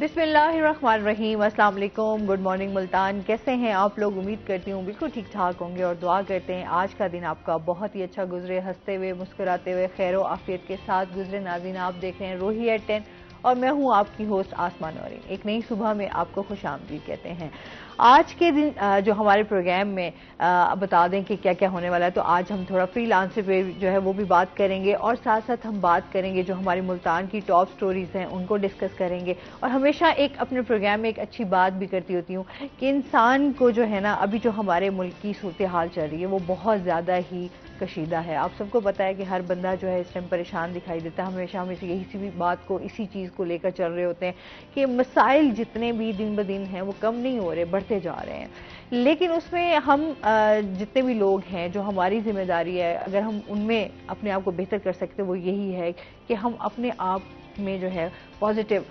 बिस्मिल्लाहिर्रहमानिर्रहीम, अस्सलाम वालेकुम, गुड मॉर्निंग मुल्तान। कैसे हैं आप लोग? उम्मीद करती हूँ बिल्कुल ठीक ठाक होंगे और दुआ करते हैं आज का दिन आपका बहुत ही अच्छा गुजरे, हंसते हुए मुस्कुराते हुए खैर आफियत के साथ गुजरे। नाज़रीन, आप देख रहे हैं रोही एट 10 और मैं हूँ आपकी होस्ट आसमा नौरीन। एक नई सुबह में आपको खुशामदीद कहते हैं। आज के दिन जो हमारे प्रोग्राम में बता दें कि क्या क्या होने वाला है। तो आज हम थोड़ा फ्रीलांसर पे जो है वो भी बात करेंगे और साथ साथ हम बात करेंगे जो हमारी मुल्तान की टॉप स्टोरीज हैं उनको डिस्कस करेंगे। और हमेशा एक अपने प्रोग्राम में एक अच्छी बात भी करती होती हूँ कि इंसान को जो है ना, अभी जो हमारे मुल्क की सूरत हाल चल रही है वो बहुत ज़्यादा ही कशीदा है। आप सबको पता है कि हर बंदा जो है इस टाइम परेशान दिखाई देता है। हमेशा हम इसी भी बात को, इसी चीज़ को लेकर चल रहे होते हैं कि मसाइल जितने भी दिन ब दिन हैं वो कम नहीं हो रहे, बढ़ते जा रहे हैं। लेकिन उसमें हम जितने भी लोग हैं, जो हमारी जिम्मेदारी है, अगर हम उनमें अपने आप को बेहतर कर सकते हैं वो यही है कि हम अपने आप में जो है पॉजिटिव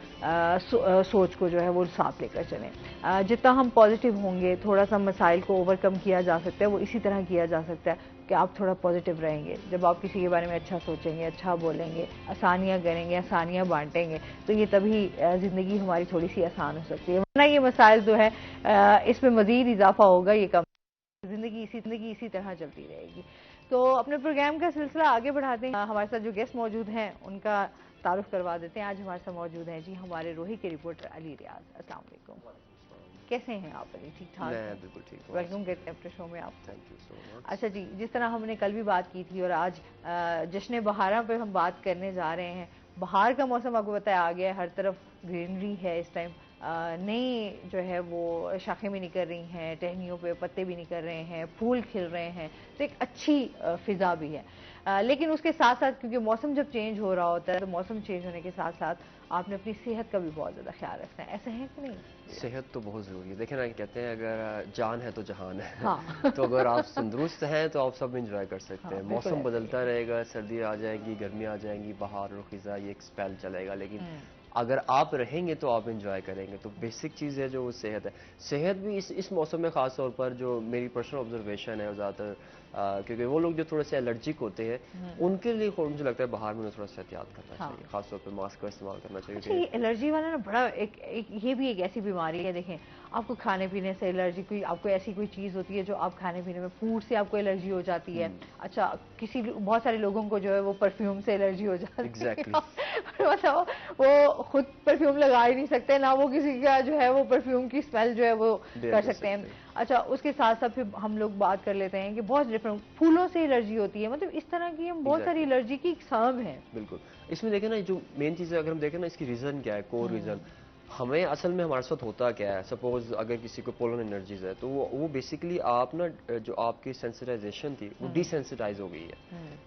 सोच को जो है वो साथ लेकर चलें। जितना हम पॉजिटिव होंगे, थोड़ा सा मसाइल को ओवरकम किया जा सकता है। वो इसी तरह किया जा सकता है कि आप थोड़ा पॉजिटिव रहेंगे। जब आप किसी के बारे में अच्छा सोचेंगे, अच्छा बोलेंगे, आसानियाँ करेंगे, आसानियाँ बांटेंगे, तो ये तभी ज़िंदगी हमारी थोड़ी सी आसान हो सकती है। वरना ये मसाइल जो है इसमें मज़ीद इजाफा होगा, ये कम, ज़िंदगी इसी तरह चलती रहेगी। तो अपने प्रोग्राम का सिलसिला आगे बढ़ाते हैं। हमारे साथ जो गेस्ट मौजूद हैं उनका तारुफ करवा देते हैं। आज हमारे साथ मौजूद हैं जी हमारे रोही के रिपोर्टर अली रियाज। अस्सलाम वालेकुम, कैसे हैं आप अली? ठीक ठाक हैं? बिल्कुल ठीक हूँ। वेलकम करते हैं अपने शो में आपको। Thank you so much. अच्छा जी, जिस तरह हमने कल भी बात की थी और आज जश्न बहारा पे हम बात करने जा रहे हैं। बहार का मौसम आपको पता है आ गया है, हर तरफ ग्रीनरी है इस टाइम। नई जो है वो शाखें भी निकल रही हैं, टहनियों पे पत्ते भी निकल रहे हैं, फूल खिल रहे हैं, तो एक अच्छी फिजा भी है। लेकिन उसके साथ साथ क्योंकि मौसम जब चेंज हो रहा होता है तो मौसम चेंज होने के साथ साथ आपने अपनी सेहत का भी बहुत ज़्यादा ख्याल रखना है। ऐसा है कि नहीं? सेहत तो बहुत ज़रूरी है। देखिए ना, कहते हैं अगर जान है तो जहान है। हाँ तो अगर आप तंदुरुस्त हैं तो आप सब इंजॉय कर सकते हाँ, हैं। बिल्कुल मौसम ऐसा ही बदलता रहेगा, सर्दी आ जाएगी, गर्मी आ जाएंगी, बहार और खिज़ा, ये एक स्पेल चलेगा, लेकिन है। अगर आप रहेंगे तो आप इंजॉय करेंगे। तो बेसिक चीज़ है जो वो सेहत है। सेहत भी इस मौसम में ख़ास तौर पर, जो मेरी पर्सनल ऑब्जर्वेशन है, ज़्यादातर क्योंकि वो लोग जो थोड़े से एलर्जिक होते हैं उनके लिए मुझे लगता है बाहर में उन्हें थोड़ा सा एहतियात करना हाँ। चाहिए, खासतौर पर मास्क का इस्तेमाल करना चाहिए अच्छा, ये क्योंकि एलर्जी वाला ना बड़ा ये भी एक ऐसी बीमारी है। देखें, आपको खाने पीने से एलर्जी, कोई आपको ऐसी कोई चीज़ होती है जो आप खाने पीने में, फूड से आपको एलर्जी हो जाती है। अच्छा, बहुत सारे लोगों को जो है वो परफ्यूम से एलर्जी हो जाती है। एग्जैक्टली मतलब वो खुद परफ्यूम लगा ही नहीं सकते ना, वो किसी का जो है वो परफ्यूम की स्मेल जो है वो बेयर कर कर सकते हैं। सकते हैं। अच्छा, उसके साथ साथ फिर हम लोग बात कर लेते हैं कि बहुत डिफरेंट फूलों से एलर्जी होती है। मतलब इस तरह की हम बहुत सारी एग्जैक्टली एलर्जी की इकसाम है। बिल्कुल। इसमें देखें ना, जो मेन चीज़ है, अगर हम देखें ना, इसकी रीज़न क्या है, कोर रीज़न हमें असल में हमारे साथ होता क्या है। सपोज अगर किसी को पोलन एनर्जीज है तो वो बेसिकली आप ना, जो आपकी सेंसिटाइजेशन थी वो डिसेंसिटाइज हो गई है।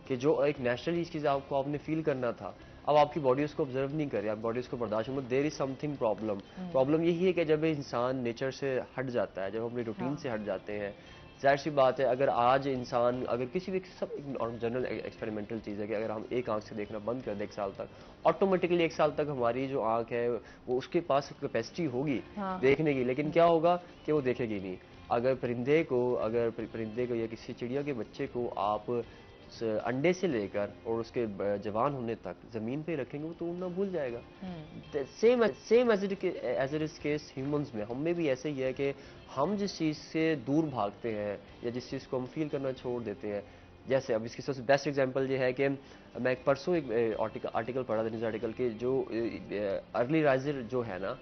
कि जो एक नेचुरली चीज़ आपको आपने फील करना था, अब आपकी बॉडी उसको ऑब्जर्व नहीं कर रही, आप बॉडी उसको बर्दाश्त नहीं। There is something problem. Problem यही है कि जब इंसान नेचर से हट जाता है, जब हम अपनी रूटीन से हट जाते हैं, जाहिर सी बात है, अगर आज इंसान, अगर किसी भी, सब एक जनरल एक्सपेरिमेंटल चीज़ है कि अगर हम एक आंख से देखना बंद कर दें 1 साल तक, ऑटोमेटिकली 1 साल तक हमारी जो आंख है वो, उसके पास कैपेसिटी होगी हाँ देखने की, लेकिन क्या होगा कि वो देखेगी नहीं। अगर परिंदे को या किसी चिड़िया के बच्चे को आप अंडे से लेकर और उसके जवान होने तक ज़मीन पे रखेंगे, वो तो उड़ना भूल जाएगा। Same as it is case humans में, हम में भी ऐसे ही है कि हम जिस चीज़ से दूर भागते हैं या जिस चीज़ को हम फील करना छोड़ देते हैं, जैसे अब इसकी सबसे बेस्ट एग्जांपल ये है कि मैं एक परसों एक आर्टिकल पढ़ा था, न्यूज़ आर्टिकल के, जो अर्ली राइजर जो है ना,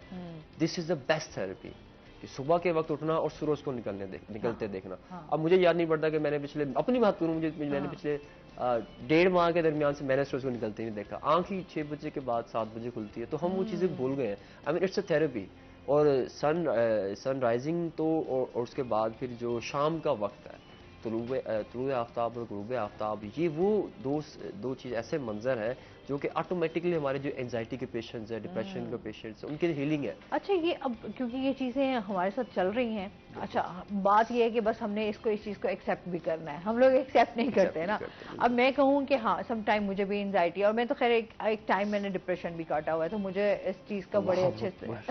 this is the best therapy, कि सुबह के वक्त उठना और सूरज को निकलते देखना। अब मुझे याद नहीं पड़ता कि मैंने अपनी बात करूं, मैंने पिछले 1.5 माह के दरमियान से मैंने सूरज को निकलते नहीं देखा। आंख ही 6 बजे के बाद 7 बजे खुलती है, तो हम वो चीज़ें भूल गए हैं। I mean it's a therapy. और सन राइजिंग तो, और उसके बाद फिर जो शाम का वक्त है, तुलुए आफ्ताब और गुरूब आफ्ताब, ये वो दो चीज़, ऐसे मंजर है जो कि ऑटोमेटिकली हमारे जो एंजाइटी के पेशेंट्स हैं, डिप्रेशन के पेशेंट्स हैं, उनके लिए हीलिंग है। अच्छा, ये अब क्योंकि ये चीज़ें हमारे साथ चल रही हैं। अच्छा, बात ये है कि बस हमने इस चीज़ को एक्सेप्ट भी करना है। हम लोग एक्सेप्ट नहीं करते एक्सेप्ट ना। नहीं करते, अब बिल्कुल। मैं कहूँ कि हाँ, सम टाइम मुझे भी एंजाइटी, और मैं तो खैर एक टाइम मैंने डिप्रेशन भी काटा हुआ है, तो मुझे इस चीज़ का बड़े अल्लाह अच्छे से अकबर।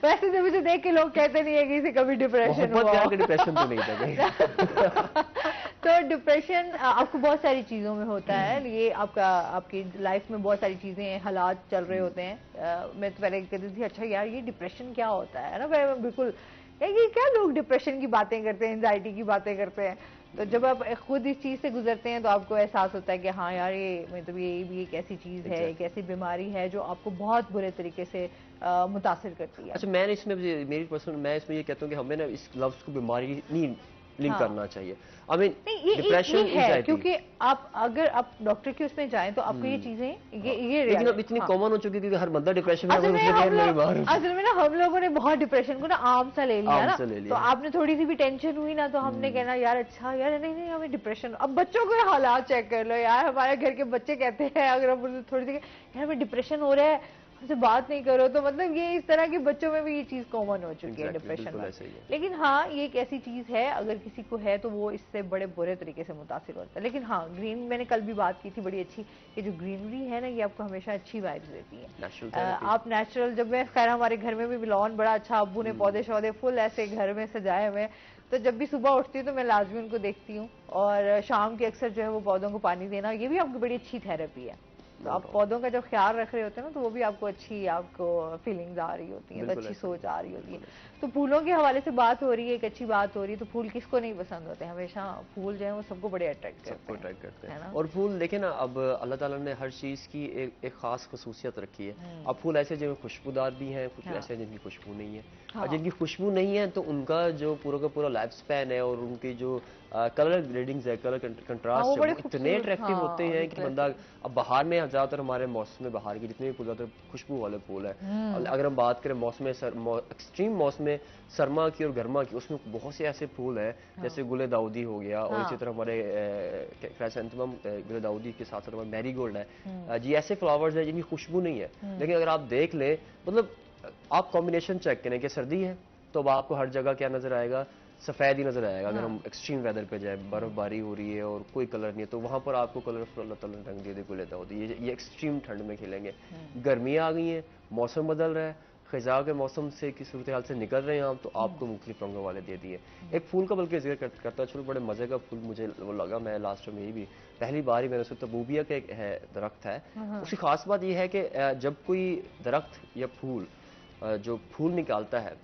वैसे तो मुझे देख के लोग कहते नहीं है कि इसे कभी डिप्रेशन मोहब्बत हुआ प्यार हो। का डिप्रेशन तो नहीं था कहीं। तो डिप्रेशन आपको बहुत सारी चीज़ों में होता है, ये आपकी लाइफ में बहुत सारी चीज़ें हालात चल रहे होते हैं। मैं तो पहले कहती थी अच्छा यार ये डिप्रेशन क्या होता है ना, मैं बिल्कुल यार ये क्या लोग डिप्रेशन की बातें करते हैं, एंजाइटी की बातें करते हैं। तो जब आप खुद इस चीज़ से गुजरते हैं तो आपको एहसास होता है कि हाँ यार ये मतलब ये भी एक ऐसी चीज़ है, एक ऐसी बीमारी है जो आपको बहुत बुरे तरीके से मुतासिर करती है। अच्छा, मैं इसमें मेरी पर्सनल मैं इसमें ये कहता हूँ कि हमें ना इस लफ्ज़ को बीमारी नहीं लिंक हाँ करना चाहिए। आई मीन नहीं, डिप्रेशन, ये है एंजाइटी। क्योंकि आप अगर आप डॉक्टर के उसमें जाएं तो आपको ये चीजें हाँ, ये लेकिन अब रियल इतनी हाँ। कॉमन हो चुकी है क्योंकि हर बंदा डिप्रेशन में है, असल में उसने कहा हम मैं लोग बीमार हूँ। असल में ना हम लोगों ने बहुत डिप्रेशन को ना आम सा ले लिया आम ना, से ले तो लिया। आपने थोड़ी सी भी टेंशन हुई ना तो हमने कहना यार अच्छा यार नहीं नहीं हमें डिप्रेशन। अब बच्चों के हालात चेक कर लो यार, हमारे घर के बच्चे कहते हैं अगर हम उनसे थोड़ी सी यार हमें डिप्रेशन हो रहा है हमसे बात नहीं करो, तो मतलब ये इस तरह के बच्चों में भी ये चीज कॉमन हो चुकी है डिप्रेशन बिल्कुल में। ऐसा ही है। लेकिन हाँ ये एक ऐसी चीज है अगर किसी को है तो वो इससे बड़े बुरे तरीके से मुतासिर होता है। लेकिन हाँ ग्रीन, मैंने कल भी बात की थी बड़ी अच्छी, कि जो ग्रीनरी है ना ये आपको हमेशा अच्छी वाइब्स देती है। Natural therapy. आप नेचुरल, जब मैं खैर हमारे घर में भी लॉन बड़ा अच्छा, अब्बू ने पौधे शौधे फुल ऐसे घर में सजाए हुए, तो जब भी सुबह उठती हूँ तो मैं लाजमी उनको देखती हूँ, और शाम के अक्सर जो है वो पौधों को पानी देना, ये भी आपकी बड़ी अच्छी थेरेपी है। तो आप पौधों का जब ख्याल रख रहे होते हैं ना तो वो भी आपको अच्छी, आपको फीलिंग्स आ रही होती हैं, तो अच्छी सोच आ रही होती है। तो फूलों के हवाले से बात हो रही है, एक अच्छी बात हो रही है, तो फूल किसको नहीं पसंद होते, हमेशा फूल जो है वो सबको बड़े अट्रैक्ट सबको करते अट्रैक्ट करते है हैं। ना। और फूल देखें ना, अब अल्लाह ताला ने हर चीज़ की एक ख़ास खसूसियत रखी है। अब फूल ऐसे जिनमें खुशबूदार भी हैं, कुछ हाँ ऐसे हैं जिनकी खुशबू नहीं है। और हाँ जिनकी खुशबू नहीं है तो उनका जो पूरा का पूरा लाइफ स्पैन है और उनकी जो कलर ग्रेडिंग्स है, कलर हाँ वो कंट्रास्ट है, बड़े वो इतने खूबसूरत, अट्रैक्टिव होते हाँ हैं कि बिल्कुल बंदा, ऐसे। अब बाहर में ज़्यादातर हमारे मौसम में बाहर के जितने भी फूल ज़्यादातर खुशबू वाले फूल हैं। अगर हम बात करें मौसम एक्सट्रीम मौसम सरमा की और गर्मा की, उसमें बहुत से ऐसे फूल हैं हाँ जैसे गुले दाऊदी हो गया, और इसी हाँ तरह हमारे क्राइसैंथेमम गुले दाऊदी के साथ साथ हमारे मैरीगोल्ड है। हम्म जी ऐसे फ्लावर्स हैं जिनकी खुशबू नहीं है, हम्म लेकिन अगर आप देख लें, मतलब आप कॉम्बिनेशन चेक करें कि सर्दी है तो अब आपको हर जगह क्या नजर आएगा, सफ़ेद ही नजर आएगा। अगर हाँ हम एक्सट्रीम वेदर पे जाए, बर्फबारी हो रही है और कोई कलर नहीं है, तो वहां पर आपको कलरफुल अल्लाह ताला ने रंग दे गुले दाऊदी, ये एक्सट्रीम ठंड में खिलेंगे। गर्मियाँ आ गई हैं, मौसम बदल रहा है, खिज़ा के मौसम से की सूरत हाल से निकल रहे हैं आप, तो आपको मुख्तलिफ रंगों वाले दे दिए। एक फूल का बल्कि जिक्र करता चलो, बड़े मज़े का फूल मुझे वो लगा, मैं लास्ट में यही भी पहली बार ही मैंने सुना, तबूबिया का एक है दरख्त है। हाँ उसकी खास बात यह है कि जब कोई दरख्त या फूल जो फूल निकालता है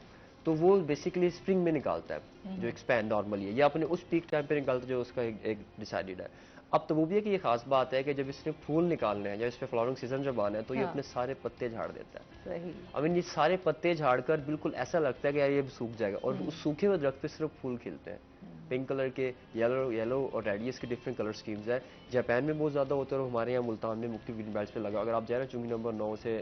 तो वो बेसिकली स्प्रिंग में निकालता है, जो एक्सपैंड नॉर्मली है, या अपने उस पीक टाइम पे निकालता है जो उसका एक डिसाइडेड है। अब तबूबिया की ये खास बात है कि जब इसने फूल निकालने हैं या इस पे फ्लावरिंग सीजन जब आना है तो ये हाँ अपने सारे पत्ते झाड़ देता है। सही। अब इन ये सारे पत्ते झाड़कर बिल्कुल ऐसा लगता है कि यार ये सूख जाएगा, और उस सूखे हुए दरख्त पे सिर्फ फूल खिलते हैं, पिंक कलर के, येलो और रेडियस के डिफरेंट कलर स्कीम्स है। जापान में बहुत ज़्यादा होते हैं और हमारे यहाँ मुल्तान में मुख्तलिफ ग्रीन बेल्ट्स पे लगा। अगर आप जाए ना चुंगी नंबर 9 से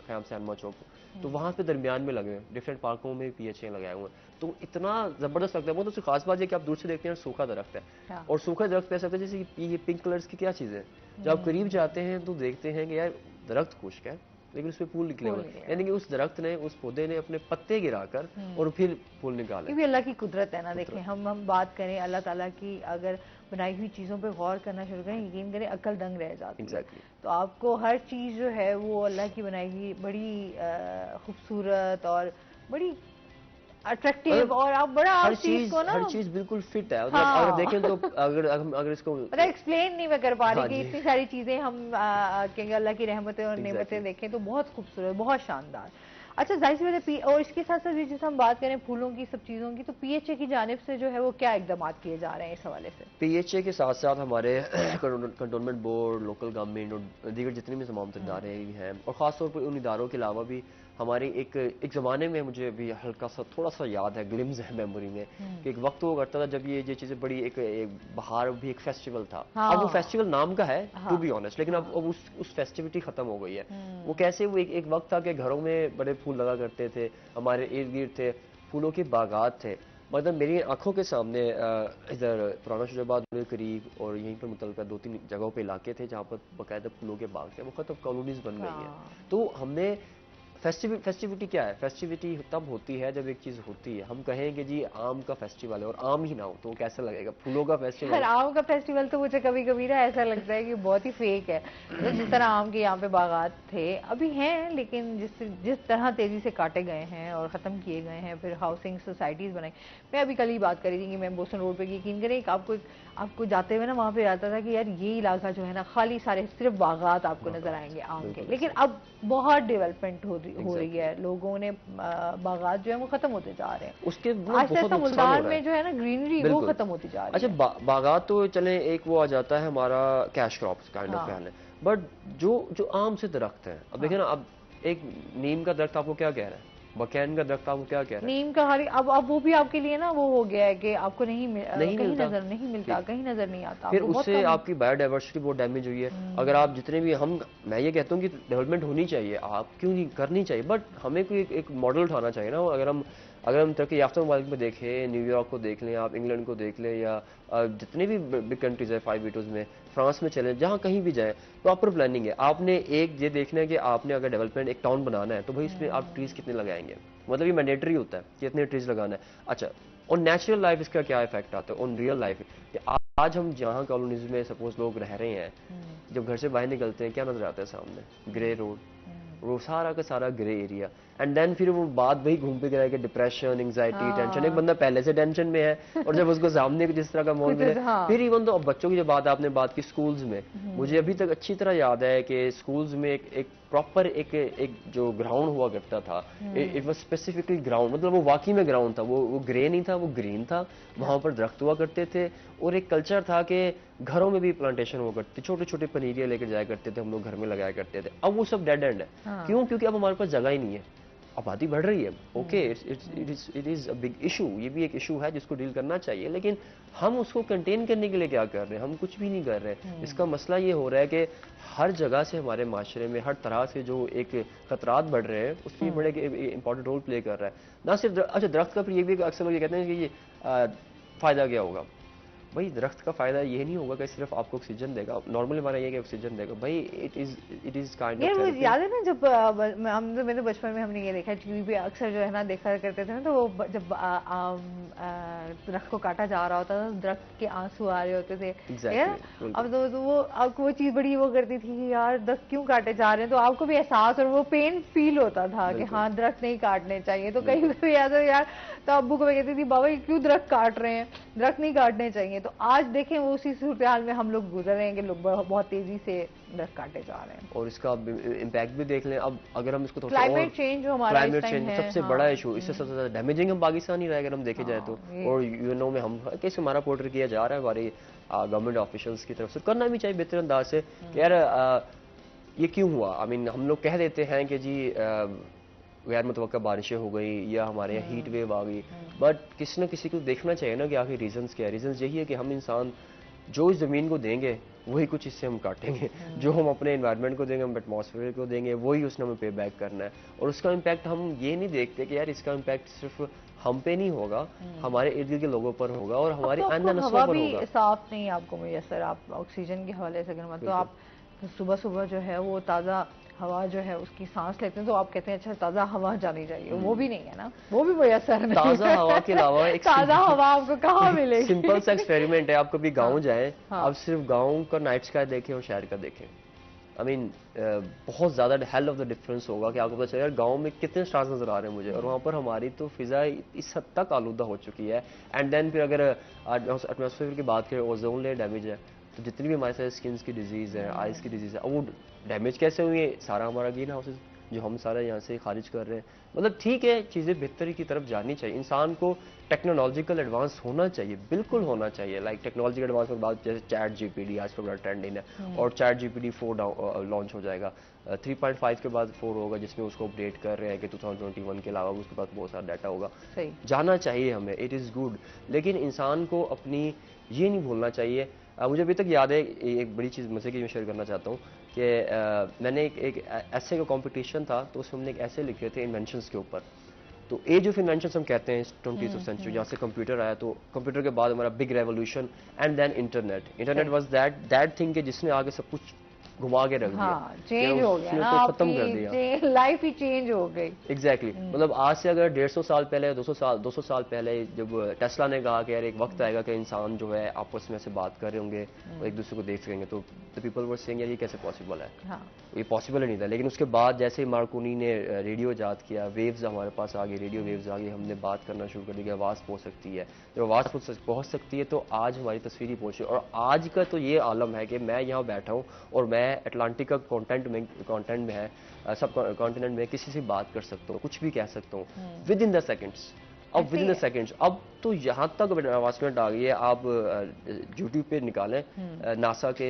ख़याम सैनमा चौक, तो वहाँ पे दरमियान में लगे हुए डिफरेंट पार्कों में PHA लगाए हुए हैं, तो इतना ज़बरदस्त लगता है वो। तो उसकी खास बात है कि आप दूर से देखते हैं सूखा दरख्त है, हाँ और सूखा दरख्त पे ऐसा लगता है जैसे कि ये पिंक कलर्स की क्या चीज़ है। जब आप करीब जाते हैं तो देखते हैं कि यार दरख्त खुश्क है लेकिन उसमें फूल निकले फूल हुए नहीं हैं, है। यानी कि उस दरख्त ने, उस पौधे ने अपने पत्ते गिराकर और फिर फूल निकाले। ये भी अल्लाह की कुदरत है ना। देखें हम बात करें अल्लाह ताला की, अगर बनाई हुई चीज़ों पे गौर करना शुरू करें, यकीन करें अक्ल दंग रह जाती है। एग्जैक्टली। तो आपको हर चीज़ जो है वो अल्लाह की बनाई हुई बड़ी खूबसूरत और बड़ी अट्रैक्टिव, मतलब और आप बड़ा उस चीज़ को ना, हर चीज बिल्कुल फिट है, मतलब अगर हाँ देखें तो अगर इसको, मतलब एक्सप्लेन नहीं मैं कर पा रही हाँ कि जी, इतनी सारी चीज़ें हम क्योंकि अल्लाह की रहमतें और एग्जैक्टली। नेमतें देखें तो बहुत खूबसूरत, बहुत शानदार। अच्छा जाहिर सी बात है, और इसके साथ साथ जैसे हम बात करें फूलों की सब चीज़ों की, तो PHA की जानिब से जो है वो क्या इकदाम किए जा रहे हैं इस हवाले से। PHA के साथ साथ हमारे कंटोनमेंट बोर्ड, लोकल गवर्नमेंट और दीगर जितने भी तमाम इदारे हैं, और ख़ासतौर पर उन इदारों के अलावा भी हमारी एक ज़माने में, मुझे अभी हल्का सा थोड़ा सा याद है, ग्लिम्स है मेमोरी में, कि एक वक्त हुआ करता था जब ये चीज़ें बड़ी, एक बाहर भी एक फेस्टिवल था। अब वो हाँ फेस्टिवल नाम का है, टू हाँ बी ऑनेस्ट, लेकिन हाँ अब उस फेस्टिविटी ख़त्म हो गई है। वो कैसे, वो एक वक्त था कि घरों में बड़े फूल लगा करते थे, हमारे इर्द गिर्द थे, फूलों के बागात थे। मतलब मेरी आंखों के सामने इधर पुराना शुजाबाद के करीब और यहीं पर मुतलका 2-3 जगहों पे इलाके थे जहाँ पर बाकायदा फूलों के बाग थे, वो खत्म कॉलोनीज बन गई हैं। हाँ तो हमने फेस्टिविटी क्या है? फेस्टिविटी तब होती है जब एक चीज होती है। हम कहें कि जी आम का फेस्टिवल है और आम ही ना हो तो कैसा लगेगा? फूलों का फेस्टिवल। यार आम का फेस्टिवल तो मुझे कभी कभी ना ऐसा लगता है कि बहुत ही फेक है। तो जिस तरह आम के यहाँ पे बागात थे, अभी हैं, लेकिन जिस जिस तरह तेजी से काटे गए हैं और खत्म किए गए हैं, फिर हाउसिंग सोसाइटीज बनाई। मैं अभी कल ही बात करी थी कि मैं बोस्टन रोड पे, यकीन करें, आपको जाते हुए ना वहाँ पे आता था कि यार ये इलाका जो है ना खाली सारे सिर्फ बागात आपको नजर आएंगे आम के। लेकिन अब बहुत डेवलपमेंट हो रही है, लोगों ने बागात जो है वो खत्म होते जा रहे हैं। उसके आहिस्ता आहिस्ता मुल्तान में जो है ना ग्रीनरी वो खत्म होती जा रही अच्छा, है। बागात तो चले, एक वो आ जाता है हमारा कैश क्रॉप्स काइंड ऑफ कहने, बट जो जो आम से दरख्त हैं, अब देखिए ना, अब एक नीम का दरख्त आपको क्या कह रहा है, बकैन का दरख्त आपको क्या कह रहा है? नीम का हरी, अब वो भी आपके लिए ना वो हो गया है कि आपको नहीं कहीं मिलता, नजर नहीं मिलता, कहीं नजर नहीं आता। फिर उससे आपकी बायोडाइवर्सिटी बहुत डैमेज हुई है। अगर आप जितने भी मैं ये कहता हूँ कि डेवलपमेंट होनी चाहिए, आप क्यों नहीं करनी चाहिए, बट हमें कोई एक मॉडल उठाना चाहिए ना। अगर हम तरक्की याफ्ता ममालिक में देखें, न्यूयॉर्क को देख लें, आप इंग्लैंड को देख लें, या जितने भी बिग कंट्रीज है 5 वीटोज में, फ्रांस में चलें, जहाँ कहीं भी जाएं, प्रॉपर प्लानिंग है। आपने एक ये देखना है कि आपने अगर डेवलपमेंट एक टाउन बनाना है तो भाई इसमें आप ट्रीज कितने लगाएंगे, मतलब ये मैंडेटरी होता है कि इतने ट्रीज लगाना है। अच्छा, और नेचुरल लाइफ इसका क्या इफेक्ट आता है ऑन रियल लाइफ, कि आज हम जहाँ कॉलोनीज में सपोज लोग रह रहे हैं, जब घर से बाहर निकलते हैं क्या नजर आता है सामने? ग्रे रोड, वो सारा का सारा ग्रे एरिया। एंड देन फिर वो बात वही घूम फिर रहा है कि डिप्रेशन, एंग्जाइटी, टेंशन। एक बंदा पहले से टेंशन में है और जब उसको सामने जिस तरह का माहौल मिले, फिर इवन तो बच्चों की जो बात आपने बात की स्कूल्स में, मुझे अभी तक अच्छी तरह याद है कि स्कूल्स में एक प्रॉपर एक जो ग्राउंड हुआ करता था, इट वाज स्पेसिफिकली ग्राउंड, मतलब वो वाकई में ग्राउंड था, वो ग्रे नहीं था, वो ग्रीन था, वहां पर दरख्त हुआ करते थे, और एक कल्चर था कि घरों में भी प्लांटेशन हुआ करती, छोटे छोटे पनीरिया लेकर जाया करते थे, हम लोग घर में लगाया करते थे। अब वो सब डेड एंड है। क्यों? क्योंकि अब हमारे पास जगह ही नहीं है, आबादी बढ़ रही है। Okay, it is a big issue, ये भी एक इशू है जिसको डील करना चाहिए, लेकिन हम उसको कंटेन करने के लिए क्या कर रहे हैं? हम कुछ भी नहीं कर रहे हैं। इसका मसला ये हो रहा है कि हर जगह से हमारे माशरे में हर तरह से जो एक खतरात बढ़ रहे हैं, उसमें बड़े इंपॉर्टेंट रोल प्ले कर रहा है। ना सिर्फ अच्छा दरख्त का, फिर ये भी अक्सर लोग ये कहते हैं कि ये फायदा क्या होगा? भाई दरख्त का फायदा ये नहीं होगा कि सिर्फ आपको ऑक्सीजन देगा, नॉर्मली हमारा ये कि ऑक्सीजन देगा, भाई it is kind of therapy. याद है ना जब मेरे बचपन में हमने ये देखा टीवी पे अक्सर जो है ना देखा करते थे ना, तो वो जब दरख्त को काटा जा रहा होता था तो दरख्त के आंसू आ रहे होते थे। अब तो वो आपको वो चीज बड़ी वो करती थी कि यार दरख्त क्यों काटे जा रहे हैं, तो आपको भी एहसास और वो पेन फील होता था कि हाँ दरख्त नहीं काटने चाहिए। तो कई बार याद है यार, तो अब्बू को मैं कहती थी बाबा क्यों दरख्त काट रहे हैं, दरख्त नहीं काटने चाहिए। तो आज देखें वो उसी सूरत हाल में हम लोग गुजर रहे हैं कि लोग बहुत तेजी से दरख्त काटे जा रहे हैं, और इसका इम्पैक्ट भी देख लें। अब अगर हम इसको थोड़ा क्लाइमेट चेंज जो हमारा क्लाइमेट चेंज सबसे बड़ा इशू, इससे सबसे ज्यादा डैमेजिंग हम पाकिस्तान ही रहेगा, हम देखे जाए तो। और यूएनओ में हम कैसे हमारा पोर्ट्रेट किया जा रहा है हमारी गवर्नमेंट ऑफिशियल्स की तरफ से, करना भी चाहिए बेहतर अंदाज से कि यार ये क्यों हुआ। आई मीन हम लोग कह देते हैं कि जी गैर मुतवक्का बारिशें हो गई या हमारे यहाँ हीट वेव आ गई, बट किसी न किसी को देखना चाहिए ना कि आखिर रीजंस क्या है। रीजंस यही है कि हम इंसान जो इस ज़मीन को देंगे वही कुछ इससे हम काटेंगे, जो हम अपने एनवायरनमेंट को देंगे, हम एटमॉस्फेयर को देंगे, वही उसने हमें पे बैक करना है। और उसका इम्पैक्ट हम ये नहीं देखते कि यार इसका इम्पैक्ट सिर्फ हम पे नहीं होगा, हमारे इर्द गिर्द के लोगों पर होगा और हमारे आइंदा नस्लों पर होगा। साफ नहीं आपको मुयसर, आप ऑक्सीजन के हवाले से अगर मतलब आप सुबह सुबह जो है वो ताज़ा हवा जो है उसकी सांस लेते हैं तो आप कहते हैं अच्छा ताज़ा हवा जानी चाहिए, वो भी नहीं है ना, वो भी मुयसर नहीं। ताज़ा हवा के अलावा एक ताज़ा हवा आपको कहाँ मिलेगी? सिंपल सा एक्सपेरिमेंट है, आप कभी गाँव जाएं, आप सिर्फ गाँव का नाइट स्काई देखें और शहर का देखें। आई मीन बहुत ज़्यादा हेल ऑफ द डिफरेंस होगा कि आपको पता चले यार गाँव में कितने स्टार्स नजर आ रहे हैं मुझे, और वहाँ पर हमारी तो फिजा इस हद तक आलूदा हो चुकी है। एंड देन फिर अगर एटमॉस्फेयर की बात करें, ओजोन लेयर डैमेज है, तो जितनी भी हमारे साथ स्किन की डिजीज़ है, आइज़ की डिजीज़ है, वो डैमेज कैसे हुई है? सारा हमारा ग्रीन हाउसेज जो हम सारा यहाँ से खारिज कर रहे हैं। मतलब ठीक है, चीज़ें बेहतरी की तरफ जानी चाहिए, इंसान को टेक्नोलॉजिकल एडवांस होना चाहिए, बिल्कुल होना चाहिए। लाइक टेक्नोलॉजिकल एडवांस में बात, जैसे चैट जीपीटी आज का बड़ा ट्रेंडिंग है, और चैट जीपीटी 4 लॉन्च हो जाएगा, 3.5 के बाद 4 होगा, जिसमें उसको अपडेट कर रहे हैं कि 2021 के अलावा उसके पास बहुत सारा डाटा होगा। जाना चाहिए हमें, इट इज़ गुड, लेकिन इंसान को अपनी ये नहीं भूलना चाहिए। मुझे अभी तक याद है एक बड़ी चीज़ मज़े की मैं शेयर करना चाहता हूँ कि मैंने एक ऐसे का कंपटीशन था, तो उसमें हमने एक ऐसे लिखे थे इन्वेंशंस के ऊपर। तो एज ऑफ इन्वेंशंस हम कहते हैं 20th सेंचुरी, जहाँ से कंप्यूटर आया, तो कंप्यूटर के बाद हमारा big revolution and then internet was that thing कि जिसने आगे सब कुछ घुमा के रख दिया। हाँ, चेंज हो गया ना, खत्म कर दिया, लाइफ ही चेंज हो गई। एग्जैक्टली मतलब आज से अगर 150 साल पहले, 200 साल पहले जब टेस्ला ने कहा कि यार एक वक्त आएगा कि इंसान जो है आपस में से बात कर रहे होंगे और एक दूसरे को देख सकेंगे, तो द पीपल वर सेइंग यार ये कैसे पॉसिबल है। हाँ। ये पॉसिबल ही नहीं था। लेकिन उसके बाद जैसे ही मार्कोनी ने रेडियो ईजाद किया, वेव्स हमारे पास आ गई, रेडियो वेव्स आ गई, हमने बात करना शुरू कर दी कि आवाज़ पहुंच सकती है। जब आवाज़ पहुंच सकती है तो आज हमारी तस्वीर पहुंच रही है। और आज का तो ये आलम है कि मैं यहाँ बैठा हूँ और मैं अटलांटिक का कॉन्टेंट में है, सब कॉन्टिनेंट में किसी से बात कर सकता हूँ, कुछ भी कह सकता हूँ विद इन द सेकेंड्स। अब विद इन द सेकेंड्स, अब तो यहाँ तक एडवांसमेंट आ गई है। आप यूट्यूब पे निकालें नासा के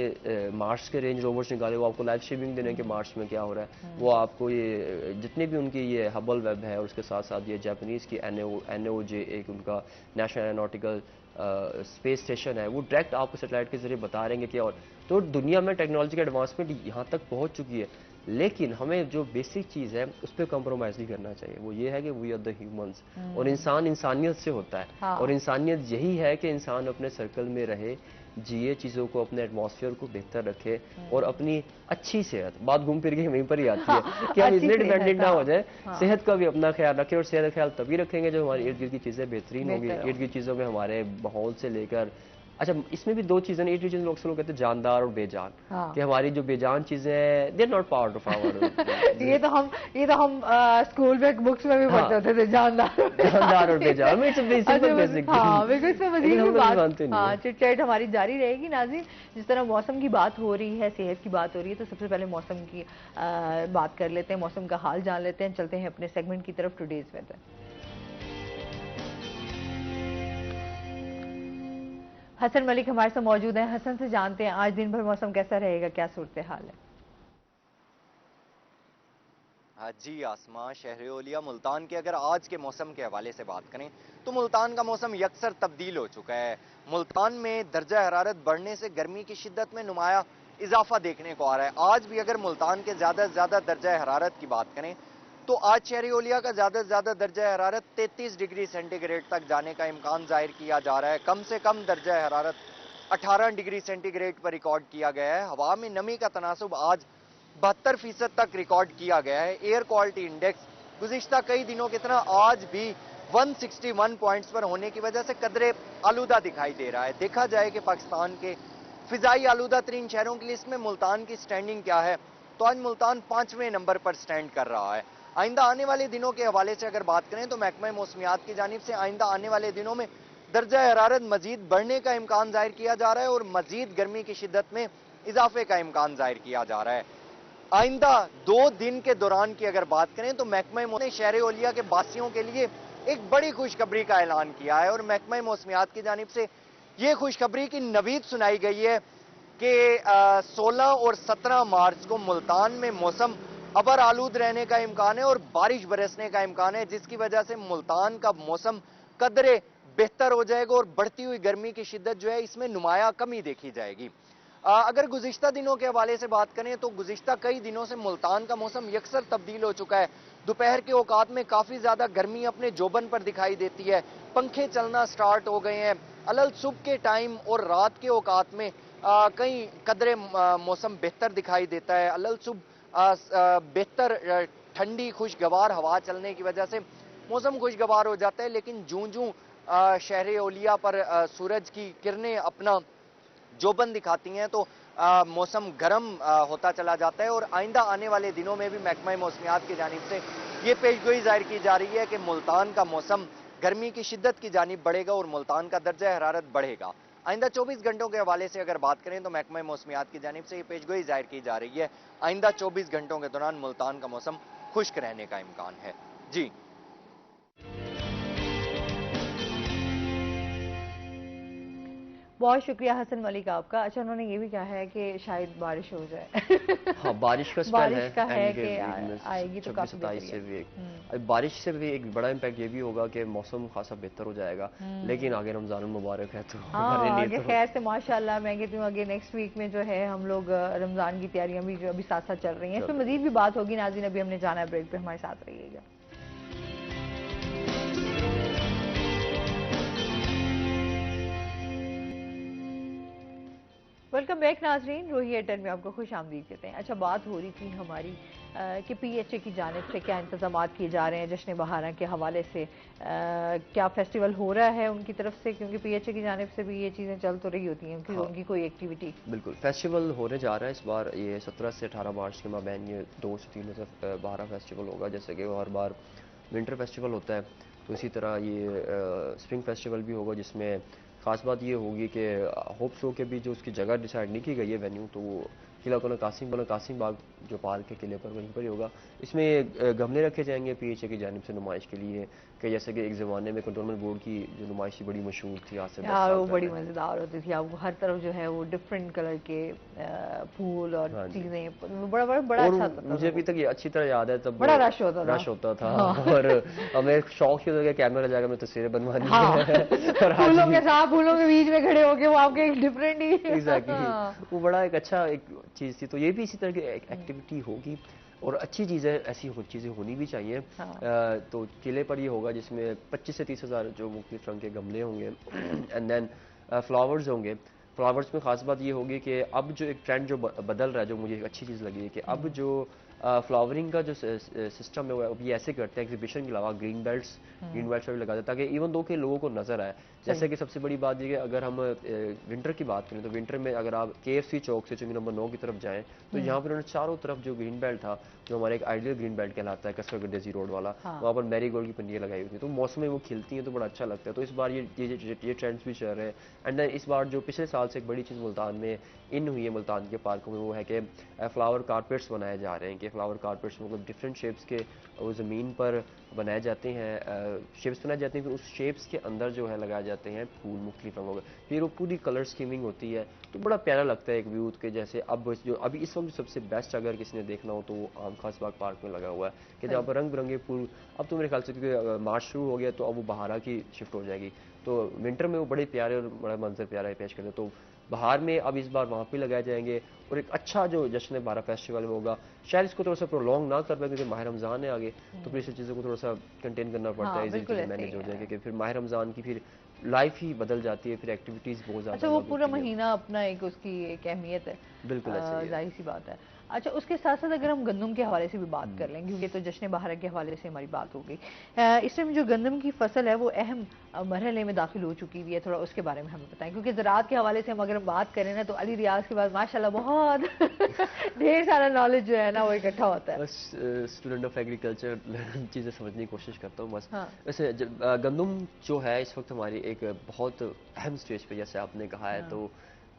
मार्स के रेंज रोवर्स निकालें, वो आपको लाइव स्ट्रीमिंग देने के मार्स में क्या हो रहा है। वो आपको ये जितने भी उनकी ये हबल वेब है और उसके साथ साथ ये जापानीज़ की NOJ एक उनका नेशनल एरोनॉटिकल स्पेस स्टेशन है, वो डायरेक्ट आपको सेटेलाइट के जरिए बता रहे हैं कि और तो दुनिया में टेक्नोलॉजी का एडवांसमेंट यहाँ तक पहुँच चुकी है। लेकिन हमें जो बेसिक चीज़ है उस पर कॉम्प्रोमाइज़ नहीं करना चाहिए। वो ये है कि वी आर द ह्यूमंस, और इंसान इंसानियत से होता है। हाँ। और इंसानियत यही है कि इंसान अपने सर्कल में रहे, जिए, चीज़ों को, अपने एटमॉस्फेयर को बेहतर रखे और अपनी अच्छी सेहत, बात घूम फिर के वहीं पर ही आती है कि हम इसलिए डिपेंडेंट ना हो जाए। सेहत का भी अपना ख्याल रखें, और सेहत का ख्याल तभी रखेंगे जब हमारे इर्द गिर्द की चीज़ें बेहतरीन होंगी। इर्द गिर्द चीज़ों में हमारे माहौल से लेकर, अच्छा इसमें भी दो चीज़ें इर्द गिर्द लोग कहते हैं जानदार और बेजान। हाँ। कि हमारी जो बेजान चीज़ें हैं they are not part of our ये तो हम स्कूल में बुक्स में भी पढ़ते होते थे, जानदार और बेजान। बेसिक हाँ बिल्कुल, इसमें मजीद भी बात, हाँ चिट-चैट हमारी जारी रहेगी। नाज़रीन, जिस तरह मौसम की बात हो रही है, सेहत की बात हो रही है, तो सबसे पहले मौसम की बात कर लेते हैं, मौसम का हाल जान लेते हैं। चलते हैं अपने सेगमेंट की तरफ, टुडेज वेदर। हसन मलिक हमारे साथ मौजूद हैं। हसन से जानते हैं आज दिन भर मौसम कैसा रहेगा, क्या सूरत हाल है? जी आसमा, शहर ओलिया मुल्तान के अगर आज के मौसम के हवाले से बात करें तो मुल्तान का मौसम यकसर तब्दील हो चुका है। मुल्तान में दर्जा हरारत बढ़ने से गर्मी की शिद्दत में नुमाया इजाफा देखने को आ रहा है। आज भी अगर मुल्तान के ज़्यादा से ज़्यादा दर्जा हरारत की बात करें तो आज शहर ओलिया का ज़्यादा से ज़्यादा दर्जा हरारत 33 डिग्री सेंटीग्रेड तक जाने का इम्कान जाहिर किया जा रहा है। कम से कम दर्जा हरारत 18 डिग्री सेंटीग्रेड पर रिकॉर्ड किया गया है। हवा में नमी का तनासुब आज 72% तक रिकॉर्ड किया गया है। एयर क्वालिटी इंडेक्स गुज़िश्ता कई दिनों की तरह आज भी 161 पॉइंट्स पर होने की वजह से कदरे आलूदा दिखाई दे रहा है। देखा जाए कि पाकिस्तान के फिजाई आलूदा तरीन शहरों की लिस्ट में मुल्तान की स्टैंडिंग क्या है, तो आज मुल्तान 5वें नंबर पर स्टैंड कर रहा है। आइंदा आने वाले दिनों के हवाले से अगर बात करें तो महकमा मौसमियात की जानिब से आइंदा आने वाले दिनों में दर्जा हरारत मजीद बढ़ने का इम्कान जाहिर किया जा रहा है और मजीद गर्मी की शिद्दत में इजाफे का इम्कान जाहिर किया जा रहा है। आइंदा 2 दिन के दौरान की अगर बात करें तो महकमा ने शहर ओलिया के बासियों के लिए एक बड़ी खुशखबरी का ऐलान किया है और महकमा मौसमियात की जानिब से ये खुशखबरी की नवीद सुनाई गई है कि 16 और 17 मार्च को मुल्तान में मौसम अबर आलूद रहने का इम्कान है और बारिश बरसने का इम्कान है, जिसकी वजह से मुल्तान का मौसम कदरे बेहतर हो जाएगा और बढ़ती हुई गर्मी की शिद्दत जो है इसमें नुमाया कमी देखी जाएगी। अगर गुज़िश्ता दिनों के हवाले से बात करें तो गुज़िश्ता कई दिनों से मुल्तान का मौसम यकसर तब्दील हो चुका है। दोपहर के औकात में काफ़ी ज़्यादा गर्मी अपने जोबन पर दिखाई देती है, पंखे चलना स्टार्ट हो गए हैं। अलल सुबह के टाइम और रात के औकात में कई कदरे मौसम बेहतर दिखाई देता है। अलल सुबह बेहतर ठंडी खुशगवार हवा चलने की वजह से मौसम खुशगवार हो जाता है, लेकिन जूं जूं शहर ओलिया पर सूरज की किरणें अपना जोबन दिखाती हैं तो मौसम गर्म होता चला जाता है। और आइंदा आने वाले दिनों में भी महकमा मौसमियात की जानिब से ये पेशगोई जाहिर की जा रही है कि मुल्तान का मौसम गर्मी की शिद्दत की जानिब बढ़ेगा और मुल्तान का दर्जा हरारत बढ़ेगा। आइंदा 24 घंटों के हवाले से अगर बात करें तो महकमा मौसमियात की जानिब से ये पेशगोई जाहिर की जा रही है, आइंदा 24 घंटों के दौरान मुल्तान का मौसम खुश्क रहने का इम्कान है। जी बहुत शुक्रिया हसन मलिक आपका। अच्छा, उन्होंने ये भी कहा है कि शायद बारिश हो जाए। हाँ, बारिश का स्पेल बारिश का है कि आएगी तो काफी 27 से भी बारिश से भी एक बड़ा इम्पैक्ट ये भी होगा कि मौसम खासा बेहतर हो जाएगा। लेकिन आगे रमजान मुबारक है तो हमारे लिए आगे खैर से माशाल्लाह मैं कहती हूँ आगे नेक्स्ट वीक में जो है हम लोग रमजान की तैयारियां भी जो अभी साथ साथ चल रही हैं, इसमें मजीद भी बात होगी। नाज़रीन, अभी हमने जाना है ब्रेक पे, हमारे साथ रहिएगा। वेलकम बैक नाजरीन, रोही एटन में आपको खुश आमदीद कहते हैं। अच्छा, बात हो रही थी हमारी कि पीएचए की जानिब से क्या इंतजाम किए जा रहे हैं जश्न बहारा के हवाले से, क्या फेस्टिवल हो रहा है उनकी तरफ से, क्योंकि पीएचए की जानिब से भी ये चीज़ें चल तो रही होती हैं उनकी, हाँ, उनकी कोई एक्टिविटी। बिल्कुल फेस्टिवल होने जा रहा है इस बार। ये 17 से 18 मार्च के माबैन ये 2 से 3 से 12 फेस्टिवल होगा। जैसे कि वो हर बार विंटर फेस्टिवल होता है, तो इसी तरह ये स्प्रिंग फेस्टिवल भी होगा, जिसमें ख़ास बात ये होगी कि होप सो के भी जो उसकी जगह डिसाइड नहीं की गई है वेन्यू, तो वो किला बना कासिम बाग जो पार्क के किले पर, वहीं पर ही होगा। इसमें गमले रखे जाएंगे पीएचए की जानिब से नुमाइश के लिए, कि जैसे कि एक ज़माने में कंटोनमेंट बोर्ड की जो नुमाइश थी बड़ी मशहूर थी आज से 10 यार साल वो बड़ी पहले। मज़ेदार होती थी, आपको हर तरफ जो है वो डिफरेंट कलर के फूल और हाँ जी। चीज़ें, बड़ा बड़ा बड़ा और अच्छा होता था मुझे अभी वो। तक ये अच्छी तरह याद है, तब बड़ा रश होता था। रश होता था। हाँ। और हमें शौक ही होता था कि कैमरा जाकर मैं तस्वीरें बनवानी हाँ। है। और आज फूलों भी के साथ, फूलों के बीच में खड़े होके वो आपके एक डिफरेंट ही। एग्जैक्टली हाँ। वो बड़ा एक अच्छा एक चीज़ थी। तो ये भी इसी तरह की एक्टिविटी होगी, और अच्छी चीज़ें ऐसी चीज़ें होनी भी चाहिए। हाँ। तो किले पर ये होगा, जिसमें 25 से 30 हज़ार जो मुख्तलिफ रंग के गमले होंगे, एंड देन फ्लावर्स होंगे। फ्लावर्स में ख़ास बात ये होगी कि अब जो एक ट्रेंड जो बदल रहा है, जो मुझे एक अच्छी चीज़ लगी है कि अब जो फ्लावरिंग का जो सिस्टम है वो अभी ऐसे करते हैं एग्जीबिशन के अलावा ग्रीन बेल्ट्स पर भी लगा देते हैं, ताकि इवन दो के लोगों को नजर आए। जैसे कि सबसे बड़ी बात ये कि अगर हम विंटर की बात करें, तो विंटर में अगर आप केएफसी चौक से चौकी नंबर 9 की तरफ जाएं, तो यहाँ पर उन्होंने चारों तरफ जो ग्रीन बेल्ट था, जो हमारे एक आइडियल ग्रीन बेल्ट कहलाता है कसरत डेजी रोड वाला, हाँ। वहाँ पर मैरी गोल्ड की पंडियाँ लगाई हुई थी, तो मौसम में वो खिलती हैं तो बड़ा अच्छा लगता है। तो इस बार ये ट्रेंड्स भी चल रहे हैं। एंड देन इस बार जो पिछले साल से एक बड़ी चीज़ मुल्तान में इन हुई है, मुल्तान के पार्कों में, वो है कि फ्लावर कारपेट्स बनाए जा रहे हैं। कि फ्लावर कारपेट्स मतलब डिफरेंट शेप्स के वो ज़मीन पर बनाए जाते हैं, शेप्स बनाए जाते हैं, फिर उस शेप्स के अंदर जो है लगाए जाते हैं फूल मुख्तलिफ रंगों के, फिर वो पूरी कलर स्कीमिंग होती है, तो बड़ा प्यारा लगता है एक व्यू के जैसे। अब जो अभी इस वक्त सबसे बेस्ट अगर किसी ने देखना हो तो वो आम खास बाग पार्क में लगा हुआ है, कि जहाँ पर रंग बिरंगे फूल। अब तो मेरे ख्याल से क्योंकि मार्च शुरू हो गया, तो अब वो बहारा की शिफ्ट हो जाएगी, तो विंटर में वो बड़े प्यारे और बड़ा मंजर प्यारा है पेश करते हैं। तो बाहर में अब इस बार वहाँ पे लगाए जाएंगे, और एक अच्छा जो जश्न बहारा फेस्टिवल में होगा। शायद इसको थोड़ा सा प्रोलॉन्ग ना कर पाए, क्योंकि माह रमज़ान है आगे, तो फिर इस चीज़ों को थोड़ा सा कंटेन करना पड़ता है, हाँ, इस बिल्कुल चीज़ें ऐसे ही मैनेज हो है। जाएंगे, कि फिर माह रमज़ान की फिर लाइफ ही बदल जाती है, फिर एक्टिविटीज़ बहुत अच्छा, ज़्यादा वो लग पूरा होती है। महीना अपना एक उसकी एक अहमियत है, बिल्कुल ऐसे ही है। जाहिर सी बात है। अच्छा, उसके साथ साथ अगर हम गंदम के हवाले से भी बात कर हम्म, लें, क्योंकि तो जश्न बहारा के हवाले से हमारी बात हो गई, इस टाइम जो गंदम की फसल है वो अहम मरहले में दाखिल हो चुकी हुई है, थोड़ा उसके बारे में हमें बताएं, क्योंकि ज़राअत के हवाले से हम अगर हम बात करें ना, तो अली रियाज के बाद माशाल्लाह बहुत ढेर सारा नॉलेज जो है ना वो इकट्ठा होता है। बस स्टूडेंट ऑफ एग्रीकल्चर चीज़ें समझने की कोशिश करता हूँ बस। हाँ। वैसे गंदम जो है इस वक्त हमारी एक बहुत अहम स्टेज पे, जैसे आपने कहा है, हाँ। तो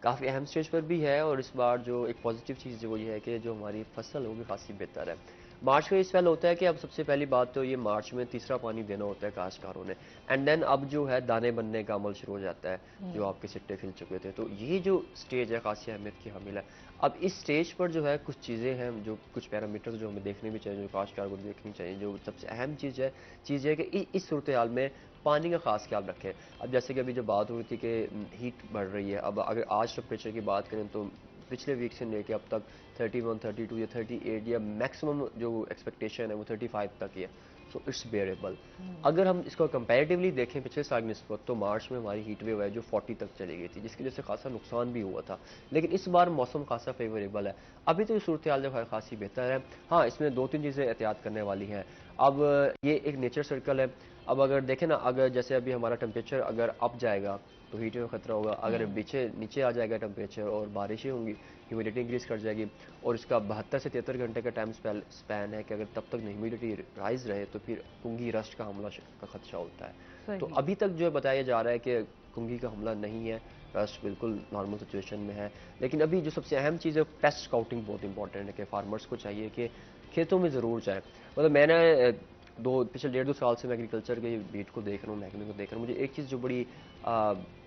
काफ़ी अहम स्टेज पर भी है। और इस बार जो एक पॉजिटिव चीज़ वो ये है कि जो हमारी फसल होगी खासी बेहतर है। मार्च में इस पहले होता है कि अब सबसे पहली बात तो ये मार्च में तीसरा पानी देना होता है काश्तकारों ने, एंड देन अब जो है दाने बनने का अमल शुरू हो जाता है, जो आपके सिट्टे खिल चुके थे। तो ये जो स्टेज है खासी अहमियत की हामिल है। अब इस स्टेज पर जो है कुछ चीज़ें हैं, जो कुछ पैरामीटर्स जो हमें देखने भी चाहिए, जो काश्तकार को देखनी चाहिए। जो सबसे अहम चीज़ है कि इस सूरत हाल में पानी का खास ख्याल रखें। अब जैसे कि अभी जो बात हो रही थी कि हीट बढ़ रही है, अब अगर आज टेम्परेचर की बात करें तो पिछले वीक से लेके अब तक 31, 32 या 38, या मैक्सिमम जो एक्सपेक्टेशन है वो 35 तक ही है। So it's बेरेबल। अगर हम इसको कंपैरेटिवली देखें पिछले साल की निस्बत, तो मार्च में हमारी हीट वेव है जो 40 तक चली गई थी, जिसकी वजह से खासा नुकसान भी हुआ था। लेकिन इस बार मौसम खासा फेवरेबल है। अभी तो सूरत हाल जो है खासी बेहतर है। हाँ, इसमें 2-3 चीज़ें एहतियात करने वाली हैं। अब ये एक नेचर सर्कल है। अब अगर देखें ना, अगर जैसे अभी हमारा टेम्परेचर अगर अप जाएगा तो हीट वेव खतरा होगा, अगर नीचे नीचे आ जाएगा टेम्परेचर और बारिशें होंगी, ह्यूमिडिटी इंक्रीज कर जाएगी, और इसका 72 से 73 घंटे का टाइम स्पैन है कि अगर तब तक ह्यूमिडिटी राइज रहे तो फिर कुंगी रस्ट का हमला का खदशा होता है। तो सही। अभी तक जो है बताया जा रहा है कि कुंगी का हमला नहीं है, रस्ट बिल्कुल नॉर्मल सिचुएशन में है। लेकिन अभी जो सबसे अहम चीज़ है, पेस्ट स्काउटिंग बहुत इंपॉर्टेंट है, कि फार्मर्स को चाहिए कि खेतों में ज़रूर जाएँ। मतलब मैंने पिछले 1.5-2 साल से मैं एग्रीकल्चर के बीट को देख रहा हूँ, महकमे को देख रहा हूँ। मुझे एक चीज़ जो बड़ी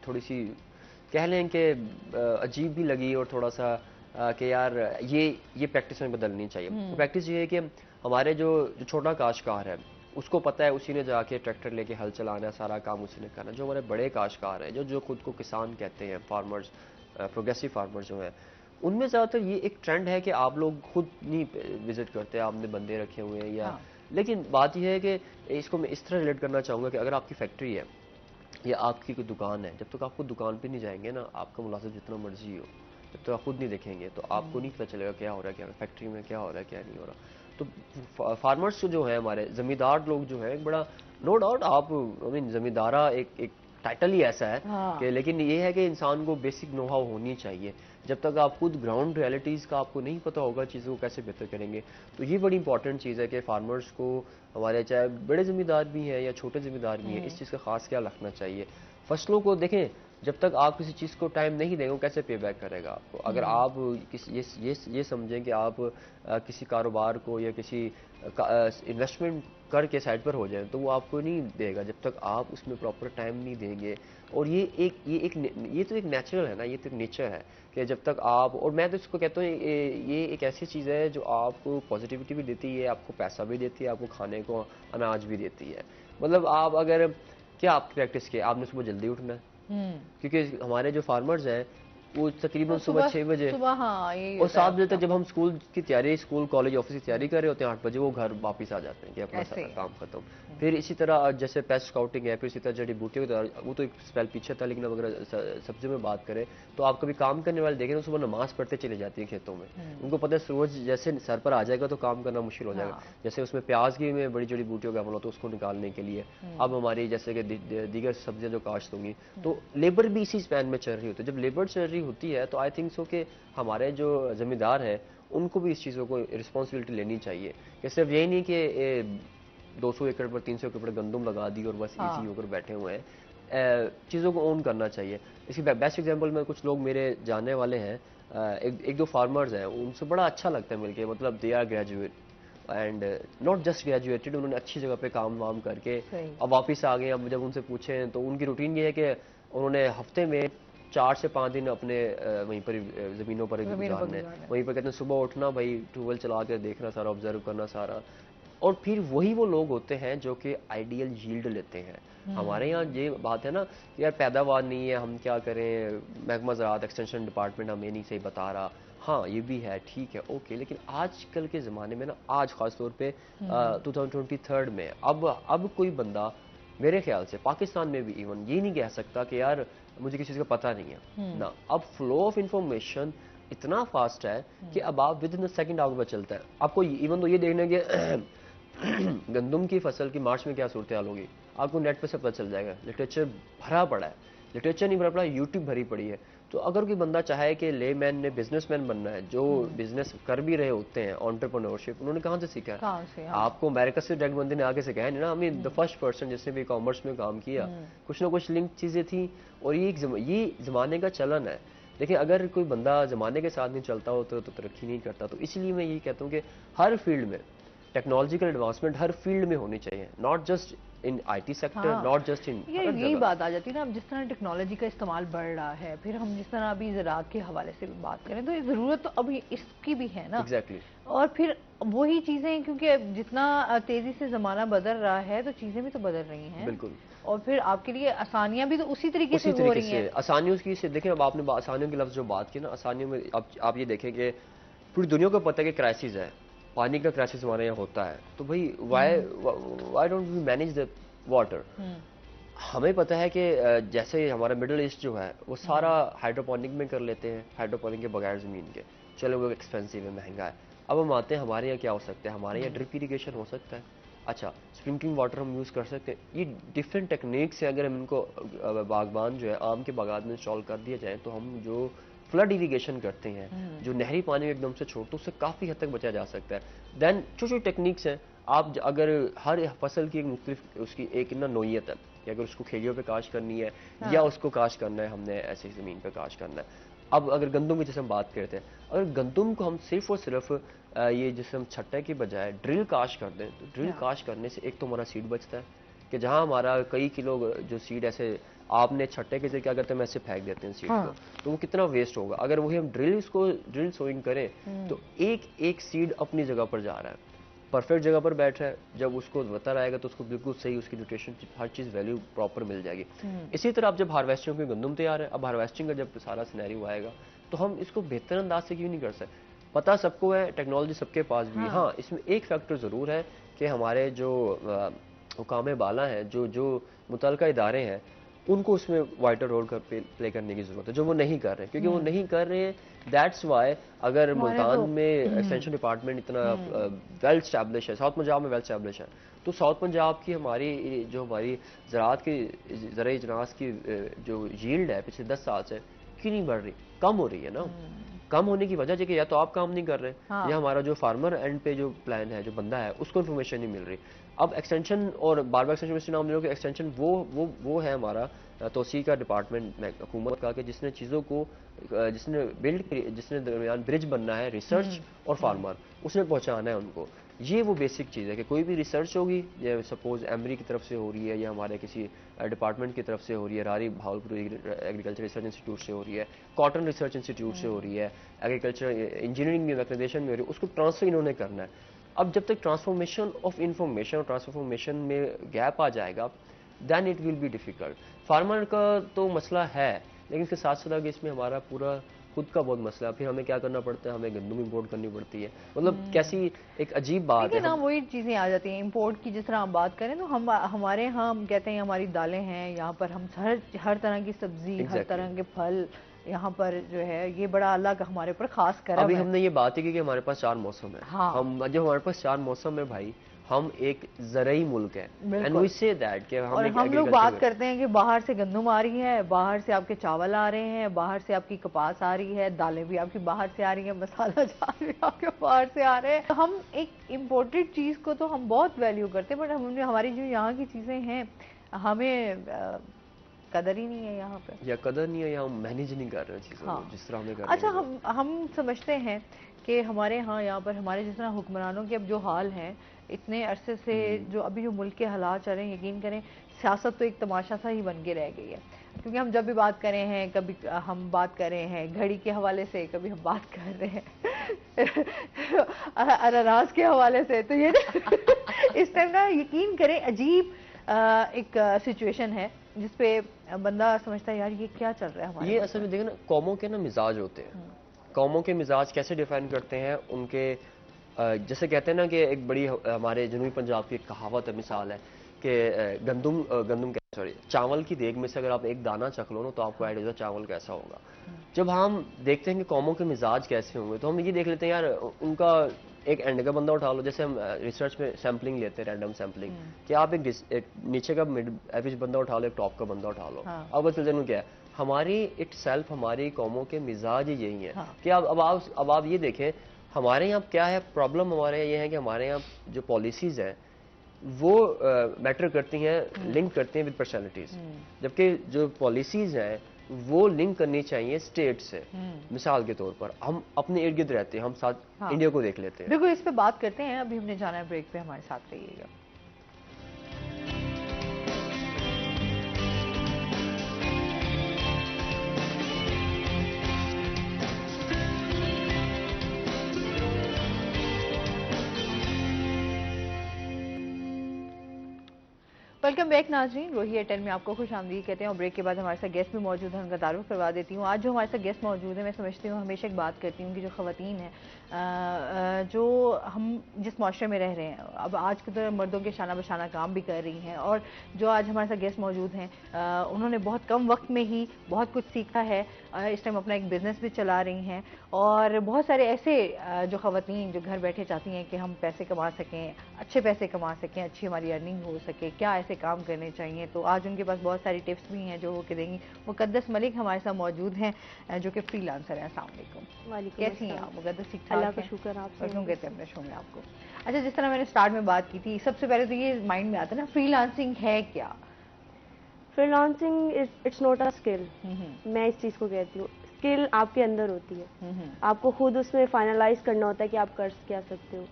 थोड़ी सी कह लें कि अजीब भी लगी, और थोड़ा सा कि यार ये प्रैक्टिस में बदलनी चाहिए। तो प्रैक्टिस ये है कि हमारे जो छोटा काश्तकार है उसको पता है, उसी ने जाके ट्रैक्टर लेके हल चलाना है, सारा काम उसी ने करना। जो हमारे बड़े काश्तकार हैं, जो खुद को किसान कहते हैं, फार्मर्स, प्रोग्रेसिव फार्मर्स जो हैं, उनमें ज़्यादातर ये एक ट्रेंड है कि आप लोग खुद नहीं विजिट करते, आपने बंदे रखे हुए हैं या। हाँ। लेकिन बात यह है कि इसको मैं इस तरह रिलेट करना चाहूँगा कि अगर आपकी फैक्ट्री है या आपकी कोई दुकान है, जब तक आपको दुकान पे नहीं जाएंगे ना, आपका मुलाजिम जितना मर्जी हो, जब तक आप खुद नहीं देखेंगे तो आपको नहीं पता चलेगा क्या हो रहा है, क्या फैक्ट्री में क्या हो रहा है, क्या नहीं हो रहा। तो फार्मर्स जो है हमारे जमींदार लोग जो है, एक बड़ा, नो डाउट आप, आई मीन जमींदारा एक टाइटल ही ऐसा है हाँ। कि, लेकिन ये है कि इंसान को बेसिक नो हाउ होनी चाहिए। जब तक आप खुद ग्राउंड रियलिटीज़ का आपको नहीं पता होगा चीज़ों को कैसे बेहतर करेंगे। तो ये बड़ी इंपॉर्टेंट चीज़ है कि फार्मर्स को, हमारे चाहे बड़े ज़मींदार भी हैं या छोटे ज़मींदार भी हैं, इस चीज़ का खास ख्याल रखना चाहिए। फसलों को देखें, जब तक आप किसी चीज़ को टाइम नहीं देंगे वो कैसे पे बैक करेगा आपको। अगर आप किसी ये समझें कि आप किसी कारोबार को या किसी इन्वेस्टमेंट करके साइड पर हो जाए, तो वो आपको नहीं देगा जब तक आप उसमें प्रॉपर टाइम नहीं देंगे। और ये तो एक नेचुरल है ना, ये तो एक नेचर है कि जब तक आप, और मैं तो इसको कहता हूँ ये एक ऐसी चीज़ है जो आपको पॉजिटिविटी भी देती है, आपको पैसा भी देती है, आपको खाने को अनाज भी देती है। मतलब आप अगर, क्या आप प्रैक्टिस किए, आपने सुबह जल्दी उठना है, क्योंकि हमारे जो फार्मर्स हैं वो तकरीबन तो सुबह 6 बजे सुबह हाँ यही और होता है 7 बजे तक, आपका। जब हम स्कूल की तैयारी, स्कूल कॉलेज ऑफिस की तैयारी कर रहे होते हैं, 8 बजे वो घर वापस आ जाते हैं कि अपना ऐसे सारा ही। काम खत्म। फिर इसी तरह जैसे पेस्ट स्काउटिंग है, फिर इसी तरह जड़ी बूटियों की तरह, वो तो एक स्पेल पीछे था, लेकिन अब अगर सब्जियों में बात करें तो आप कभी काम करने वाले देखें तो सुबह नमाज पढ़ते चले जाती हैं खेतों में। उनको पता है सूरज जैसे सर पर आ जाएगा तो काम करना मुश्किल हो जाएगा। हाँ। जैसे उसमें प्याज की में बड़ी जड़ी बूटियों का अमल होता है उसको निकालने के लिए। अब हमारी जैसे कि दीगर सब्जियां जो काश्त होंगी, तो लेबर भी इसी स्पैन में चल रही होती है। जब लेबर चल रही होती है तो आई थिंक सो कि हमारे जो जमींदार हैं उनको भी इस चीज़ों को रिस्पॉन्सिबिलिटी लेनी चाहिए कि सिर्फ यही नहीं कि 200 एकड़ पर 300 एकड़ पर गंदम लगा दी और बस इजी होकर बैठे हुए हैं। चीज़ों को ओन करना चाहिए। इसकी बेस्ट एग्जांपल में कुछ लोग मेरे जानने वाले हैं, एक दो फार्मर्स हैं, उनसे बड़ा अच्छा लगता है मिलके। मतलब they are graduate and not just graduated, उन्होंने अच्छी जगह पे काम वाम करके अब वापस आ गए। अब जब उनसे पूछें तो उनकी रूटीन ये है कि उन्होंने हफ्ते में 4 से 5 दिन अपने वहीं पर ज़मीनों पर गुजारने। वहीं पर कहते हैं सुबह उठना, भाई ट्यूबवेल चला के देखना सारा, ऑब्जर्व करना सारा, और फिर वही वो लोग होते हैं जो कि आइडियल यील्ड लेते हैं। हमारे यहाँ ये बात है ना कि यार पैदावार नहीं है, हम क्या करें, महकमा ज़राअत एक्सटेंशन डिपार्टमेंट हमें नहीं सही बता रहा। हाँ ये भी है, ठीक है, ओके, लेकिन आजकल के ज़माने में ना, आज ख़ास तौर पे 2023 में, अब कोई बंदा मेरे ख्याल से पाकिस्तान में भी इवन ये नहीं कह सकता कि यार मुझे किसी चीज़ का पता नहीं है ना। अब फ्लो ऑफ इंफॉर्मेशन इतना फास्ट है कि अब आप विद इन द सेकंड आपको पता चलता है। आपको इवन तो ये देखना है कि गंदम की फसल की मार्च में क्या सूरत हाल होगी, आपको नेट पे से पता चल जाएगा। लिटरेचर भरा पड़ा है, लिटरेचर नहीं भरा पड़ा, यूट्यूब भरी पड़ी है। तो अगर कोई बंदा चाहे कि लेमैन ने बिजनेसमैन बनना है, जो बिजनेस कर भी रहे होते हैं, एंटरप्रेन्योरशिप, उन्होंने कहाँ से सीखा है? कहाँ से? हाँ। आपको अमेरिका से डायरेक्ट बंदे ने आगे से कहा नहीं ना। हमें द फर्स्ट पर्सन जिसने भी कॉमर्स में काम किया, कुछ ना कुछ लिंक चीजें थी, और ये जमाने का चलन है। देखिए अगर कोई बंदा जमाने के साथ नहीं चलता हो तो तरक्की नहीं करता। तो इसलिए मैं ये कहता हूँ कि हर फील्ड में टेक्नोलॉजिकल एडवांसमेंट हर फील्ड में होनी चाहिए, not just in IT sector, not just in, ये यही बात आ जाती है ना। अब जिस तरह टेक्नोलॉजी का इस्तेमाल बढ़ रहा है, फिर हम जिस तरह अभी ज़राअत के हवाले से भी बात करें, तो ये ज़रूरत तो अभी इसकी भी है ना। एग्जैक्टली। और फिर वही चीज़ें, क्योंकि जितना तेज़ी से ज़माना बदल रहा है तो चीज़ें भी तो बदल रही हैं। बिल्कुल। और फिर आपके लिए आसानियां भी तो उसी तरीके से हो रही हैं। आसानियों की से देखें, अब आपने आसानियों के लफ्ज़ जो बात की ना, आसानियों में अब आप ये देखें कि पूरी दुनिया को पता है कि क्राइसिस है, पानी का क्राइसिस हमारे यहाँ होता है। तो भाई why don't we manage the water. हमें पता है कि जैसे हमारा मिडिल ईस्ट जो है वो सारा हाइड्रोपोनिक में कर लेते हैं, हाइड्रोपोनिक के बगैर ज़मीन के। चलो वो एक्सपेंसिव है, महंगा है। अब हम आते हैं हमारे यहाँ क्या हो सकता है, हमारे यहाँ ड्रिप इरीगेशन हो सकता है। अच्छा, स्प्रिंकलिंग वाटर हम यूज़ कर सकते हैं। ये डिफरेंट टेक्निक्स है। अगर हम इनको बागबान जो है आम के बागात में इंस्टॉल कर दिया जाए तो हम जो फ्लड इरीगेशन करते हैं, जो नहरी पानी एकदम से छोड़, तो उससे काफ़ी हद तक बचा जा सकता है। देन छोटी छोटी टेक्निक्स हैं। आप अगर हर फसल की एक मुख्तलिफ उसकी एक ना नोयत है कि अगर उसको खेलियों पे काश करनी है या उसको काश करना है हमने ऐसी ज़मीन पे काश करना है। अब अगर गंदम की जैसे हम बात करते हैं, अगर गंदम को हम सिर्फ और सिर्फ ये जैसे हम छट्टे की बजाय ड्रिल काश कर दें, तो ड्रिल काश करने से एक तो हमारा सीड बचता है कि जहाँ हमारा कई किलो जो सीड ऐसे आपने छट्टे के जरिए क्या करते हैं, ऐसे फेंक देते हैं सीड को, तो वो कितना वेस्ट होगा। अगर वही हम ड्रिल सोइंग करें तो एक एक सीड अपनी जगह पर जा रहा है, परफेक्ट जगह पर बैठ रहा है। जब उसको वतर आएगा तो उसको बिल्कुल सही उसकी न्यूट्रिशन हर चीज़ वैल्यू प्रॉपर मिल जाएगी। इसी तरह आप जब हार्वेस्टिंग की गंदम तैयार है, अब हार्वेस्टिंग का जब सारा सिनेरियो आएगा तो हम इसको बेहतर अंदाज से क्यों नहीं कर सकते। पता सबको है, टेक्नोलॉजी सबके पास भी है। हाँ, इसमें एक फैक्टर ज़रूर है कि हमारे जो हुकाम बाला हैं, जो मुतल्लिका इदारे हैं, उनको उसमें वाइटर रोल प्ले करने की जरूरत है, जो वो नहीं कर रहे हैं, क्योंकि वो नहीं कर रहे हैं। दैट्स वाई अगर मुल्तान में एक्सटेंशन डिपार्टमेंट इतना वेल स्टैब्लिश है, साउथ पंजाब में वेल स्टैब्लिश है, तो साउथ पंजाब की हमारी ज़राअत की ज़राई इजनास की जो यील्ड है पिछले 10 साल से क्यों नहीं बढ़ रही, कम हो रही है ना। कम होने की वजह है कि या तो आप काम नहीं कर रहे, हाँ। या हमारा जो फार्मर एंड पे जो प्लान है, जो बंदा है, उसको इन्फॉर्मेशन नहीं मिल रही। अब एक्सटेंशन और बार बार एक्सटेंशन नाम ले लो कि एक्सटेंशन वो है हमारा तोसी का डिपार्टमेंट हुकूमत का, कि जिसने चीज़ों को जिसने दरमियान ब्रिज बनना है रिसर्च और फार्मर, उसने पहुंचाना है उनको। ये वो बेसिक चीज़ है कि कोई भी रिसर्च होगी, या सपोज एमरी की तरफ से हो रही है, या हमारे किसी डिपार्टमेंट की तरफ से हो रही है, रारी भावलपुर एग्रीकल्चर रिसर्च इंस्टीट्यूट से हो रही है, कॉटन रिसर्च इंस्टीट्यूट से हो रही है, एग्रीकल्चर इंजीनियरिंग में मैकेनाइजेशन में हो रही है, उसको ट्रांसफर इन्होंने करना है। अब जब तक ट्रांसफॉर्मेशन ऑफ इंफॉर्मेशन और ट्रांसफॉर्मेशन में गैप आ जाएगा, then it will be difficult. Farmer का तो मसला है, लेकिन इसके साथ साथ इसमें हमारा पूरा खुद का बहुत मसला है। फिर हमें क्या करना पड़ता है, हमें गंदम इंपोर्ट करनी पड़ती है। मतलब कैसी एक अजीब बात है ना, वही चीजें आ जाती हैं इंपोर्ट की। जिस तरह आप बात करें तो हमारे यहाँ हम कहते हैं हमारी दालें हैं, यहाँ पर हम हर तरह की सब्जी, हर तरह के फल यहाँ पर जो है, ये बड़ा अल्लाह का हमारे ऊपर खास करम है। अभी हमने ये बात की कि हमारे पास 4 मौसम है। हाँ। जब हमारे पास 4 मौसम है भाई, हम एक ज़रई मुल्क है, एंड वी से दैट कि हम लोग बात करते हैं कि बाहर से गंदम आ रही है, बाहर से आपके चावल आ रहे हैं, बाहर से आपकी कपास आ रही है, दालें भी आपकी बाहर से आ रही है, मसाला जार भी आपके बाहर से आ रहे हैं। हम एक इम्पोर्टेड चीज़ को तो हम बहुत वैल्यू करते हैं, बट हमारी जो यहाँ की चीज़ें हैं, हमें कदर ही नहीं है यहाँ पे, या कदर नहीं है, या हम मैनेज नहीं कर रहे हैं चीज़ों को जिस तरह हमें करना है। अच्छा, हम समझते हैं कि हमारे यहाँ पर हमारे जिस तरह हुक्मरानों के अब जो हाल हैं, इतने अरसे से जो अभी जो मुल्क के हालात चल रहे हैं, यकीन करें सियासत तो एक तमाशा सा ही बन के रह गई है। क्योंकि हम जब भी बात कर रहे हैं, कभी हम बात कर रहे हैं घड़ी के हवाले से, कभी हम बात कर रहे हैं अनानास के हवाले से, तो ये इस टाइम ना यकीन करें अजीब एक सिचुएशन है जिसपे बंदा समझता है यार ये क्या चल रहा है हमारे। ये असल में देखो ना, कौमों के ना मिजाज होते हैं। कौमों के मिजाज कैसे डिफाइन करते हैं उनके, जैसे कहते हैं ना कि एक बड़ी हमारे जनूबी पंजाब की एक कहावत है, मिसाल है कि चावल की देग में से अगर आप एक दाना चख लो ना, तो आपको आइडिया चावल कैसा होगा। जब हम देखते हैं कि कौमों के मिजाज कैसे होंगे, तो हम ये देख लेते हैं यार उनका एक एंड का बंदा उठा लो। जैसे हम रिसर्च में सैम्पलिंग लेते हैं, रैंडम सैम्पलिंग, कि आप एक नीचे का मिड एवरेज बंदा उठा लो, एक टॉप का बंदा उठा लो। अब चलते क्या है, हमारी इट सेल्फ हमारी कौमों के मिजाज ही यही है कि अब आप ये देखें हमारे यहाँ क्या है प्रॉब्लम। हमारे यहाँ ये है कि हमारे यहाँ जो पॉलिसीज हैं वो मैटर करती हैं, लिंक करती हैं विद पर्सनैलिटीज, जबकि जो पॉलिसीज हैं वो लिंक करनी चाहिए स्टेट से। मिसाल के तौर पर हम अपने इर्द गिर्द रहते हैं, हम साथ इंडिया को देख लेते हैं। बिल्कुल, इस पे बात करते हैं। अभी हमने जाना है ब्रेक पे, हमारे साथ रहिएगा। वेलकम बैक नाजरीन, रोही एयरटेल में आपको खुश आमदीद कहते हैं। और ब्रेक के बाद हमारे साथ गेस्ट भी मौजूद हैं, उनका तारुफ करवा देती हूँ। आज जो हमारे साथ गेस्ट मौजूद है, मैं समझती हूँ हमेशा एक बात करती हूँ कि जो ख़वातीन हैं, जो हम जिस माशरे में रह रहे हैं, अब आज के दौर मर्दों के शाना बशाना काम भी कर रही हैं, और जो आज हमारे साथ गेस्ट मौजूद हैं उन्होंने बहुत कम वक्त में ही बहुत कुछ सीखा है। इस टाइम अपना एक बिज़नेस भी चला रही हैं, और बहुत सारे ऐसे जो ख़वातीन जो घर बैठे चाहती हैं कि हम पैसे कमा सकें, अच्छे पैसे कमा सकें, अच्छी हमारी अर्निंग हो सके, क्या ऐसे काम करने चाहिए। तो आज उनके पास बहुत सारी टिप्स भी हैं जो वो देंगी। मुक़द्दस मलिक हमारे साथ मौजूद हैं, जो कि फ्रीलांसर हैं। अस्सलाम वालेकुम, कैसी हैं आप मुक़द्दस? ठीक ठाक? अल्लाह का शुक्र। आप क्यों कहते हैं अपने शो में आपको? अच्छा, जिस तरह मैंने स्टार्ट में बात की थी, सबसे पहले तो ये माइंड में आता है ना, फ्रीलांसिंग है क्या? Freelancing it's not a skill. मैं इस चीज़ को कहती हूँ, स्किल आपके अंदर होती है, आपको खुद उसमें फाइनलाइज करना होता है कि आप कर क्या सकते हो।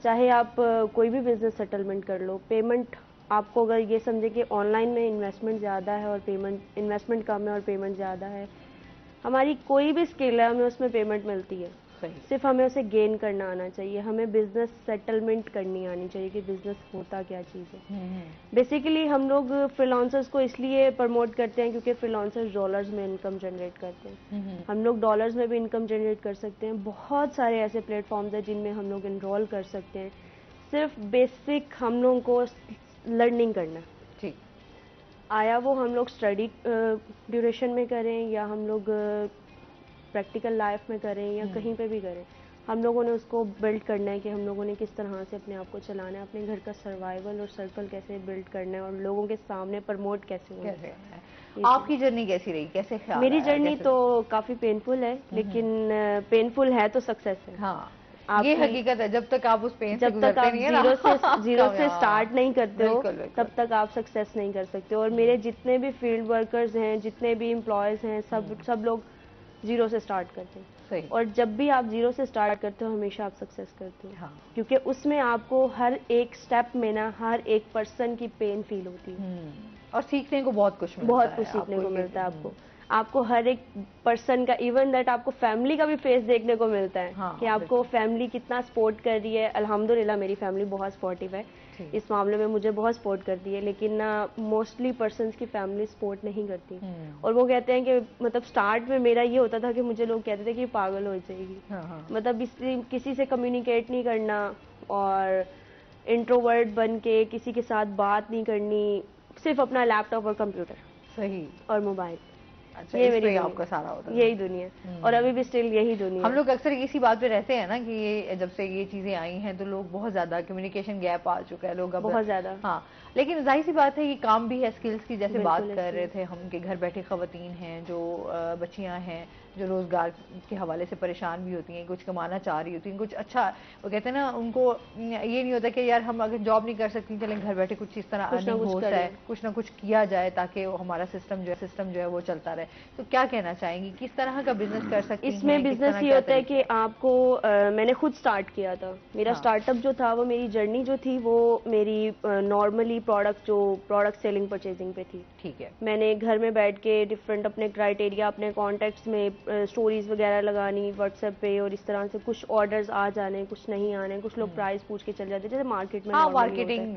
चाहे आप कोई भी बिजनेस सेटलमेंट कर लो, पेमेंट आपको अगर ये समझे कि ऑनलाइन में इन्वेस्टमेंट ज़्यादा है और इन्वेस्टमेंट कम है और पेमेंट ज़्यादा है, हमारी कोई भी स्किल है हमें उसमें पेमेंट मिलती है। सिर्फ हमें उसे गेन करना आना चाहिए, हमें बिजनेस सेटलमेंट करनी आनी चाहिए कि बिजनेस होता क्या चीज़ है। बेसिकली हम लोग फ्रीलांसर्स को इसलिए प्रमोट करते हैं क्योंकि फ्रीलांसर्स डॉलर्स में इनकम जनरेट करते हैं। हम लोग डॉलर्स में भी इनकम जनरेट कर सकते हैं। बहुत सारे ऐसे प्लेटफॉर्म्स हैं जिनमें हम लोग इनरोल कर सकते हैं। सिर्फ बेसिक हम लोगों को लर्निंग करना है। आया वो हम लोग स्टडी ड्यूरेशन में करें या हम लोग प्रैक्टिकल लाइफ में करें या कहीं पे भी करें, हम लोगों ने उसको बिल्ड करना है कि हम लोगों ने किस तरह से अपने आप को चलाना है, अपने घर का सर्वाइवल और सर्कल कैसे बिल्ड करना है और लोगों के सामने प्रमोट कैसे होना है। आपकी जर्नी कैसी रही, कैसे ख्याल मेरी आया, जर्नी कैसे? तो काफ़ी पेनफुल है, लेकिन पेनफुल है तो सक्सेस है। हाँ, ये हकीकत है, जब तक आप उस पेन से जब तक आप गुजरते नहीं है ना, जीरो से स्टार्ट नहीं करते हो, बिल्कुल, बिल्कुल। तब तक आप सक्सेस नहीं कर सकते। और मेरे जितने भी फील्ड वर्कर्स हैं, जितने भी एम्प्लॉयज़ हैं, सब लोग जीरो से स्टार्ट करते हैं। सही। और जब भी आप जीरो से स्टार्ट करते हो, हमेशा आप सक्सेस करते हो। हाँ। क्योंकि उसमें आपको हर एक स्टेप में ना हर एक पर्सन की पेन फील होती है। और सीखने को बहुत कुछ मिलता बहुत है कुछ सीखने आपको को ये। मिलता है आपको हर एक पर्सन का, इवन दैट आपको फैमिली का भी फेस देखने को मिलता है। हाँ, कि आपको फैमिली कितना सपोर्ट कर रही है। अल्हम्दुलिल्लाह मेरी फैमिली बहुत सपोर्टिव है, इस मामले में मुझे बहुत सपोर्ट करती है, लेकिन मोस्टली पर्सन्स की फैमिली सपोर्ट नहीं करती। और वो कहते हैं कि मतलब स्टार्ट में मेरा ये होता था कि मुझे लोग कहते थे कि पागल हो जाएगी। मतलब किसी से कम्युनिकेट नहीं करना और इंट्रोवर्ट बन के किसी के साथ बात नहीं करनी, सिर्फ अपना लैपटॉप और कंप्यूटर सही और मोबाइल। अच्छा, ये इस पे मेरी आपका सारा होता है। यही दुनिया, और अभी भी स्टिल यही दुनिया। हम लोग अक्सर इसी बात पे रहते हैं ना कि ये जब से ये चीजें आई हैं तो लोग बहुत ज्यादा कम्युनिकेशन गैप आ चुका है, लोग अब बहुत ज्यादा। हाँ, लेकिन जाहिर सी बात है कि काम भी है, स्किल्स की जैसे बात बिल्कुल कर रहे थे हम कि घर बैठे खवातीन हैं जो बच्चियां हैं जो रोजगार के हवाले से परेशान भी होती हैं, कुछ कमाना चाह रही होती हैं, कुछ अच्छा वो कहते हैं ना, उनको ये नहीं होता कि यार हम अगर जॉब नहीं कर सकती चलें घर बैठे कुछ इस तरह अर्निंग हो जाए, कुछ ना कुछ किया जाए ताकि हमारा सिस्टम जो है वो चलता रहे। तो क्या कहना चाहेंगी, किस तरह का बिजनेस कर सकती हैं? इसमें बिजनेस ये होता है कि आपको मैंने खुद स्टार्ट किया था। मेरा स्टार्टअप जो था, वो मेरी जर्नी जो थी वो मेरी नॉर्मली प्रोडक्ट सेलिंग परचेजिंग पे थी। ठीक है। मैंने घर में बैठ के डिफरेंट अपने क्राइटेरिया, अपने कॉन्टेक्ट्स में स्टोरीज वगैरह लगानी व्हाट्सएप पे, और इस तरह से कुछ ऑर्डर्स आ जाने, कुछ नहीं आने, कुछ लोग प्राइस पूछ के चल जाते जैसे मार्केट में मार्केटिंग।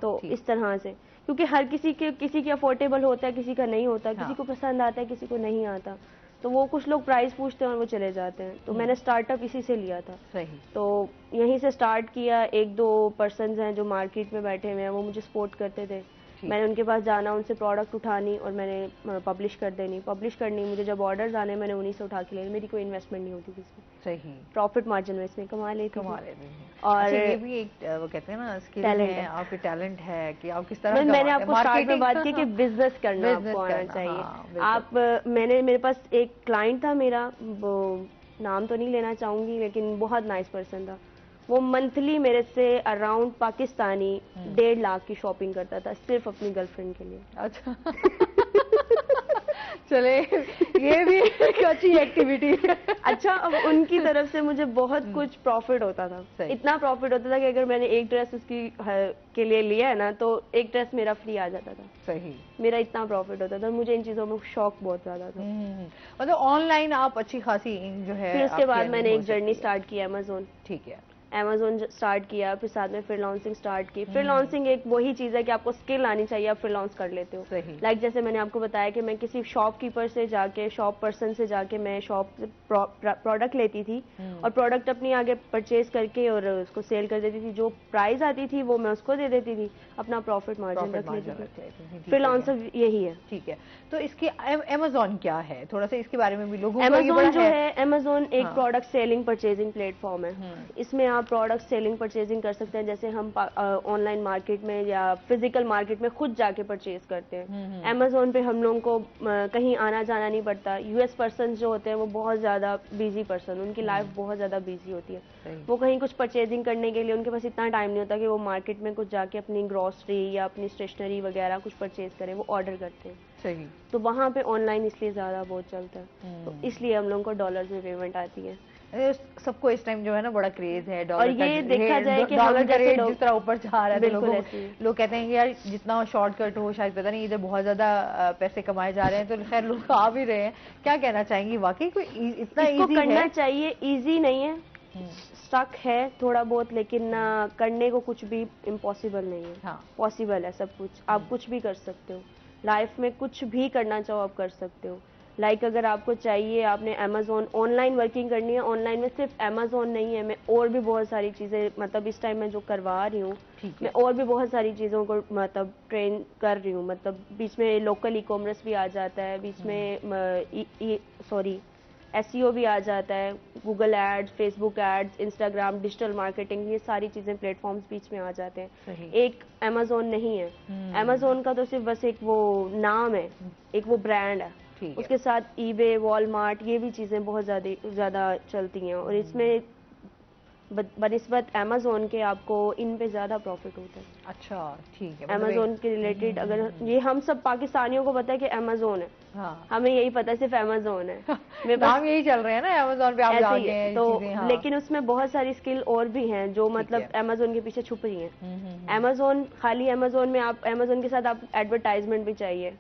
तो इस तरह से, क्योंकि हर किसी के अफोर्डेबल होता है, किसी का नहीं होता, किसी को पसंद आता है, किसी को नहीं आता, तो वो कुछ लोग प्राइस पूछते हैं और वो चले जाते हैं। तो मैंने स्टार्टअप इसी से लिया था। सही। तो यहीं से स्टार्ट किया। एक दो पर्सन्स हैं जो मार्केट में बैठे हुए हैं, वो मुझे सपोर्ट करते थे। मैंने उनके पास जाना, उनसे प्रोडक्ट उठानी और मैंने पब्लिश कर देनी, पब्लिश करनी। मुझे जब ऑर्डर्स आने मैंने उन्हीं से उठा के लेनी, मेरी कोई इन्वेस्टमेंट नहीं होती थी इसमें। सही। प्रॉफिट मार्जिन में इसमें कमा लेती थी। और अच्छा, ये भी एक वो कहते हैं ना स्किल है, आपके टैलेंट है कि आप किस तरह। मैंने आपको स्टार्ट में बात की कि बिजनेस करना आपको आना चाहिए। आप मेरे पास एक क्लाइंट था मेरा, वो नाम तो नहीं लेना चाहूंगी, लेकिन बहुत नाइस पर्सन था। वो मंथली मेरे से अराउंड पाकिस्तानी 1.5 लाख की शॉपिंग करता था सिर्फ अपनी गर्लफ्रेंड के लिए। अच्छा। चले, ये भी एक अच्छी एक्टिविटी है। अच्छा, अब उनकी तरफ से मुझे बहुत कुछ प्रॉफिट होता था। इतना प्रॉफिट होता था कि अगर मैंने एक ड्रेस उसकी के लिए लिया है ना, तो एक ड्रेस मेरा फ्री आ जाता था। सही। मेरा इतना प्रॉफिट होता था, मुझे इन चीजों में शौक बहुत ज्यादा था। मतलब ऑनलाइन आप अच्छी खासी जो है। फिर उसके बाद मैंने एक जर्नी स्टार्ट की अमेज़न। ठीक है। अमेज़न स्टार्ट किया, फिर साथ में फ्रीलांसिंग स्टार्ट की। फ्रीलांसिंग एक वही चीज़ है कि आपको स्किल आनी चाहिए, आप फ्रीलांस कर लेते हो। लाइक जैसे मैंने आपको बताया कि मैं किसी शॉपकीपर से जाके, शॉप पर्सन से जाके मैं शॉप प्रोडक्ट लेती थी और प्रोडक्ट अपनी आगे परचेज करके और उसको सेल कर देती थी। जो प्राइस आती थी वो मैं उसको दे देती थी, अपना प्रॉफिट मार्जिन रख लेती थी। फ्रीलांसर यही है। ठीक है। तो इसकी अमेज़न क्या है, थोड़ा सा इसके बारे में भी लोगों को। अमेज़न जो है, अमेज़न एक प्रोडक्ट सेलिंग परचेजिंग प्लेटफॉर्म है। इसमें आप प्रोडक्ट सेलिंग परचेजिंग कर सकते हैं, जैसे हम ऑनलाइन मार्केट में या फिजिकल मार्केट में खुद जाके परचेज करते हैं। अमेज़न पे हम लोगों को कहीं आना जाना नहीं पड़ता। यूएस पर्सन जो होते हैं वो बहुत ज्यादा बिजी पर्सन, उनकी लाइफ बहुत ज्यादा बिजी होती है। वो कहीं कुछ परचेजिंग करने के लिए उनके पास इतना टाइम नहीं होता कि वो मार्केट में कुछ जाके अपनी ग्रोसरी या अपनी स्टेशनरी वगैरह कुछ परचेज करें, वो ऑर्डर करते हैं। सही। तो वहाँ पे ऑनलाइन इसलिए ज्यादा बहुत चलता है, तो इसलिए हम लोगों को डॉलर्स में पेमेंट आती है। सबको इस टाइम जो है ना बड़ा क्रेज है डॉलर। और ये देखा जाए कि डॉलर का रेट जिस तरह ऊपर जा रहा है, लोग कहते हैं कि यार जितना शॉर्टकट हो, शायद पता नहीं इधर बहुत ज्यादा पैसे कमाए जा रहे हैं, तो खैर लोग आ भी रहे हैं। क्या कहना चाहेंगी, वाकई कोई इतना इजी करना चाहिए? इजी नहीं है, स्टक है थोड़ा बहुत, लेकिन करने को कुछ भी इम्पॉसिबल नहीं है। पॉसिबल है सब कुछ, आप कुछ भी कर सकते हो। लाइफ में कुछ भी करना चाहो आप कर सकते हो। लाइक अगर आपको चाहिए, आपने अमेजोन ऑनलाइन वर्किंग करनी है, ऑनलाइन में सिर्फ अमेजोन नहीं है, मैं और भी बहुत सारी चीज़ें मतलब इस टाइम मैं जो करवा रही हूँ, मैं और भी बहुत सारी चीज़ों को मतलब ट्रेन कर रही हूँ। मतलब बीच में लोकल ई कॉमर्स भी आ जाता है, बीच में एसईओ भी आ जाता है, Google ads, Facebook ads, Instagram, digital marketing, ये सारी चीज़ें प्लेटफॉर्म्स बीच में आ जाते हैं। एक अमेजोन नहीं है, अमेजोन का तो सिर्फ बस एक वो नाम है, एक वो ब्रांड है। उसके साथ ईबे, वॉलमार्ट, ये भी चीज़ें बहुत ज़्यादा चलती हैं और इसमें बनिस्बत अमेजोन के आपको इन पे ज़्यादा प्रॉफिट होता है। अच्छा, ठीक है। अमेजोन के रिलेटेड अगर ये हम सब पाकिस्तानियों को पता है कि अमेजोन है, हाँ, हमें यही पता है सिर्फ अमेजोन है। मेरे नाम यही चल रहे हैं ना अमेजोन पे, आप ऐसे जाके ही है तो हाँ। लेकिन उसमें बहुत सारी स्किल और भी हैं जो मतलब अमेजोन के पीछे छुप रही हैं। अमेजोन खाली अमेजोन में आप अमेजोन के साथ आप एडवर्टाइजमेंट भी चाहिए,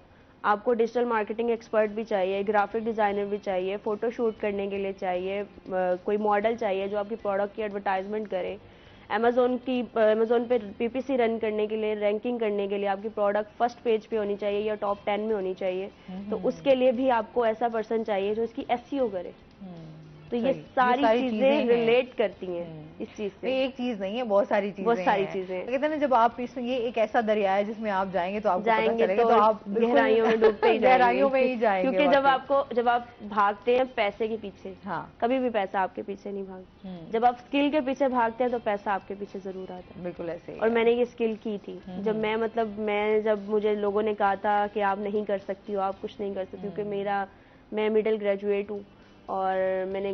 आपको डिजिटल मार्केटिंग एक्सपर्ट भी चाहिए, ग्राफिक डिज़ाइनर भी चाहिए, फ़ोटो शूट करने के लिए चाहिए, कोई मॉडल चाहिए जो आपकी प्रोडक्ट की एडवर्टाइजमेंट करे। अमेजोन पे पीपीसी रन करने के लिए, रैंकिंग करने के लिए आपकी प्रोडक्ट फर्स्ट पेज पे होनी चाहिए या टॉप 10 में होनी चाहिए। तो उसके लिए भी आपको ऐसा पर्सन चाहिए जो इसकी एसईओ करे। तो ये सारी चीजें रिलेट करती हैं इस चीज से। एक चीज नहीं है, बहुत सारी चीजें, बहुत सारी चीजें। कहते हैं ना, जब आप इसमें ये एक ऐसा दरिया है जिसमें आप जाएंगे तो आपको पता चलेगा, तो आप गहराइयों में डूबते ही जाएंगे, गहराइयों में ही जाएंगे। क्योंकि जब आप भागते हैं पैसे के पीछे, हाँ, कभी भी पैसा आपके पीछे नहीं भागता। जब आप स्किल के पीछे भागते हैं तो पैसा आपके पीछे जरूर आता है। बिल्कुल ऐसे। और मैंने ये स्किल की थी जब मुझे लोगों ने कहा था कि आप नहीं कर सकती हो, आप कुछ नहीं कर सकती, क्योंकि मैं मिडिल ग्रेजुएट हूँ और मैंने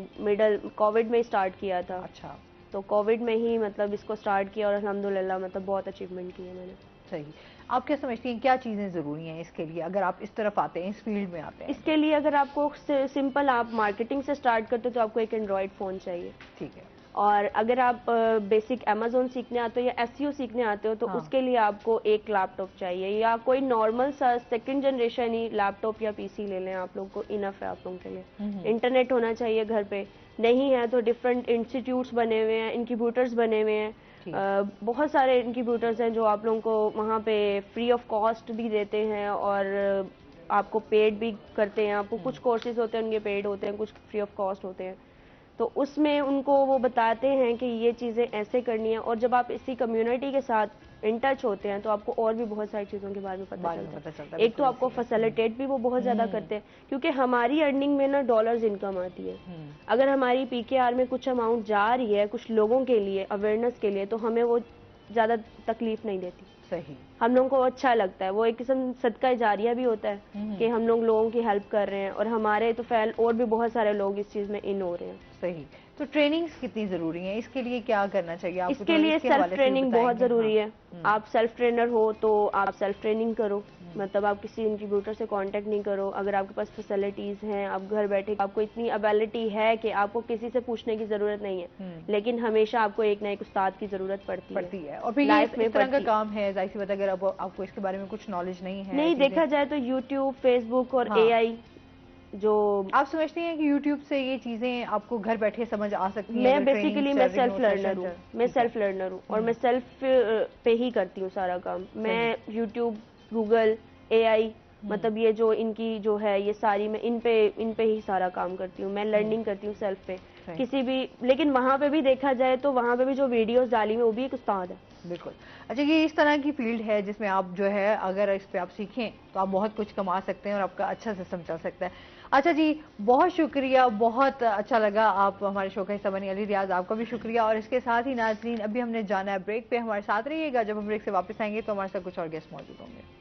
कोविड में स्टार्ट किया था। अच्छा। तो कोविड में ही मतलब इसको स्टार्ट किया और अल्हम्दुलिल्लाह मतलब बहुत अचीवमेंट की है मैंने। सही। आप क्या समझती हैं क्या चीज़ें ज़रूरी हैं इसके लिए, अगर आप इस तरफ आते हैं, इस फील्ड में आते हैं? इसके लिए अगर आपको सिंपल आप मार्केटिंग से स्टार्ट करते हो तो आपको एक एंड्रॉयड फ़ोन चाहिए। ठीक है। और अगर आप बेसिक अमेजोन सीखने आते हो या एसईओ सीखने आते हो तो उसके लिए आपको एक लैपटॉप चाहिए या कोई नॉर्मल सा सेकंड जनरेशन ही लैपटॉप या पीसी ले लें, आप लोग को इनफ है आप लोगों के लिए। इंटरनेट होना चाहिए घर पे, नहीं है तो डिफरेंट इंस्टीट्यूट्स बने हुए हैं, इनक्यूबेटर्स बने हुए हैं, बहुत सारे इनक्यूबेटर्स हैं जो आप लोगों को वहाँ पे फ्री ऑफ कॉस्ट भी देते हैं और आपको पेड भी करते हैं। आपको कुछ कोर्सेज होते हैं उनके पेड होते हैं, कुछ फ्री ऑफ कॉस्ट होते हैं। तो उसमें उनको वो बताते हैं कि ये चीज़ें ऐसे करनी है और जब आप इसी कम्युनिटी के साथ इन टच होते हैं तो आपको और भी बहुत सारी चीज़ों के बारे में पता चलता है। एक तो आपको फैसिलिटेट भी वो बहुत ज़्यादा करते हैं क्योंकि हमारी अर्निंग में ना डॉलर्स इनकम आती है। अगर हमारी पीकेआर में कुछ अमाउंट जा रही है कुछ लोगों के लिए, अवेयरनेस के लिए, तो हमें वो ज़्यादा तकलीफ नहीं देती। सही। हम लोगों को अच्छा लगता है, वो एक किस्म सदका जारिया भी होता है कि हम लोगों की हेल्प कर रहे हैं और हमारे तो फैल और भी बहुत सारे लोग इस चीज़ में इन हो रहे हैं। सही। तो ट्रेनिंग्स कितनी जरूरी है, इसके लिए क्या करना चाहिए आपको? इसके लिए सेल्फ ट्रेनिंग बहुत जरूरी है। आप सेल्फ ट्रेनर हो तो आप सेल्फ ट्रेनिंग करो, मतलब आप किसी इंस्टीट्यूटर से कांटेक्ट नहीं करो। अगर आपके पास फैसिलिटीज हैं, आप घर बैठे, आपको इतनी एबिलिटी है कि आपको किसी से पूछने की जरूरत नहीं है, लेकिन हमेशा आपको एक ना एक उस्ताद की जरूरत पड़ती है। और फिर लाइफ में इस तरह का काम है, जाहिर सी बात है, अगर आपको इसके बारे में कुछ नॉलेज नहीं है, नहीं देखा जाए तो यूट्यूब, फेसबुक और एआई जो आप समझती हैं कि YouTube से ये चीजें आपको घर बैठे समझ आ सकती हैं? मैं बेसिकली मैं सेल्फ लर्नर हूँ और मैं सेल्फ पे ही करती हूँ सारा काम। मैं YouTube, गूगल, एआई, मतलब ये जो इनकी जो है ये सारी मैं इन पे ही सारा काम करती हूँ। मैं लर्निंग करती हूँ सेल्फ पे किसी भी, लेकिन वहाँ पे भी देखा जाए तो वहाँ पे भी जो वीडियोस डाली हुई वो भी एक उस्ताद है। बिल्कुल। अच्छा, ये इस तरह की फील्ड है जिसमें आप जो है अगर इस पे आप सीखें तो आप बहुत कुछ कमा सकते हैं और आपका अच्छा सिस्टम चल सकता है। अच्छा जी, बहुत शुक्रिया, बहुत अच्छा लगा आप हमारे शो का हिस्सा बनी। अली रियाज, आपका भी शुक्रिया। और इसके साथ ही नाज़रीन, अभी हमने जाना है ब्रेक पे, हमारे साथ रहिएगा। जब हम ब्रेक से वापस आएंगे तो हमारे साथ कुछ और गेस्ट मौजूद होंगे।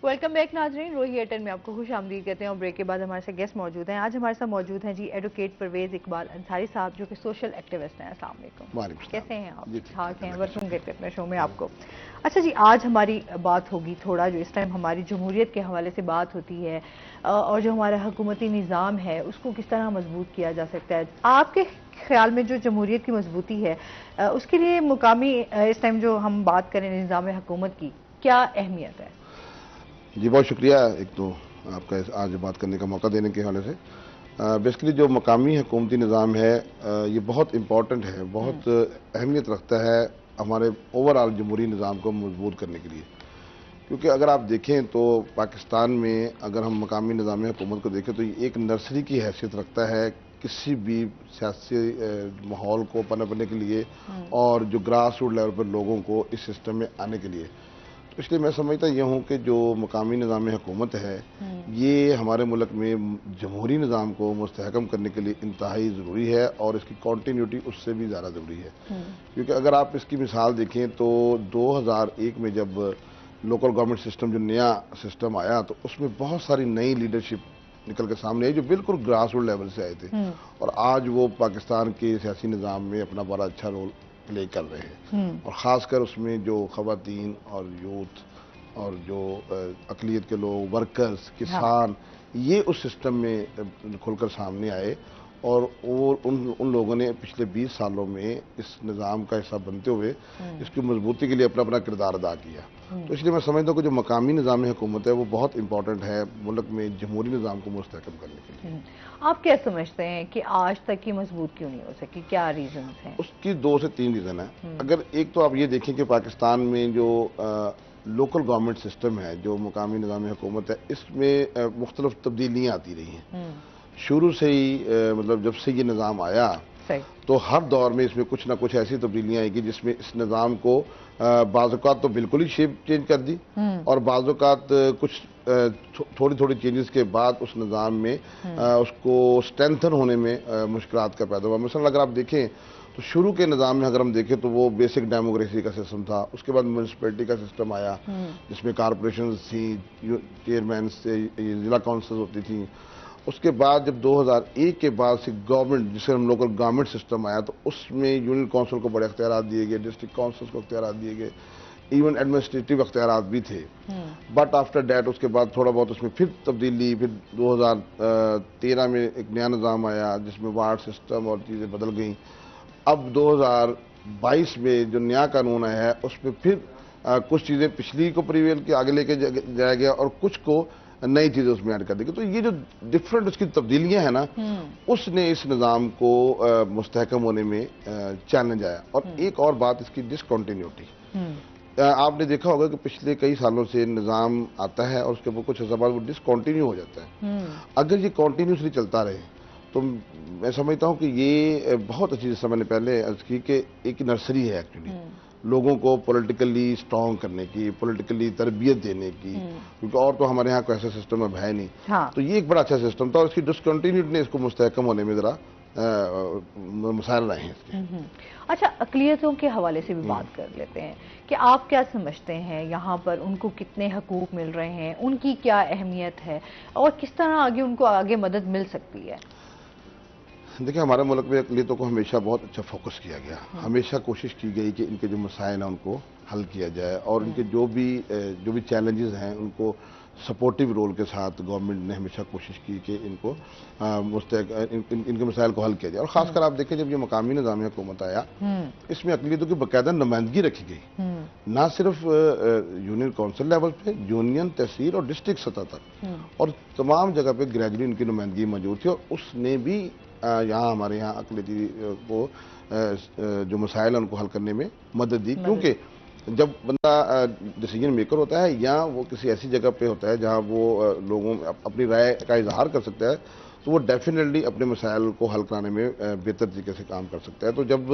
वेलकम बैक नाजरीन, रोही एयरटेल में आपको खुश आमदीद कहते हैं और ब्रेक के बाद हमारे साथ गेस्ट मौजूद हैं। आज हमारे साथ मौजूद हैं जी एडवोकेट परवेज इकबाल अंसारी साहब, जो कि सोशल एक्टिविस्ट हैं। अस्सलाम वालेकुम, कैसे हैं आप? ठीक ठाक हैं? वेलकम कहते हैं अपने शो में आपको। अच्छा जी, आज हमारी बात होगी थोड़ा, जो इस टाइम हमारी जमहूरियत के हवाले से बात होती है और जो हमारा हुकूमती निज़ाम है उसको किस तरह मजबूत किया जा सकता है। आपके ख्याल में जो जमहूरियत की मजबूती है उसके लिए मुकामी इस टाइम जो हम बात करें निज़ाम हुकूमत की, क्या अहमियत है? जी बहुत शुक्रिया एक तो आपका आज बात करने का मौका देने के हवाले से। बेसिकली जो मकामी हुकूमती निज़ाम है ये बहुत इम्पॉर्टेंट है, बहुत अहमियत रखता है हमारे ओवरऑल जमहूरी निज़ाम को मजबूत करने के लिए। क्योंकि अगर आप देखें तो पाकिस्तान में अगर हम मकामी निज़ाम हुकूमत को देखें तो ये एक नर्सरी की हैसियत रखता है किसी भी सियासी माहौल को पनपने के लिए और जो ग्रास रूट लेवल पर लोगों को इस सिस्टम में आने के लिए। तो इसलिए मैं समझता यह हूँ कि जो मकामी निज़ाम हुकूमत है ये हमारे मुल्क में जमहूरी निज़ाम को मुस्तहकम करने के लिए इंतहाई ज़रूरी है और इसकी कॉन्टीन्यूटी उससे भी ज़्यादा ज़रूरी है। क्योंकि अगर आप इसकी मिसाल देखें तो 2001 में जब लोकल गवर्नमेंट सिस्टम जो नया सिस्टम आया तो उसमें बहुत सारी नई लीडरशिप निकल के सामने आई जो बिल्कुल ग्रास रूट लेवल से आए थे और आज वो पाकिस्तान के सियासी निज़ाम में अपना बड़ा अच्छा रोल प्ले कर रहे हैं। और ख़ासकर उसमें जो ख़वातीन और यूथ और जो अक़लियत के लोग, वर्कर्स, किसान, ये उस सिस्टम में खुलकर सामने आए और उन लोगों ने पिछले 20 सालों में इस निज़ाम का हिस्सा बनते हुए इसकी मजबूती के लिए अपना अपना किरदार अदा किया। तो इसलिए मैं समझता हूँ कि जो मकामी निज़ाम हुकूमत है वो बहुत इंपॉर्टेंट है मुल्क में जमहूरी निज़ाम को मुस्तहकम करने के लिए। आप क्या समझते हैं कि आज तक की मजबूत क्यों नहीं हो सकी, क्या रीजन हैं? उसकी 2 से 3 रीज़न है। अगर एक तो आप ये देखें कि पाकिस्तान में जो लोकल गवर्नमेंट सिस्टम है, जो मकामी निज़ाम हुकूमत है, इसमें मुख्तलिफ तब्दीलियाँ आती रही हैं शुरू से ही। मतलब जब से ये निज़ाम आया तो हर दौर में इसमें कुछ ना कुछ ऐसी तब्दीलियाँ आएगी जिसमें इस निज़ाम को बाज़-औक़ात तो बिल्कुल ही शेप चेंज कर दी और बाज़-औक़ात कुछ थोड़ी थोड़ी चेंजेस के बाद उस निज़ाम में उसको स्ट्रेंथन होने में मुश्किलात का पैदा हुआ। मिसाल अगर आप देखें तो शुरू के निज़ाम में अगर हम देखें तो वो बेसिक डेमोक्रेसी का सिस्टम था। उसके बाद म्यूनसिपैलिटी का सिस्टम आया जिसमें कॉरपोरेशन थी, चेयरमैन से ज़िला काउंसिल होती थी। उसके बाद जब 2001 के बाद से गवर्नमेंट, जिसे हम लोकल गवर्नमेंट सिस्टम आया, तो उसमें यूनियन काउंसिल को बड़े अख्तियार दिए गए, डिस्ट्रिक्ट काउंसिल को अख्तियार दिए गए, इवन एडमिनिस्ट्रेटिव अख्तियार भी थे। बट आफ्टर डैट उसके बाद थोड़ा बहुत उसमें फिर तब्दीली, फिर 2013 में एक नया निज़ाम आया जिसमें वार्ड सिस्टम और चीज़ें बदल गई। अब 2022 में जो नया कानून आया है उसमें फिर कुछ चीज़ें पिछली को प्रीवेल के आगे लेके जाया गया और कुछ को नई चीजें उसमें ऐड कर दी। तो ये जो डिफरेंट उसकी तब्दीलियां हैं ना, उसने इस निज़ाम को मुस्तहकम होने में चैलेंज आया। और एक और बात इसकी डिसकंटिन्यूटी। आपने देखा होगा कि पिछले कई सालों से निज़ाम आता है और उसके ऊपर कुछ अर्सा बाद वो डिसकंटिन्यू हो जाता है। अगर ये कॉन्टीन्यूसली चलता रहे तो मैं समझता हूँ कि ये बहुत अच्छी, जैसा मैंने पहले अर्ज की, कि एक नर्सरी है एक्चुअली लोगों को पॉलिटिकली स्ट्रॉन्ग करने की, पॉलिटिकली तरबियत देने की, क्योंकि और तो हमारे यहाँ कोई ऐसा सिस्टम अब है नहीं। तो ये एक बड़ा अच्छा सिस्टम था और इसकी डिसकंटिन्यूटी ने इसको मुस्तहकम होने में ज़रा मसाइल रहे हैं इसके। अच्छा, अक़लियतों के हवाले से भी बात कर लेते हैं कि आप क्या समझते हैं यहाँ पर उनको कितने हकूक़ मिल रहे हैं, उनकी क्या अहमियत है और किस तरह आगे उनको आगे मदद मिल सकती है? देखिए, हमारे मुल्क में अक़लियतों को हमेशा बहुत अच्छा फोकस किया गया। हमेशा कोशिश की गई कि इनके जो मसाइल हैं उनको हल किया जाए और इनके जो भी चैलेंजेस हैं उनको सपोर्टिव रोल के साथ गवर्नमेंट ने हमेशा कोशिश की कि इनको इनके मसाइल को हल किया जाए। और ख़ासकर आप देखें जब ये मकामी निज़ाम हुकूमत आया, इसमें अक़लियतों की बाकायदा नुमाइंदगी रखी गई, ना सिर्फ यूनियन काउंसिल लेवल पे, यूनियन, तहसील और डिस्ट्रिक्ट सतह तक, और तमाम जगह पे ग्रेजुअली इनकी नुमाइंदगी मौजूद थी। और उसने भी यहाँ हमारे यहाँ अक़लियती को जो मसाइल हैं उनको हल करने में मदद दी। क्योंकि जब बंदा डिसीजन मेकर होता है या वो किसी ऐसी जगह पे होता है जहाँ वो लोगों अपनी राय का इजहार कर सकता है, तो वो डेफिनेटली अपने मसाइल को हल कराने में बेहतर तरीके से काम कर सकता है। तो जब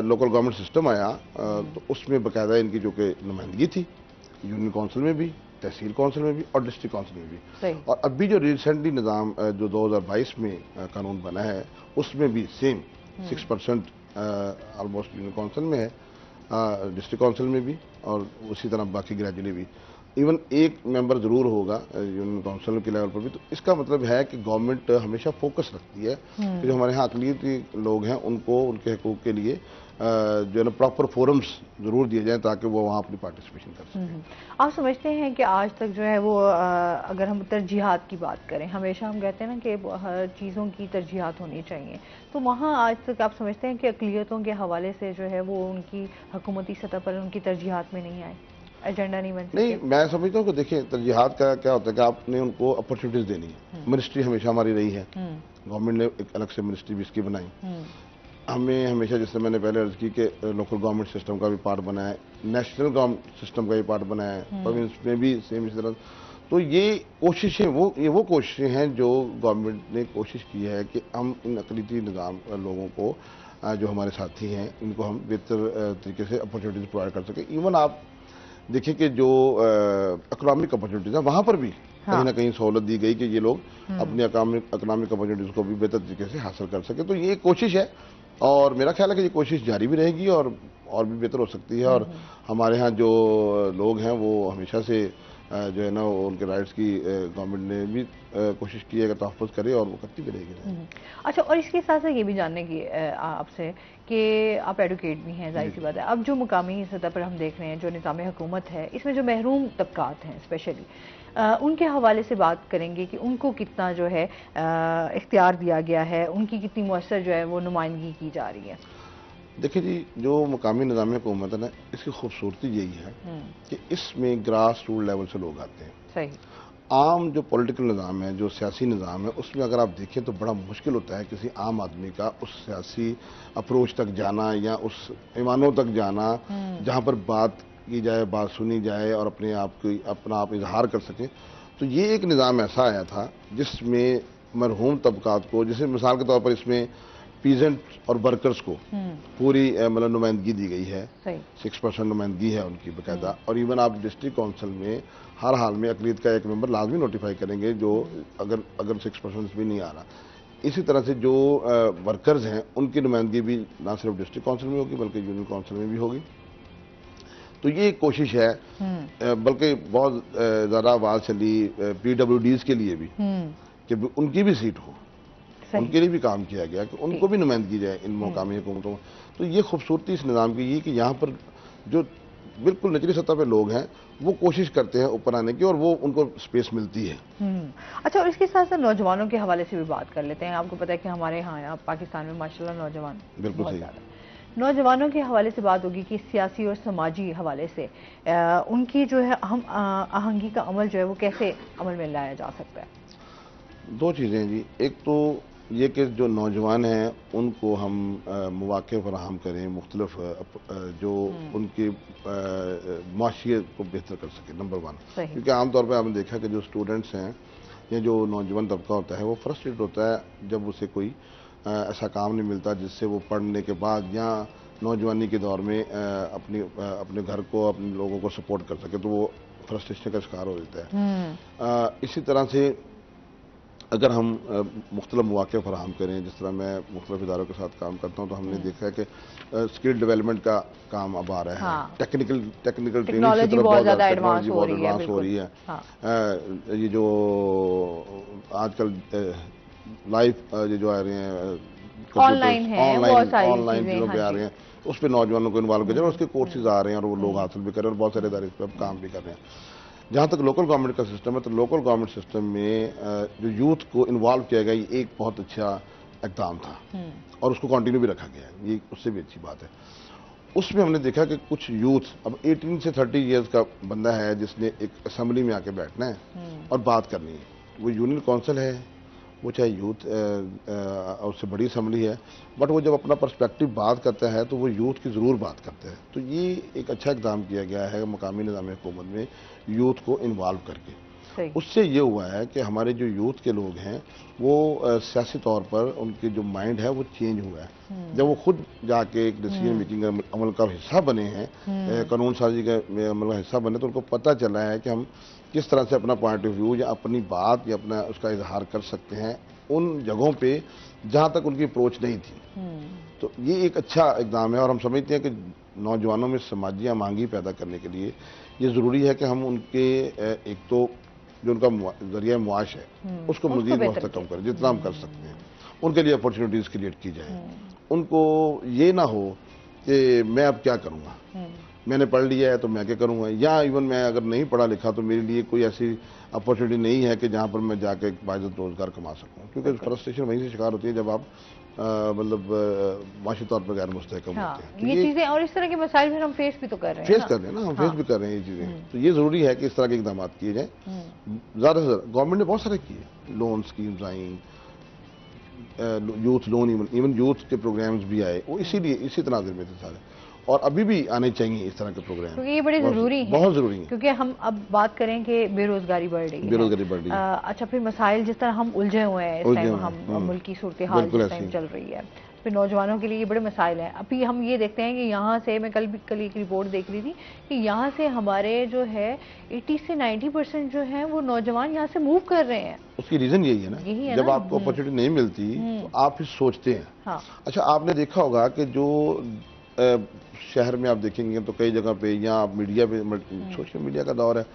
लोकल गवर्नमेंट सिस्टम आया तो उसमें बाकायदा इनकी जो कि नुमाइंदगी थी, यूनियन काउंसिल में भी, तहसील काउंसिल में भी और डिस्ट्रिक्ट काउंसिल में भी। और अभी जो रिसेंटली निज़ाम जो 2022 में कानून बना है उसमें भी सेम 6% ऑलमोस्ट यूनियन काउंसिल में है, डिस्ट्रिक्ट काउंसिल में भी, और उसी तरह बाकी ग्रेजुअली भी। इवन एक मेंबर ज़रूर होगा यूनियन काउंसिल के लेवल पर भी। तो इसका मतलब है कि गवर्नमेंट हमेशा फोकस रखती है कि जो हमारे यहाँ अक़लियती लोग हैं उनको उनके हकूक़ के लिए जो है ना प्रॉपर फोरम्स ज़रूर दिए जाएं ताकि वो वहाँ अपनी पार्टिसिपेशन कर सकें। आप समझते हैं कि आज तक जो है वो अगर हम तरजीहात की बात करें, हमेशा हम कहते हैं ना कि हर चीज़ों की तरजीहात होनी चाहिए, तो वहाँ आज तक आप समझते हैं कि अक़लियतों के हवाले से जो है वो उनकी हुकूमती सतह पर उनकी तरजीहात में नहीं आए, एजेंडा नहीं बन सके? नहीं, मैं समझता हूँ कि देखिए तरजीहात का क्या होता है कि आपने उनको अपॉर्चुनिटीज़ देनी है। मिनिस्ट्री हमेशा हमारी रही है, गवर्नमेंट ने एक अलग से मिनिस्ट्री भी इसकी बनाई, हमें हमेशा, जैसे मैंने पहले अर्ज की, कि लोकल गवर्नमेंट सिस्टम का भी पार्ट बना है, नेशनल गवर्नमेंट सिस्टम का भी पार्ट बना है, प्रोविंस में भी सेम इसी तरह। तो ये कोशिशें वो कोशिशें हैं जो गवर्नमेंट ने कोशिश की है कि हम इन अक़लियती निज़ाम लोगों को, जो हमारे साथी हैं, इनको हम बेहतर तरीके से अपॉर्चुनिटीज़ प्रोवाइड कर सकें। इवन आप देखिए कि जो इकोनॉमिक अपॉर्चुनिटीज़ हैं वहाँ पर भी कहीं ना कहीं सहूलत दी गई कि ये लोग अपनी इकोनॉमिक अपॉर्चुनिटीज़ को भी बेहतर तरीके से हासिल कर सके। तो ये कोशिश है और मेरा ख्याल है कि ये कोशिश जारी भी रहेगी और भी बेहतर हो सकती है। और हमारे यहाँ जो लोग हैं वो हमेशा से जो है ना, उनके राइट्स की गवर्नमेंट ने भी कोशिश की है कि तहफ़्फ़ुज़ करे और वो करती भी रहेगी। अच्छा, और इसके साथ साथ ये भी जानने की आपसे कि आप एडवोकेट भी हैं, जाहिर सी बात है, अब जो मुकामी सतह पर हम देख रहे हैं जो निज़ाम हुकूमत है, इसमें जो महरूम तबकात हैं स्पेशली, उनके हवाले से बात करेंगे कि उनको कितना जो है इख्तियार दिया गया है, उनकी कितनी मुअस्सर जो है वो नुमाइंदगी की जा रही है। देखिए जी, जो मुकामी निज़ाम हुकूमत है ना, इसकी खूबसूरती यही है कि इसमें ग्रास रूट लेवल से लोग आते हैं। सही। आम जो पॉलिटिकल निज़ाम है, जो सियासी निज़ाम है, उसमें अगर आप देखें तो बड़ा मुश्किल होता है किसी आम आदमी का उस सियासी अप्रोच तक जाना या उस ईमानों तक जाना जहाँ पर बात की जाए, बात सुनी जाए और अपना आप इजहार कर सकें। तो ये एक निज़ाम ऐसा आया था जिसमें मरहूम तबकात को, जैसे मिसाल के तौर पर इसमें पीजेंट और वर्कर्स को पूरी मतलब नुमाइंदगी दी गई है, 6% नुमाइंदगी है उनकी बाकायदा। और इवन आप डिस्ट्रिक्ट काउंसिल में हर हाल में अक़लियत का एक मेंबर लाजमी नोटिफाई करेंगे जो अगर 6% भी नहीं आ रहा। इसी तरह से जो वर्कर्स हैं उनकी नुमाइंदगी भी ना सिर्फ डिस्ट्रिक्ट काउंसिल में होगी बल्कि यूनियन काउंसिल में भी होगी। तो ये एक कोशिश है, बल्कि बहुत ज़्यादा आवाज़ चली PWDs के लिए भी कि उनकी भी सीट हो, उनके लिए भी काम किया गया कि उनको भी नुमाइंदगी जाए इन मुकामी हुकूमतों। तो ये खूबसूरती इस निज़ाम की ये कि यहाँ पर जो बिल्कुल निचली सतह पे लोग हैं वो कोशिश करते हैं ऊपर आने की और वो उनको स्पेस मिलती है। अच्छा, और इसके साथ साथ नौजवानों के हवाले से भी बात कर लेते हैं। आपको पता है कि हमारे यहाँ पाकिस्तान में माशाल्लाह नौजवान बिल्कुल बहुत सही। ज़्यादा। नौजवानों के हवाले से बात होगी कि सियासी और समाजी हवाले से उनकी जो है हम आहंगी का अमल जो है वो कैसे अमल में लाया जा सकता है। दो चीज़ें जी, एक तो ये कि जो नौजवान हैं उनको हम मौक़े फराहम करें मुख्तलिफ जो उनकी माशियत को बेहतर कर सकें, नंबर 1। क्योंकि आमतौर पर आपने देखा कि जो स्टूडेंट्स हैं या जो नौजवान तबका होता है वो फ्रस्ट्रेट होता है जब उसे कोई ऐसा काम नहीं मिलता जिससे वो पढ़ने के बाद या नौजवानी के दौर में अपने घर को, अपने लोगों को सपोर्ट कर सके, तो वो फ्रस्ट्रेशन का शिकार हो जाता है। इसी तरह से अगर हम मुख्तलिफ मौक़े फराहम करें, जिस तरह मैं मुख्तलिफ इदारों के साथ काम करता हूँ, तो हमने देखा है कि स्किल डेवलपमेंट का काम अब आ रहा है। हाँ। टेक्निकल ट्रेनिंग की तरफ बहुत ज़्यादा एडवांस हो रही है। हाँ। ये जो आजकल लाइव ये जो आ रहे हैं ऑनलाइन चीज़ों पे आ रहे हैं, उस पर नौजवानों को इन्वॉल्व कर रहे हैं, उसके कोर्सेज आ रहे हैं और वो लोग हासिल भी कर रहे हैं और बहुत सारे इदारे इस पर अब काम भी कर रहे हैं। जहाँ तक लोकल गवर्नमेंट का सिस्टम है, तो लोकल गवर्नमेंट सिस्टम में जो यूथ को इन्वॉल्व किया गया, ये एक बहुत अच्छा इक़दाम था और उसको कंटिन्यू भी रखा गया है, ये उससे भी अच्छी बात है। उसमें हमने देखा कि कुछ यूथ, अब 18 से 30 ईयर्स का बंदा है जिसने एक असम्बली में आके बैठना है और बात करनी है, वो यूनियन काउंसिल है, वो चाहे यूथ उससे बड़ी असम्बली है, बट वो जब अपना पर्सपेक्टिव बात करता है तो वो यूथ की ज़रूर बात करता है। तो ये एक अच्छा इक़दाम किया गया है मकामी निज़ाम हुकूमत में यूथ को इन्वॉल्व करके। उससे ये हुआ है कि हमारे जो यूथ के लोग हैं वो सियासी तौर पर उनके जो माइंड है वो चेंज हुआ है। जब वो खुद जाके एक डिसीजन मेकिंग अमल का हिस्सा बने हैं, कानून साजी का अमल का हिस्सा बने, तो उनको पता चला है कि हम किस तरह से अपना पॉइंट ऑफ व्यू या अपनी बात या अपना उसका इजहार कर सकते हैं उन जगहों पे जहाँ तक उनकी अप्रोच नहीं थी। तो ये एक अच्छा इक़दाम है और हम समझते हैं कि नौजवानों में समाजी आमांगी पैदा करने के लिए ये ज़रूरी है कि हम उनके एक तो जो उनका ज़रिया मुआश है उसको मज़ीद मुस्तकम करें जितना हम कर सकते हैं, उनके लिए अपॉर्चुनिटीज़ क्रिएट की जाए। उनको ये ना हो कि मैं अब क्या करूँगा, मैंने पढ़ लिया है तो मैं क्या करूँगा, या इवन मैं अगर नहीं पढ़ा लिखा तो मेरे लिए कोई ऐसी अपॉर्चुनिटी नहीं है कि जहाँ पर मैं जाके बाइज़्ज़त रोज़गार कमा सकूँ। क्योंकि फ्रस्ट्रेशन वहीं से शिकार होती है जब आप मतलब माशी तौर पर गैर मुस्तहकम होते हैं। तो ये चीज़ें और इस तरह के मसाइल भी हम फेस भी तो कर रहे हैं, फेस कर रहे हैं ना, हम फेस भी कर रहे हैं ये चीज़ें। तो ये ज़रूरी है कि इस तरह के इक़दाम किए जाएँ। ज़्यादा से ज़्यादा गवर्नमेंट ने बहुत सारे किए, लोन स्कीम्स आई, यूथ लोन, इवन यूथ के प्रोग्राम्स भी आए, वो इसीलिए इसी तनाजुर में थे सारे, और अभी भी आने चाहिए इस तरह के प्रोग्राम, क्योंकि ये बड़े जरूरी हैं, बहुत जरूरी है। क्योंकि हम अब बात करें कि बेरोजगारी बढ़ रही है, बेरोजगारी बढ़ रही है। अच्छा, फिर मसाइल जिस तरह हम उलझे हुए हैं इस टाइम, हम मुल्क की सूरत हाल जिस टाइम चल रही है, फिर नौजवानों के लिए ये बड़े मसाइल हैं। अभी हम ये देखते हैं कि यहाँ से, मैं कल एक रिपोर्ट देख रही थी कि यहाँ से हमारे जो है 80 से 90% जो है वो नौजवान यहाँ से मूव कर रहे हैं। उसकी रीजन यही है ना, जब आपको अपॉर्चुनिटी नहीं मिलती तो आप फिर सोचते हैं। हाँ। अच्छा, आपने देखा होगा कि जो शहर में आप देखेंगे तो कई जगह पे, या आप मीडिया पे, सोशल मीडिया का दौर है,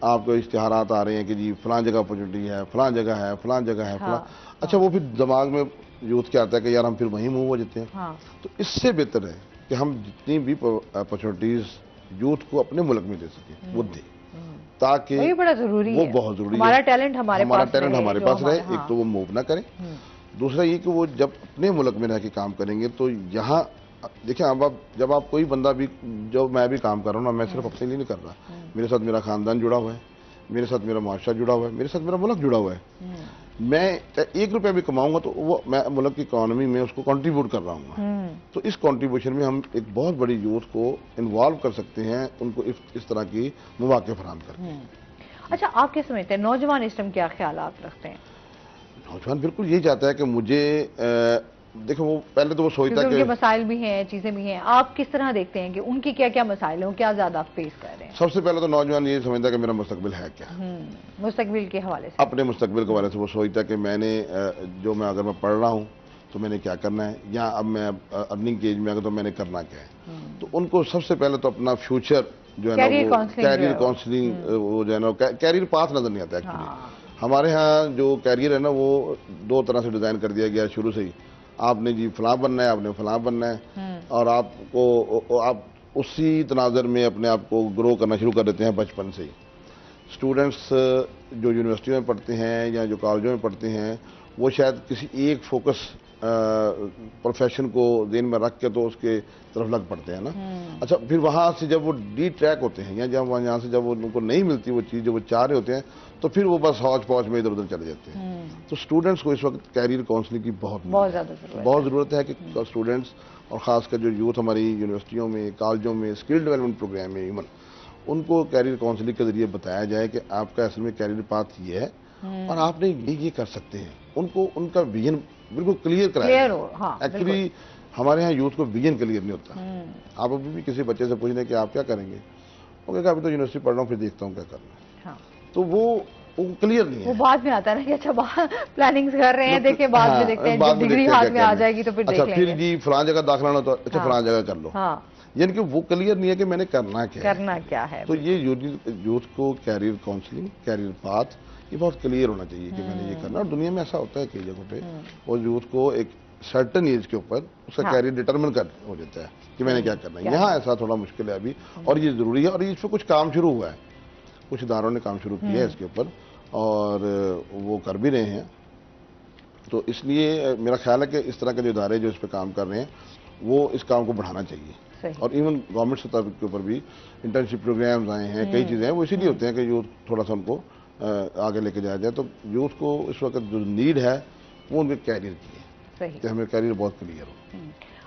आपको इश्तिहारात आ रहे हैं कि जी फलां जगह अपॉर्चुनिटी है, फलां जगह है, फलां जगह है, फलां। अच्छा, वो फिर दिमाग में यूथ क्या आता है कि यार हम फिर वहीं मूव हो जाते हैं। हाँ। तो इससे बेहतर है कि हम जितनी भी अपॉर्चुनिटीज यूथ को अपने मुल्क में दे सकें वो दें, ताकि ये बड़ा जरूरी है, वो बहुत जरूरी है, हमारा टैलेंट हमारे पास रहे। एक तो वो मूव ना करें, दूसरा ये कि वो जब अपने मुल्क में रह के काम करेंगे तो यहाँ देखिए, अब जब आप कोई बंदा भी, जो मैं भी काम कर रहा हूँ ना, मैं सिर्फ अपने लिए नहीं कर रहा, मेरे साथ मेरा खानदान जुड़ा हुआ है, मेरे साथ मेरा माशरा जुड़ा हुआ है, मेरे साथ मेरा मुल्क जुड़ा हुआ है। मैं 1 रुपया भी कमाऊंगा तो वो मैं मुल्क की इकोनॉमी में उसको कंट्रीब्यूट कर रहा हूँ। तो इस कंट्रीब्यूशन में हम एक बहुत बड़ी यूथ को इन्वॉल्व कर सकते हैं, उनको इस तरह की मौके फराहम करके। अच्छा, आप क्या समझते हैं, नौजवान इस टाइम क्या ख्यालात रखते हैं? नौजवान बिल्कुल यही चाहता है कि मुझे देखो, वो पहले तो वो सोचता है कि उनके मसाइल भी हैं, चीजें भी हैं, आप किस तरह देखते हैं कि उनकी क्या क्या मसाइल हैं, क्या ज्यादा फेस कर रहे हैं? सबसे पहले तो नौजवान ये समझता है कि मेरा मुस्तकबिल है क्या, मुस्तकबिल के हवाले से, अपने मुस्तकबिल के हवाले से वो सोचता है कि मैंने जो मैं अगर मैं पढ़ रहा हूँ तो मैंने क्या करना है, या अब मैं अर्निंग की एज में आ गया तो मैंने करना क्या है। तो उनको सबसे पहले तो अपना फ्यूचर जो है ना, वो कैरियर काउंसलिंग, वो जो है ना, कैरियर पाथ नजर नहीं आता एक्चुअली। हमारे यहाँ जो कैरियर है ना, वो 2 तरह से डिजाइन कर दिया गया है शुरू से ही। आपने जी फलां बनना है, आपने फलां बनना है, और आप उसी तनाजर में अपने आप को ग्रो करना शुरू कर देते हैं बचपन से ही। स्टूडेंट्स जो यूनिवर्सिटी में पढ़ते हैं या जो कॉलेजों में पढ़ते हैं, वो शायद किसी एक फोकस प्रोफेशन को ध्यान में रख के तो उसके तरफ लग पड़ते हैं ना। अच्छा, फिर वहाँ से जब वो डी ट्रैक होते हैं, या जब यहाँ से जब उनको नहीं मिलती वो चीज़ जो वो चाह रहे होते हैं, तो फिर वो बस हौच पौच में इधर उधर चले जाते हैं। तो स्टूडेंट्स को इस वक्त कैरियर काउंसलिंग की बहुत ज़रूरत है कि स्टूडेंट्स, और ख़ासकर जो यूथ हमारी यूनिवर्सिटियों में, कॉलेजों में, स्किल डेवलपमेंट प्रोग्राम में इवन, उनको कैरियर काउंसलिंग के जरिए बताया जाए कि आपका असल में कैरियर पाथ ये है और आपने ये कर सकते हैं। उनको उनका विजन बिल्कुल क्लियर कराया। एक्चुअली हमारे यहाँ यूथ को विजन क्लियर नहीं होता। आप अभी भी किसी बच्चे से पूछने कि आप क्या करेंगे, वो कहेगा अभी तो यूनिवर्सिटी पढ़ रहा हूँ, फिर देखता हूँ क्या करना है। तो वो क्लियर नहीं है। वो बाद में आता है ना कि अच्छा प्लानिंग कर रहे हैं, देखिए बाद में देखते हैं, जब डिग्री हाथ में आ जाएगी तो फिर देख लेंगे। फिर जी फलां जगह दाखिला ना, तो अच्छा फलां जगह कर लो। यानी कि वो क्लियर नहीं है कि मैंने करना क्या है। तो ये यूथ को कैरियर काउंसलिंग, कैरियर पाथ, ये बहुत क्लियर होना चाहिए कि मैंने ये करना। और दुनिया में ऐसा होता है कई जगहों पे, और यूथ को एक सर्टन एज के ऊपर उसका कैरियर डिटरमिन कर हो जाता है कि मैंने क्या करना है। यहाँ ऐसा थोड़ा मुश्किल है अभी, और ये जरूरी है, और इस पर कुछ काम शुरू हुआ है, कुछ इदारों ने काम शुरू किया है इसके ऊपर, और वो कर भी रहे हैं। तो इसलिए मेरा ख्याल है कि इस तरह के जो इदारे जो इस पर काम कर रहे हैं, वो इस काम को बढ़ाना चाहिए। और इवन गवर्नमेंट स्तर के ऊपर भी इंटर्नशिप प्रोग्राम्स आए हैं, कई चीज़ें हैं, वो इसीलिए होते हैं कि यूथ थोड़ा सा उनको आगे लेके जाया जाए। तो यूथ को इस वक्त जो नीड है वो उनके कैरियर की है, कि हमें कैरियर बहुत क्लियर हो।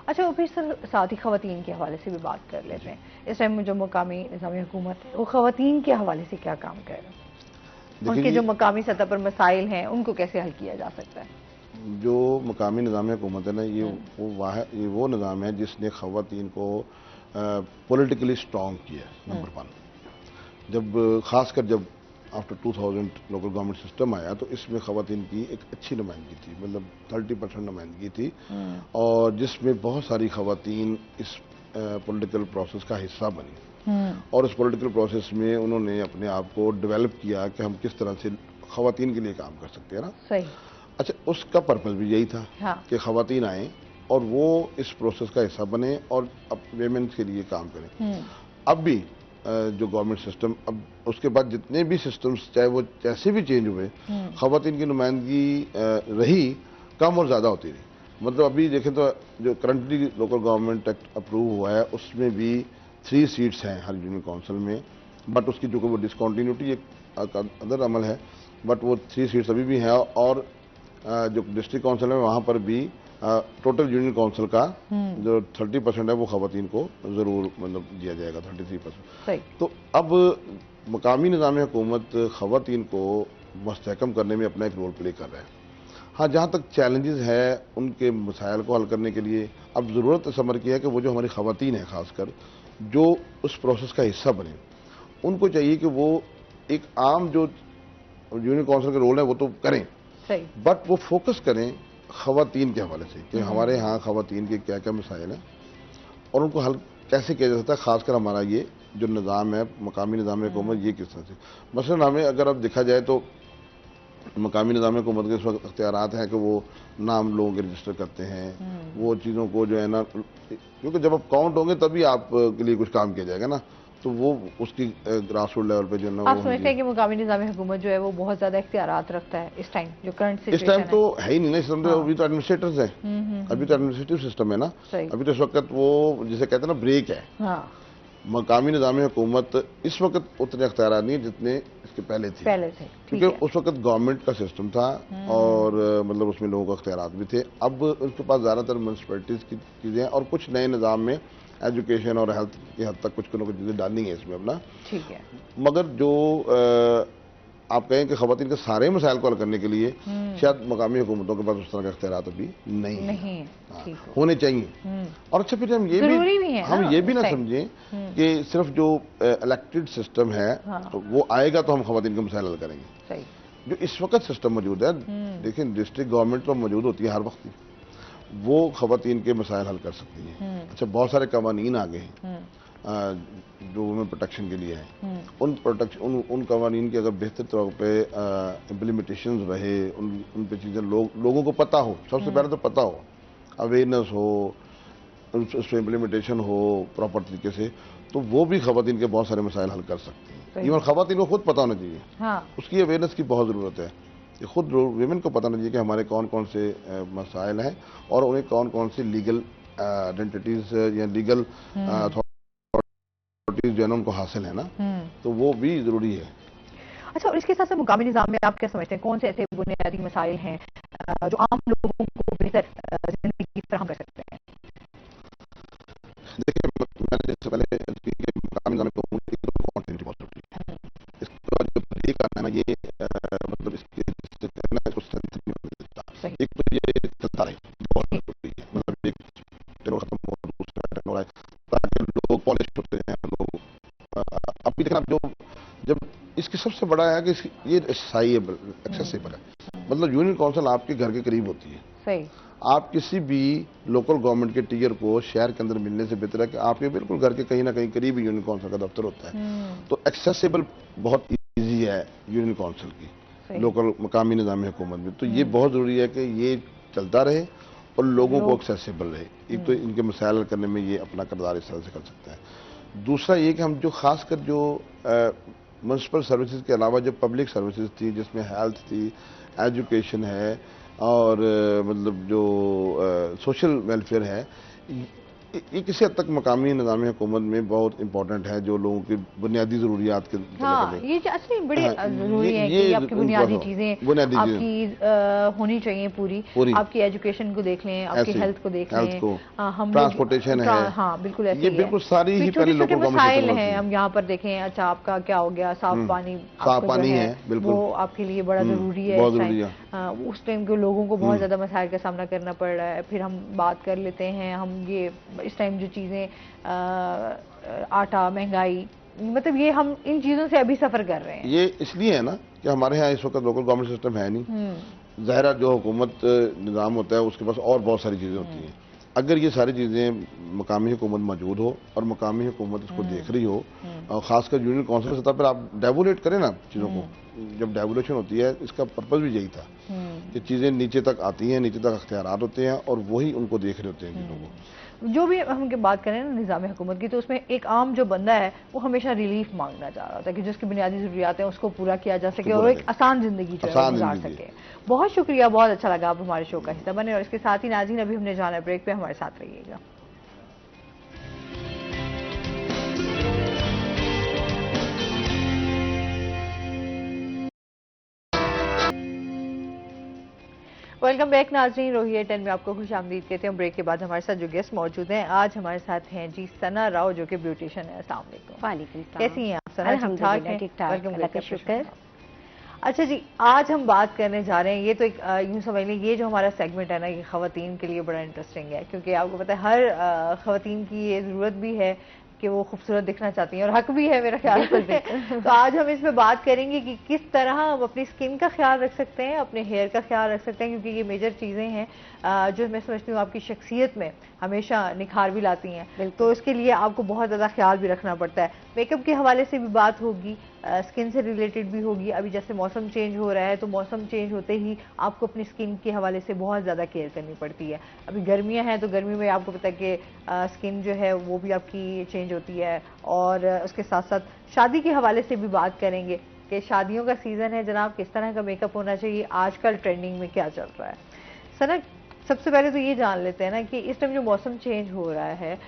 अच्छा, वो फिर सर साथ ही खवातीन के हवाले से भी बात कर लेते हैं। इस टाइम में जो मकामी निज़ामी हुकूमत है, वो खवातीन के हवाले से क्या काम कर रहे हैं? उनके जो मकामी सतह पर मसाइल हैं, उनको कैसे हल किया जा सकता है? जो मकामी निज़ाम हुकूमत है ना, ये वो निज़ाम है जिसने ख़वातीन को पॉलिटिकली स्ट्रॉन्ग किया, नंबर 1। जब खासकर जब आफ्टर 2000 लोकल गवर्नमेंट सिस्टम आया, तो इसमें ख़वातीन की एक अच्छी नुमाइंदगी थी, मतलब 30% नुमाइंदगी थी, और जिसमें बहुत सारी ख़वातीन इस पॉलिटिकल प्रोसेस का हिस्सा बनी। और इस पॉलिटिकल प्रोसेस में उन्होंने अपने आप को डेवलप किया कि हम किस तरह से ख़वातीन के लिए काम कर सकते हैं ना। सही। अच्छा, उसका पर्पस भी यही था कि ख़वातीन आए और वो इस प्रोसेस का हिस्सा बने और अब वेमेन्स के लिए काम करें। अब भी जो गवर्नमेंट सिस्टम, अब उसके बाद जितने भी सिस्टम्स चाहे वो जैसे भी चेंज हुए, ख़वातीन की नुमाइंदगी रही, कम और ज़्यादा होती रही। मतलब अभी देखें तो जो currently local government act approve हुआ है, उसमें भी 3 सीट्स हैं हर यूनियन काउंसिल में, बट उसकी जो कि वो डिसकॉन्टीन्यूटी एक अदर अमल है, बट वो 3 सीट्स अभी भी हैं। और जो डिस्ट्रिक्ट काउंसिल है वहाँ पर भी टोटल यूनियन काउंसिल का जो 30% है वो खवातीन को ज़रूर मतलब दिया जाएगा, 33%। तो अब मकामी निज़ाम हुकूमत खवातीन को मुस्तहकम करने में अपना एक रोल प्ले कर रहा है। हाँ, जहाँ तक चैलेंजेस है उनके मसाइल को हल करने के लिए अब ज़रूरत इस अमर की है कि वो जो हमारी खवातीन हैं खासकर जो उस प्रोसेस का हिस्सा बने, उनको चाहिए कि वो एक आम जो यूनियन काउंसिल का रोल है वो तो करें, बट वो फोकस करें खवातीन के हवाले से कि हमारे यहाँ खवातीन के क्या क्या मसाइल हैं और उनको हल कैसे किया जा सकता है। खासकर हमारा ये जो निज़ाम है मकामी निज़ाम हुकूमत, ये किस तरह से मसलन हमें अगर अब देखा जाए तो मकामी निज़ाम हुकूमत के इस वक्त अख्तियारात हैं कि वो नाम लोगों के रजिस्टर करते हैं, वो चीज़ों को जो है ना, क्योंकि जब आप काउंट होंगे तभी आप के लिए कुछ काम किया जाएगा ना, तो वो उसकी ग्रास रूट लेवल पे जो है ना, आप समझते हैं कि मुकामी निज़ाम हुकूमत जो है वो बहुत ज़्यादा इख्तियारात रखता है इस टाइम, जो करंट सिचुएशन है? इस टाइम तो है ही नहीं ना, इस टाइम तो अभी तो एडमिनिस्ट्रेटर्स हैं, अभी तो एडमिनिस्ट्रेटिव सिस्टम है ना, अभी तो इस वक्त वो जिसे कहते हैं ना ब्रेक है। मकामी निज़ाम हुकूमत इस वक्त उतने अख्तियारात नहीं जितने इसके पहले थे, क्योंकि उस वक्त गवर्नमेंट का सिस्टम था और मतलब उसमें लोगों को अख्तियारात भी थे। अब उनके पास ज़्यादातर म्यूनसिपैलिटीज़ की चीज़ें हैं और कुछ नए निज़ाम में एजुकेशन और हेल्थ की हद तक कुछ चीज़ें डालनी है इसमें अपना, ठीक है। मगर जो आप कहें कि खवातीन के सारे मसाइल को हल करने के लिए शायद मकामी हुकूमतों के पास उस तरह के अख्तियारात अभी नहीं है। होने चाहिए। और अच्छा फिर हम ये भी ना समझें कि सिर्फ जो इलेक्टेड सिस्टम है वो आएगा तो हम खवातीन के मसाइल हल करेंगे। जो इस वक्त सिस्टम मौजूद है, देखिए डिस्ट्रिक्ट गवर्नमेंट तो मौजूद होती है हर वक्त, वो खवातीन के मसाइल हल कर सकती है। अच्छा, बहुत सारे कवानीन आ गए हैं जो वुमेन प्रोटेक्शन के लिए हैं, उन कवानीन की अगर बेहतर तौर पे इम्प्लीमेंटेशन रहे, उन पे चीज़ें लोगों को पता हो, सबसे पहले तो पता हो, अवेयरनेस हो, उस पर इम्प्लीमेंटेशन हो प्रॉपर तरीके से, तो वो भी खवातीन के बहुत सारे मसाइल हल कर सकती हैं। इवन खवातीन को खुद पता होना चाहिए, उसकी अवेयरनेस की बहुत ज़रूरत है कि खुद वीमेन को पता होना चाहिए कि हमारे कौन कौन से मसाइल हैं और उन्हें कौन कौन सी लीगल आइडेंटिटीज़ या लीगल जो है ना उनको हासिल है ना, तो वो भी जरूरी है। अच्छा, और इसके साथ साथ मुकामी निज़ाम में आप क्या समझते हैं, कौन से ऐसे बुनियादी मसाइल हैं जो आम लोगों को बेहतर जिंदगी फराहम कर सकते हैं? देखिए, मैंने जैसे पहले मुकामी निज़ाम को इसका जो तरीका है ना, ये मतलब इसके एक तो ये चलता रहे, बहुत जरूरी है, मतलब एक खत्म हो दूसरा हो रहा है ताकि लोग पॉलिश होते हैं। लोग अभी देखना जो जब इसकी सबसे बड़ा है कि ये एक्सेसिबल है, मतलब यूनियन काउंसिल आपके घर के करीब होती है। सही। आप किसी भी लोकल गवर्नमेंट के टीचर को शहर के अंदर मिलने से बेहतर है कि आपके बिल्कुल घर के कहीं ना कहीं करीब यूनियन काउंसिल का दफ्तर होता है। तो एक्सेसिबल बहुत ईजी है यूनियन काउंसिल की लोकल मकामी निज़ाम हुकूमत में। तो ये बहुत ज़रूरी है कि ये चलता रहे और लोगों को एक्सेसिबल रहे। एक तो इनके मसाइल हल करने में ये अपना किरदार इस तरह से कर सकता है। दूसरा ये कि हम जो खासकर जो म्यूनसिपल सर्विसेज के अलावा जो पब्लिक सर्विसेज थी, जिसमें हेल्थ थी, एजुकेशन है और मतलब जो सोशल वेलफेयर है, ये किसी हद तक मकामी निज़ाम हुकूमत में बहुत इंपॉर्टेंट है, जो लोगों की बुनियादी ज़रूरियात के ये असली बड़ी ज़रूरी है कि आपकी बुनियादी चीज़ें आपकी होनी चाहिए पूरी। आपकी एजुकेशन को देख लें, आपकी हेल्थ को देख लें, हम ट्रांसपोर्टेशन है, हाँ बिल्कुल ऐसे, ये बिल्कुल सारी ही पहले लोगों को मसाइल हैं। हम यहाँ पर देखें, अच्छा आपका क्या हो गया, साफ पानी है, बिल्कुल वो आपके लिए बड़ा ज़रूरी है। उस टाइम के लोगों को बहुत ज़्यादा मसाइल का सामना करना पड़ रहा है। फिर हम बात कर लेते हैं, हम ये इस टाइम जो चीज़ें आटा, महंगाई, मतलब ये हम इन चीज़ों से अभी सफ़र कर रहे हैं। ये इसलिए है ना कि हमारे यहाँ इस वक्त लोकल गवर्नमेंट सिस्टम है नहीं। ज़ाहिर जो हुकूमत निज़ाम होता है उसके पास और बहुत सारी चीज़ें होती हैं। अगर ये सारी चीज़ें मकामी हुकूमत मौजूद हो और मकामी हुकूमत इसको देख रही हो, और ख़ासकर यूनियन काउंसिल सतह पर आप डेवोलेट करें ना चीज़ों को, जब डेवोलेशन होती है इसका पर्पज़ भी यही था कि चीज़ें नीचे तक आती हैं, नीचे तक अख्तियारात होते हैं और वही उनको देख रहे होते हैं चीज़ों को। जो भी हम बात करें ना निज़ाम हुकूमत की, तो उसमें एक आम जो बंदा है वो हमेशा रिलीफ मांगना चाह रहा था कि जिसकी बुनियादी ज़रूरियात है उसको पूरा किया जा सके और एक आसान ज़िंदगी जो है गुजार सके। बहुत शुक्रिया, बहुत अच्छा लगा आप हमारे शो का हिस्सा बने। और इसके साथ ही नाज़रीन, अभी हमने जाना है ब्रेक पे, हमारे साथ रहिएगा। वेलकम बैक नाजरीन, रोहिया 10 में आपको खुश आमदीद कहते हैं। ब्रेक के बाद हमारे साथ जो गेस्ट मौजूद हैं, आज हमारे साथ हैं जी सना राव, जो कि ब्यूटिशियन है। अस्सलाम वालेकुम। वालेकुम सलाम। कैसी हैं आप सना? ठीक-ठाक, अल्लाह का शुक्र। अच्छा जी, आज हम बात करने जा रहे हैं, ये तो एक यूँ समझ लें, ये जो हमारा सेगमेंट है ना, ये ख़वातीन के लिए बड़ा इंटरेस्टिंग है, क्योंकि आपको पता है हर ख़वातीन की ये ज़रूरत भी है कि वो खूबसूरत दिखना चाहती हैं, और हक भी है मेरा ख्याल से। तो आज हम इसमें बात करेंगे कि किस तरह हम अपनी स्किन का ख्याल रख सकते हैं, अपने हेयर का ख्याल रख सकते हैं, क्योंकि ये मेजर चीज़ें हैं जो मैं समझती हूँ आपकी शख्सियत में हमेशा निखार भी लाती हैं। तो इसके लिए आपको बहुत ज़्यादा ख्याल भी रखना पड़ता है। मेकअप के हवाले से भी बात होगी, स्किन से रिलेटेड भी होगी। अभी जैसे मौसम चेंज हो रहा है, तो मौसम चेंज होते ही आपको अपनी स्किन के हवाले से बहुत ज़्यादा केयर करनी पड़ती है। अभी गर्मियाँ हैं, तो गर्मी में आपको पता है कि स्किन जो है वो भी आपकी चेंज होती है, और उसके साथ साथ शादी के हवाले से भी बात करेंगे कि शादियों का सीज़न है जनाब, किस तरह का मेकअप होना चाहिए, आजकल ट्रेंडिंग में क्या चल रहा है। सना, सबसे पहले तो ये जान लेते हैं ना कि इस टाइम जो मौसम चेंज हो रहा है,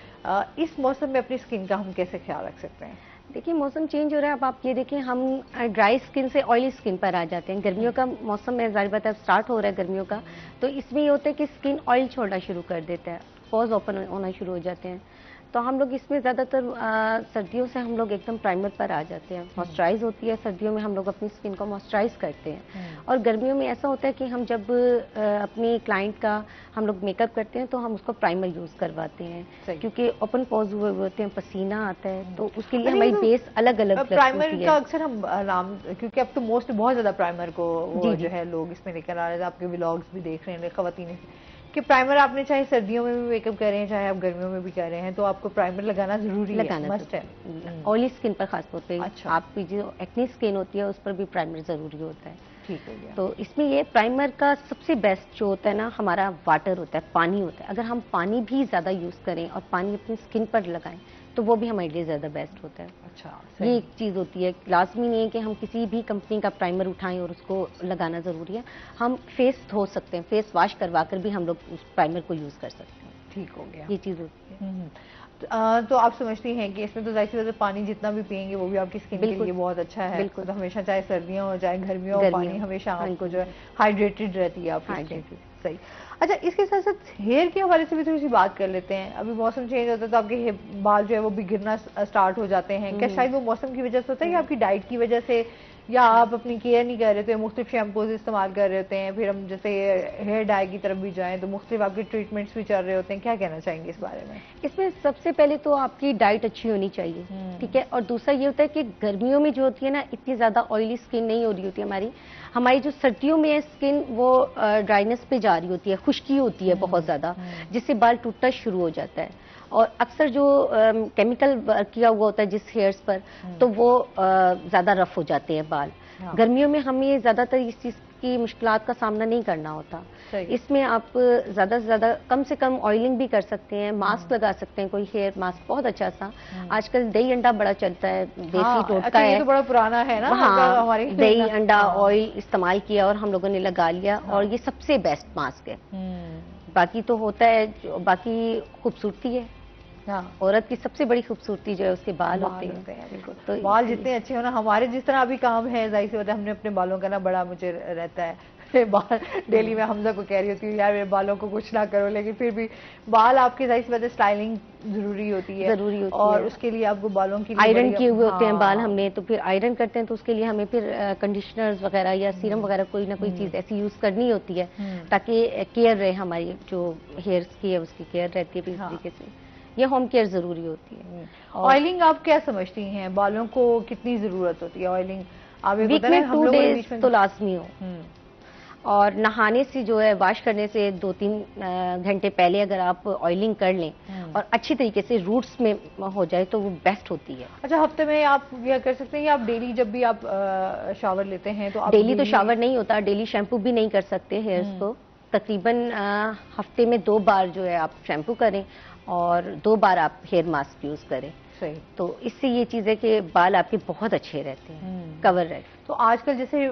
इस मौसम में अपनी स्किन का हम कैसे ख्याल रख सकते हैं? देखिए, मौसम चेंज हो रहा है। अब आप ये देखिए, हम ड्राई स्किन से ऑयली स्किन पर आ जाते हैं। गर्मियों का मौसम में जाहिर बात है स्टार्ट हो रहा है गर्मियों का, तो इसमें ये होता है कि स्किन ऑयल छोड़ना शुरू कर देता है, पोर्स ओपन होना शुरू हो जाते हैं। तो हम लोग इसमें ज़्यादातर सर्दियों से हम लोग एकदम प्राइमर पर आ जाते हैं। मॉइस्चराइज होती है, सर्दियों में हम लोग अपनी स्किन को मॉइस्चराइज करते हैं, और गर्मियों में ऐसा होता है कि हम जब अपनी क्लाइंट का हम लोग मेकअप करते हैं तो हम उसको प्राइमर यूज़ करवाते हैं, क्योंकि ओपन पोर्स हुए होते हैं, पसीना आता है, तो उसके लिए हमारी बेस अलग अलग प्राइमर का अक्सर हम नाम, क्योंकि अब तो मोस्ट बहुत ज़्यादा प्राइमर को वो जो है लोग इसमें लेकर आ रहे हैं। आपके व्लॉग्स भी देख रहे हैं ख़वातीन कि प्राइमर आपने चाहे सर्दियों में भी मेकअप कर रहे हैं, चाहे आप गर्मियों में भी कर रहे हैं, तो आपको प्राइमर लगाना जरूरी है, मस्ट है। ऑयली स्किन पर खास तौर पे। अच्छा। आपकी जो एक्ने स्किन होती है उस पर भी प्राइमर जरूरी होता है। ठीक हो गया। तो इसमें ये प्राइमर का सबसे बेस्ट जो होता है ना, हमारा वाटर होता है, पानी होता है। अगर हम पानी भी ज्यादा यूज करें और पानी अपनी स्किन पर लगाएं तो वो भी हमारे लिए ज्यादा बेस्ट होता है। अच्छा, ये एक चीज होती है, लाजमी नहीं है कि हम किसी भी कंपनी का प्राइमर उठाएं और उसको लगाना जरूरी है। हम फेस धो सकते हैं, फेस वॉश करवा कर भी हम लोग उस प्राइमर को यूज कर सकते हैं। ठीक हो गया, ये चीज होती है। तो आप समझती हैं कि इसमें तो जाहिर सी बात है पानी जितना भी पिएंगे वो भी आपकी स्किन के लिए बहुत अच्छा है। बिल्कुल। तो हमेशा चाहे सर्दियां हो चाहे गर्मियां हो, पानी हमेशा आपको जो है हाइड्रेटेड रहती है आपकी। सही। अच्छा, इसके साथ साथ हेयर के हवाले से भी थोड़ी सी बात कर लेते हैं। अभी मौसम चेंज होता है तो आपके बाल जो है वो बिगड़ना स्टार्ट हो जाते हैं। क्या शायद वो मौसम की वजह से होता है, या आपकी डाइट की वजह से, या आप अपनी केयर नहीं कर रहे थे, मुख्तलिफ शैम्पूज इस्तेमाल कर रहे होते हैं? फिर हम जैसे हेयर डाई की तरफ भी जाएं तो मुख्तलिफ आपके ट्रीटमेंट्स भी चल रहे होते हैं। क्या कहना चाहेंगे इस बारे में? इसमें सबसे पहले तो आपकी डाइट अच्छी होनी चाहिए, ठीक है। और दूसरा ये होता है कि गर्मियों में जो होती है ना, इतनी ज्यादा ऑयली स्किन नहीं हो रही होती हमारी जो सर्दियों में स्किन वो ड्राइनेस पे जा रही होती है, खुश्की होती है बहुत ज्यादा, जिससे बाल टूटना शुरू हो जाता है। और अक्सर जो केमिकल किया हुआ होता है जिस हेयर्स पर, तो वो ज्यादा रफ हो जाते हैं बाल। हाँ। गर्मियों में हमें ज्यादातर इस चीज की मुश्किलात का सामना नहीं करना होता। इसमें आप ज्यादा से ज्यादा कम से कम ऑयलिंग भी कर सकते हैं, मास्क लगा सकते हैं, कोई हेयर मास्क बहुत अच्छा सा। आजकल दही अंडा बड़ा चलता है, देसी टोटका है, ये तो बड़ा पुराना है ना। हाँ, हमारी दही अंडा ऑयल इस्तेमाल किया और हम लोगों ने लगा लिया, और ये सबसे बेस्ट मास्क है। बाकी तो होता है, बाकी खूबसूरती है। हाँ, औरत की सबसे बड़ी खूबसूरती जो है उसके बाल होते हैं। बिल्कुल। तो बाल जितने अच्छे हो ना, हमारे जिस तरह अभी काम है, जाहिर सी बात है हमने अपने बालों का ना बड़ा मुझे रहता है। बाल डेली में हमजा को कह रही होती हूँ यार मेरे बालों को कुछ ना करो, लेकिन फिर भी बाल आपके जाहिर सी बात है स्टाइलिंग जरूरी होती है, और उसके लिए आपको बालों की आयरन किए हुए होते हैं बाल हमने, तो फिर आयरन करते हैं तो उसके लिए हमें फिर कंडीशनर्स वगैरह या सीरम वगैरह कोई ना कोई चीज ऐसी यूज करनी होती है, ताकि केयर रहे, हमारी जो हेयर्स की है उसकी केयर रहती है। इस तरीके से ये होम केयर जरूरी होती है। ऑयलिंग आप क्या समझती हैं, बालों को कितनी जरूरत होती है ऑयलिंग? आप वीक में 2 डेज तो लाजमी हो, और नहाने से जो है, वॉश करने से 2-3 घंटे पहले अगर आप ऑयलिंग कर लें और अच्छी तरीके से रूट्स में हो जाए तो वो बेस्ट होती है। अच्छा, हफ्ते में आप यह कर सकते हैं, या आप डेली जब भी आप शावर लेते हैं तो आप डेली तो शावर नहीं होता, डेली शैम्पू भी नहीं कर सकते हेयर्स को। तकरीबन हफ्ते में 2 बार जो है आप शैम्पू करें और 2 बार आप हेयर मास्क यूज करें। सही। तो इससे ये चीज़ है कि बाल आपके बहुत अच्छे रहते हैं, कवर रहते हैं। तो आजकल जैसे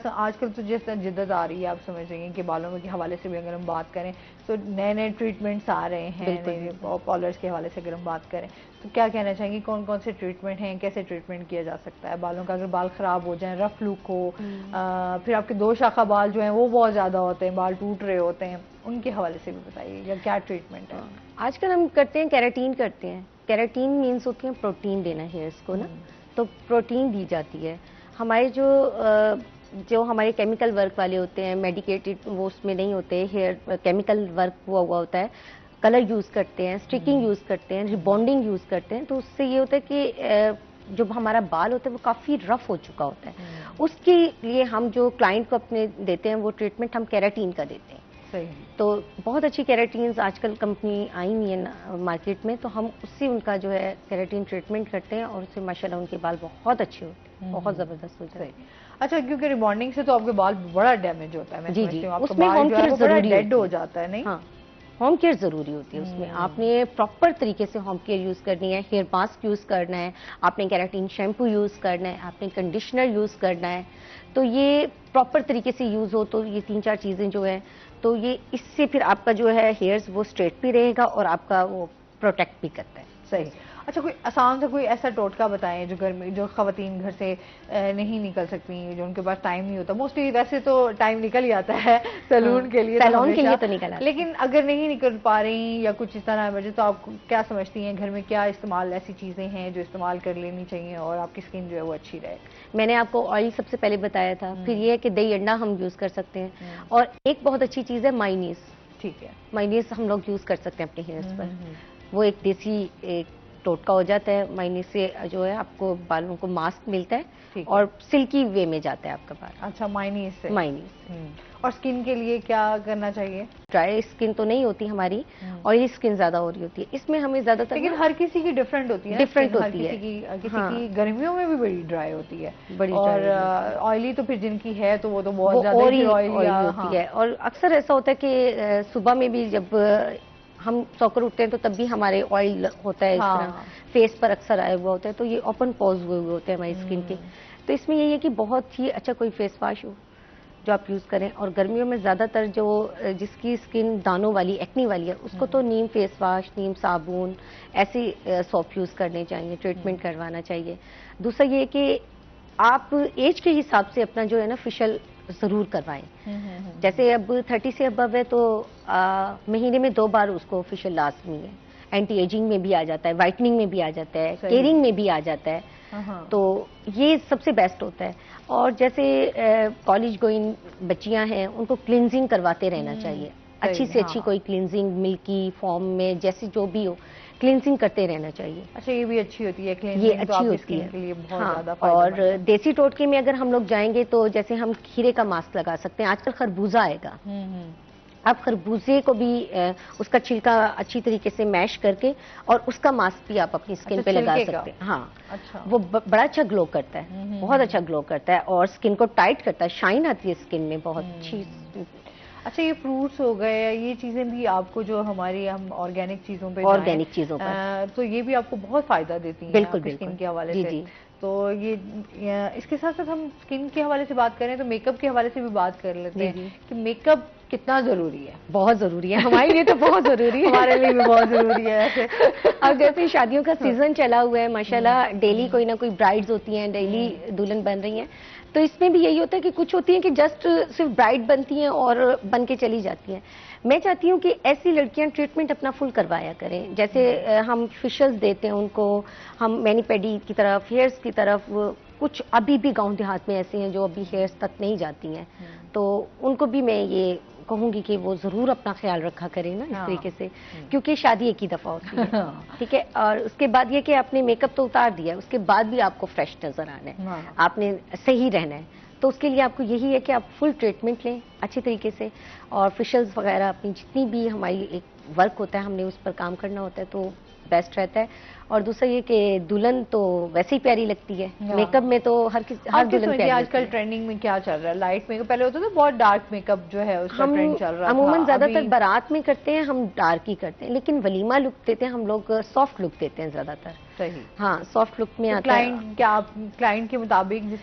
आजकल तो जैसे जिद्दत आ रही है, आप समझ रही हैं कि बालों के हवाले से भी अगर हम बात करें तो नए नए ट्रीटमेंट्स आ रहे हैं, नए पॉलर्स के हवाले से अगर हम बात करें तो क्या कहना चाहेंगे, कौन कौन से ट्रीटमेंट हैं, कैसे ट्रीटमेंट किया जा सकता है बालों का? अगर बाल ख़राब हो जाएं, रफ लुक हो, फिर आपके 2 शाखा बाल जो हैं वो बहुत ज़्यादा होते हैं, बाल टूट रहे होते हैं, उनके हवाले से भी बताइए, या क्या ट्रीटमेंट है? आजकल हम करते हैं केराटीन करते हैं। केराटीन मीन्स होती है प्रोटीन देना हेयर्स को ना, तो प्रोटीन दी जाती है। हमारे जो हमारे केमिकल वर्क वाले होते हैं, मेडिकेटेड, वो उसमें नहीं होते, हेयर केमिकल वर्क हुआ होता है, कलर यूज़ करते हैं, स्टिकिंग यूज़ करते हैं, रिबॉन्डिंग यूज़ करते हैं, तो उससे ये होता है कि जो हमारा बाल होता है वो काफ़ी रफ हो चुका होता है। उसके लिए हम जो क्लाइंट को अपने देते हैं वो ट्रीटमेंट हम केराटीन का देते हैं। सही। तो बहुत अच्छी केराटीन्स आजकल कंपनी आई हुई है मार्केट में, तो हम उससे उनका जो है केराटीन ट्रीटमेंट करते हैं और उससे माशाल्लाह उनके बाल बहुत अच्छे होते हैं, बहुत ज़बरदस्त हो जाते हैं। अच्छा, क्योंकि रिबॉन्डिंग से तो आपके बाल बड़ा डैमेज होता है, मैं जी, आपका उसमें बाल होम जो है केयर वो बड़ा जरूरी डेड हो जाता है, नहीं? हाँ, होम केयर ज़रूरी होती है उसमें। आपने प्रॉपर तरीके से होम केयर यूज़ करनी है, हेयर मास्क यूज़ करना है, आपने केराटीन शैम्पू यूज़ करना है, आपने कंडीशनर यूज़ करना है, तो ये प्रॉपर तरीके से यूज़ हो तो ये 3-4 चीज़ें जो है, तो ये इससे फिर आपका जो है हेयर्स वो स्ट्रेट भी रहेगा और आपका वो प्रोटेक्ट भी करता है। सही। अच्छा, कोई आसान सा कोई ऐसा टोटका बताएं जो खवातीन घर से नहीं निकल सकती, जो उनके पास टाइम नहीं होता। मोस्टली वैसे तो टाइम निकल ही आता है सैलून के लिए, सैलून के लिए तो निकल आता है, लेकिन अगर नहीं निकल पा रही या कुछ इस तरह इमरजेंसी, तो आप क्या समझती हैं घर में क्या इस्तेमाल ऐसी चीज़ें हैं जो इस्तेमाल कर लेनी चाहिए और आपकी स्किन जो है वो अच्छी रहे? मैंने आपको ऑयल सबसे पहले बताया था, फिर ये है कि दही अंडा हम यूज़ कर सकते हैं, और एक बहुत अच्छी चीज़ है मायोनीज। ठीक है, मायोनीज हम लोग यूज़ कर सकते हैं अपने हेयर्स पर। वो एक देसी एक टोटका हो जाता है, मायोनीज से जो है आपको बालों को मास्क मिलता है और सिल्की वे में जाता है आपका बाल। अच्छा, मायोनीज से? मायोनीज। और स्किन के लिए क्या करना चाहिए? ड्राई स्किन तो नहीं होती हमारी, ऑयली स्किन ज्यादा हो रही होती है, इसमें हमें ज्यादातर, लेकिन हर किसी की डिफरेंट होती है, डिफरेंट होती है। किसी की गर्मियों में भी बड़ी ड्राई होती है, बड़ी और ऑयली तो फिर जिनकी है तो वो तो बहुत ज्यादा ऑयली होती है। और अक्सर ऐसा होता है कि सुबह में भी जब हम सोकर उठते हैं तो तब भी हमारे ऑयल होता है, इस तरह फेस पर अक्सर आया हुआ होता है, तो ये ओपन पोर्स हुए हुए होते हैं हमारी स्किन के। तो इसमें यही है कि बहुत ही अच्छा कोई फेस वॉश हो जो आप यूज़ करें। और गर्मियों में ज़्यादातर जो जिसकी स्किन दानों वाली, एक्नी वाली है, उसको तो नीम फेस वॉश, नीम साबुन, ऐसी सोप यूज़ करने चाहिए, ट्रीटमेंट करवाना चाहिए। दूसरा ये कि आप एज के हिसाब से अपना जो है ना फेशियल ज़रूर करवाएं। जैसे अब 30 से अबव है तो महीने में 2 बार उसको फेशियल लाजमी है। एंटी एजिंग में भी आ जाता है, वाइटनिंग में भी आ जाता है, केयरिंग में भी आ जाता है, तो ये सबसे बेस्ट होता है। और जैसे कॉलेज गोइंग बच्चियां हैं, उनको क्लिनजिंग करवाते रहना चाहिए, अच्छी से अच्छी कोई क्लिनजिंग मिल्की फॉर्म में, जैसे जो भी हो, क्लिनजिंग करते रहना चाहिए। अच्छा, ये भी अच्छी होती है क्लिनजिंग? ये अच्छी होती है के लिए बहुत ज्यादा और देसी टोटके में अगर हम लोग जाएंगे तो जैसे हम खीरे का मास्क लगा सकते हैं, आजकल खरबूजा आएगा, आप खरबूजे को भी उसका छिलका अच्छी तरीके से मैश करके और उसका मास्क भी आप अपनी स्किन पे लगा सकते हैं। हाँ, अच्छा, वो बड़ा अच्छा ग्लो करता है, बहुत अच्छा ग्लो करता है और स्किन को टाइट करता है, शाइन आती है स्किन में बहुत अच्छी। अच्छा, ये फ्रूट्स हो गए, ये चीजें भी आपको जो हमारी हम ऑर्गेनिक चीजों पे ऑर्गेनिक चीजों पर तो ये भी आपको बहुत फायदा देती हैं बिल्कुल स्किन के हवाले से। तो ये इसके साथ साथ हम स्किन के हवाले से बात करें तो मेकअप के हवाले से भी बात कर लेते हैं कि मेकअप कितना जरूरी है? बहुत जरूरी है, हमारे लिए तो बहुत जरूरी है। हमारे लिए भी बहुत जरूरी है ऐसे। अब जैसे शादियों का सीजन चला हुआ है माशाल्लाह, डेली कोई ना कोई ब्राइड्स होती हैं, डेली दुल्हन बन रही हैं, तो इसमें भी यही होता है कि कुछ होती हैं कि जस्ट सिर्फ ब्राइड बनती हैं और बन के चली जाती हैं। मैं चाहती हूँ कि ऐसी लड़कियां ट्रीटमेंट अपना फुल करवाया करें। जैसे हम फेशियल्स देते हैं उनको, हम मैनी पेडी की तरफ, हेयर्स की तरफ, कुछ अभी भी गांव देहात में ऐसे हैं जो अभी हेयर्स तक नहीं जाती हैं, तो उनको भी मैं ये कहूंगी कि वो जरूर अपना ख्याल रखा करें ना इस तरीके से, क्योंकि शादी एक ही दफा होती है। ठीक है, और उसके बाद ये कि आपने मेकअप तो उतार दिया, उसके बाद भी आपको फ्रेश नजर आना है, आपने सही रहना है, तो उसके लिए आपको यही है कि आप फुल ट्रीटमेंट लें अच्छी तरीके से, और फेशियल्स वगैरह अपनी जितनी भी हमारी एक वर्क होता है हमने उस पर काम करना होता है, तो बेस्ट रहता है। और दूसरा ये कि दुल्हन तो वैसे ही प्यारी लगती है, मेकअप में तो हर दुल्हन प्यारी। आजकल ट्रेंडिंग में क्या चल रहा है? लाइट मेकअप पहले होता था, बहुत डार्क मेकअप जो है उसका ट्रेंड चल रहा था। अमूमन ज्यादातर बारात में करते हैं, हम डार्क ही करते हैं, लेकिन वलीमा लुक देते हैं हम लोग, सॉफ्ट लुक देते हैं ज्यादातर। सही, हाँ, सॉफ्ट लुक में तो आता है। क्या आप क्लाइंट के मुताबिक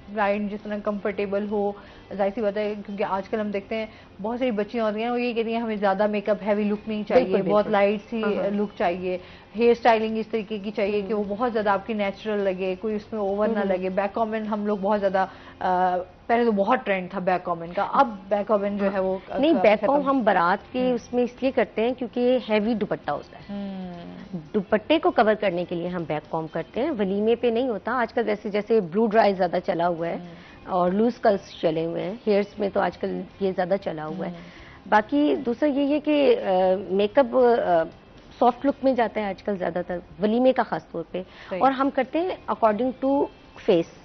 क्लाइंट जिस तरह कंफर्टेबल हो, जाहिर सी बात है, क्योंकि आजकल हम देखते हैं बहुत सारी बच्चियां होती हैं वो ये कहती हैं हमें ज्यादा मेकअप हैवी लुक नहीं चाहिए, बहुत लाइट सी लुक चाहिए, हेयर स्टाइलिंग इस तरीके की चाहिए कि वो बहुत ज्यादा आपकी नेचुरल लगे, कोई उसमें ओवर ना लगे। बैक कॉमेंट हम लोग बहुत ज्यादा, पहले तो बहुत ट्रेंड था बैक कॉमेंट का, अब बैक कॉमेंट जो है वो नहीं, बैक कॉम हम बारात के उसमें इसलिए करते हैं क्योंकि हैवी दुपट्टा होता है, दुपट्टे को कवर करने के लिए हम बैक कॉम करते हैं, वलीमे पे नहीं होता। आजकल जैसे जैसे ब्लू ड्राई ज्यादा चला हुआ है और लूज कर्ल्स चले हुए हैं, हेयर्स में तो आजकल ये ज्यादा चला हुआ है। बाकी दूसरा ये है कि मेकअप सॉफ्ट लुक में जाता है आजकल ज्यादातर, वलीमे का खास तौर पे, और हम करते हैं अकॉर्डिंग टू फेस।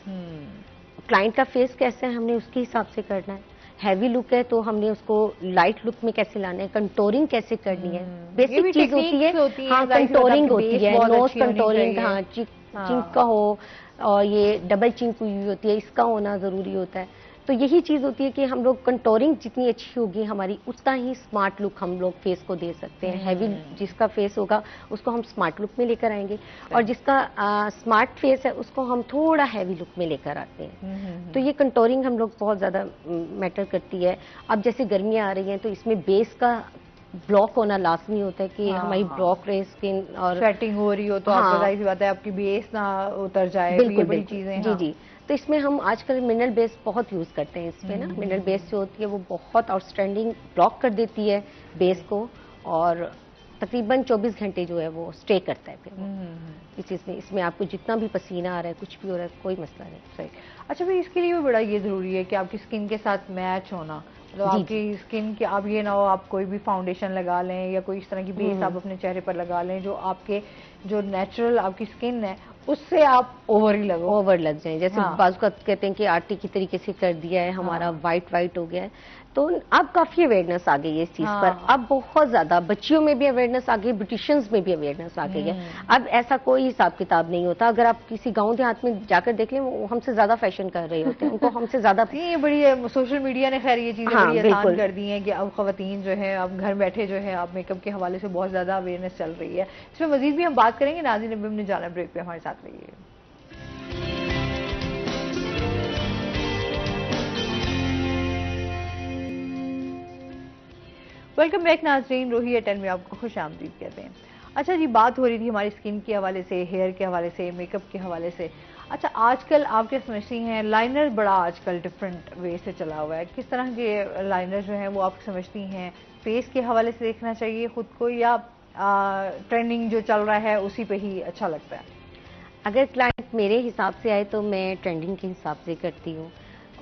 क्लाइंट का फेस कैसे है हमने उसके हिसाब से करना है। हैवी लुक है तो हमने उसको लाइट लुक में कैसे लाना है, कंटोरिंग कैसे करनी है, बेसिक चीज होती है। हाँ, कंटोरिंग होती है, नोज कंटोरिंग, हाँ, चिंक का हो, और ये डबल चिंक हुई होती है, इसका होना जरूरी होता है। तो यही चीज होती है कि हम लोग कंटोरिंग जितनी अच्छी होगी हमारी, उतना ही स्मार्ट लुक हम लोग फेस को दे सकते हैं। हैवी जिसका फेस होगा उसको हम स्मार्ट लुक में लेकर आएंगे, और जिसका स्मार्ट फेस है उसको हम थोड़ा हैवी लुक में लेकर आते हैं। तो ये कंटोरिंग हम लोग बहुत ज्यादा मैटर करती है। अब जैसे गर्मियां आ रही हैं तो इसमें बेस का ब्लॉक होना लाजमी होता है कि हमारी ब्लॉक रहे स्किन, और स्वेटिंग हो रही हो तो आपको जाहिर सी बात है आपकी बेस ना उतर जाए। बिल्कुल, बड़ी चीजें। जी जी। तो इसमें हम आजकल मिनरल बेस बहुत यूज करते हैं इसमें ना। मिनरल बेस जो होती है वो बहुत आउटस्टैंडिंग ब्लॉक कर देती है बेस को, और तकरीबन 24 घंटे जो है वो स्टे करता है फिर वो इस चीज़ में। इसमें आपको जितना भी पसीना आ रहा है, कुछ भी हो रहा है, कोई मसला नहीं। सही। अच्छा भाई, इसके लिए भी बड़ा ये जरूरी है कि आपकी स्किन के साथ मैच होना, मतलब आपकी स्किन के, आप ये ना हो आप कोई भी फाउंडेशन लगा लें या कोई इस तरह की बेस आप अपने चेहरे पर लगा लें जो आपके जो नेचुरल आपकी स्किन है उससे आप ओवर ही लगो, ओवर लग जाए। जैसे बाजू का कहते हैं कि आटे की तरीके से कर दिया है, हमारा वाइट हो गया है। तो अब काफी अवेयरनेस आ गई है इस चीज पर, अब बहुत ज्यादा बच्चियों में भी अवेयरनेस आ गई, ब्यूटिशियंस में भी अवेयरनेस आ गई है। अब ऐसा कोई हिसाब किताब नहीं होता। अगर आप किसी गांव देहात में जाकर देख लें, वो हमसे ज्यादा फैशन कर रहे होते हैं, उनको हमसे ज्यादा ये बड़ी सोशल मीडिया ने खैर ये चीजें बड़ी आसान कर दी हैं कि अब खवातीन जो है अब घर बैठे जो है अब मेकअप के हवाले से बहुत ज्यादा अवेयरनेस चल रही है। इसमें मजीद भी हम बात करेंगे। नाज़रीन, अभी हमने जाना ब्रेक पे, हमारे साथ रहिए। वेलकम बैक नाज़रीन, रोही एटन में आपको खुश आमदीद कहते हैं। अच्छा जी, बात हो रही थी हमारी स्किन के हवाले से, हेयर के हवाले से, मेकअप के हवाले से। अच्छा, आजकल आप क्या समझती हैं, लाइनर बड़ा आजकल डिफरेंट वे से चला हुआ है, किस तरह के लाइनर जो हैं वो आप समझती हैं फेस के हवाले से देखना चाहिए खुद को, या ट्रेंडिंग जो चल रहा है उसी पे ही अच्छा लगता है? अगर क्लाइंट मेरे हिसाब से आए तो मैं ट्रेंडिंग के हिसाब से करती हूँ,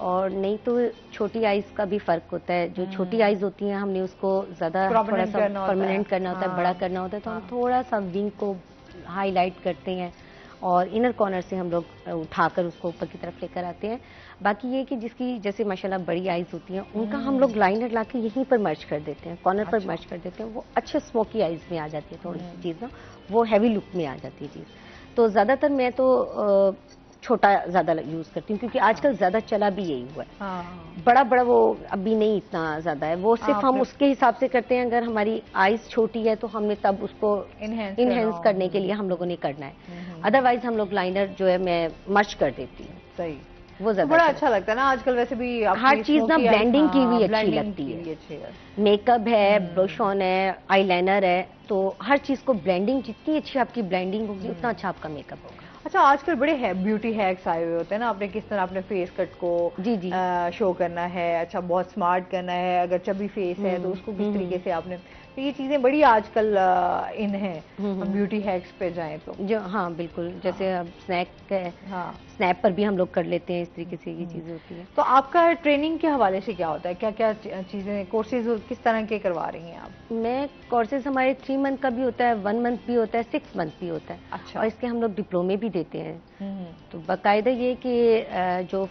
और नहीं तो छोटी आइज का भी फर्क होता है। जो छोटी आइज होती हैं हमने उसको ज्यादा थोड़ा सा परमानेंट करना होता है, बड़ा करना होता है, तो हम थोड़ा सा विंग को हाईलाइट करते हैं और इनर कॉर्नर से हम लोग उठाकर उसको ऊपर की तरफ लेकर आते हैं। बाकी ये कि जिसकी जैसे माशाल्लाह बड़ी आइज होती हैं उनका हम लोग लाइनर लाके यहीं पर मर्ज कर देते हैं, कॉर्नर पर मर्ज कर देते हैं, वो अच्छे स्मोकी आइज में आ जाती है थोड़ी सी चीज़ ना, वो हैवी लुक में आ जाती है चीज़। तो ज़्यादातर मैं तो छोटा ज्यादा यूज करती हूँ, क्योंकि आजकल ज्यादा चला भी यही हुआ है। बड़ा बड़ा वो अभी नहीं इतना ज्यादा है, वो सिर्फ हम उसके हिसाब से करते हैं। अगर हमारी आइज छोटी है तो हमने तब उसको इनहेंस करने के लिए हम लोगों ने करना है। अदरवाइज हम लोग लाइनर जो है मैं मर्ज कर देती हूँ। सही, वो ज्यादा बड़ा अच्छा लगता है ना आजकल। वैसे भी हर चीज ना ब्लेंडिंग की हुई अच्छी लगती है। मेकअप है, ब्रश ऑन है, आईलाइनर है, तो हर चीज को ब्लेंडिंग, जितनी अच्छी आपकी ब्लेंडिंग होगी उतना अच्छा आपका मेकअप होगा। अच्छा, आजकल बड़े ब्यूटी हैक्स आए हुए होते हैं ना, आपने किस तरह अपने फेस कट को शो करना है, अच्छा बहुत स्मार्ट करना है, अगर चबी फेस है तो उसको किस तरीके से आपने, तो ये चीजें बड़ी आजकल इन है। हम ब्यूटी हैक्स पे जाएं तो जो, हाँ बिल्कुल, जैसे अब स्नैप पर भी हम लोग कर लेते हैं, इस तरीके से ये चीजें होती है। तो आपका ट्रेनिंग के हवाले से क्या होता है, क्या क्या चीजें, कोर्सेज किस तरह के करवा रही हैं आप? मैं कोर्सेज हमारे 3 मंथ का भी होता है, 1 मंथ भी होता है, 6 मंथ भी होता है। अच्छा। और इसके हम लोग डिप्लोमे भी देते हैं। तो बाकायदा ये कि जो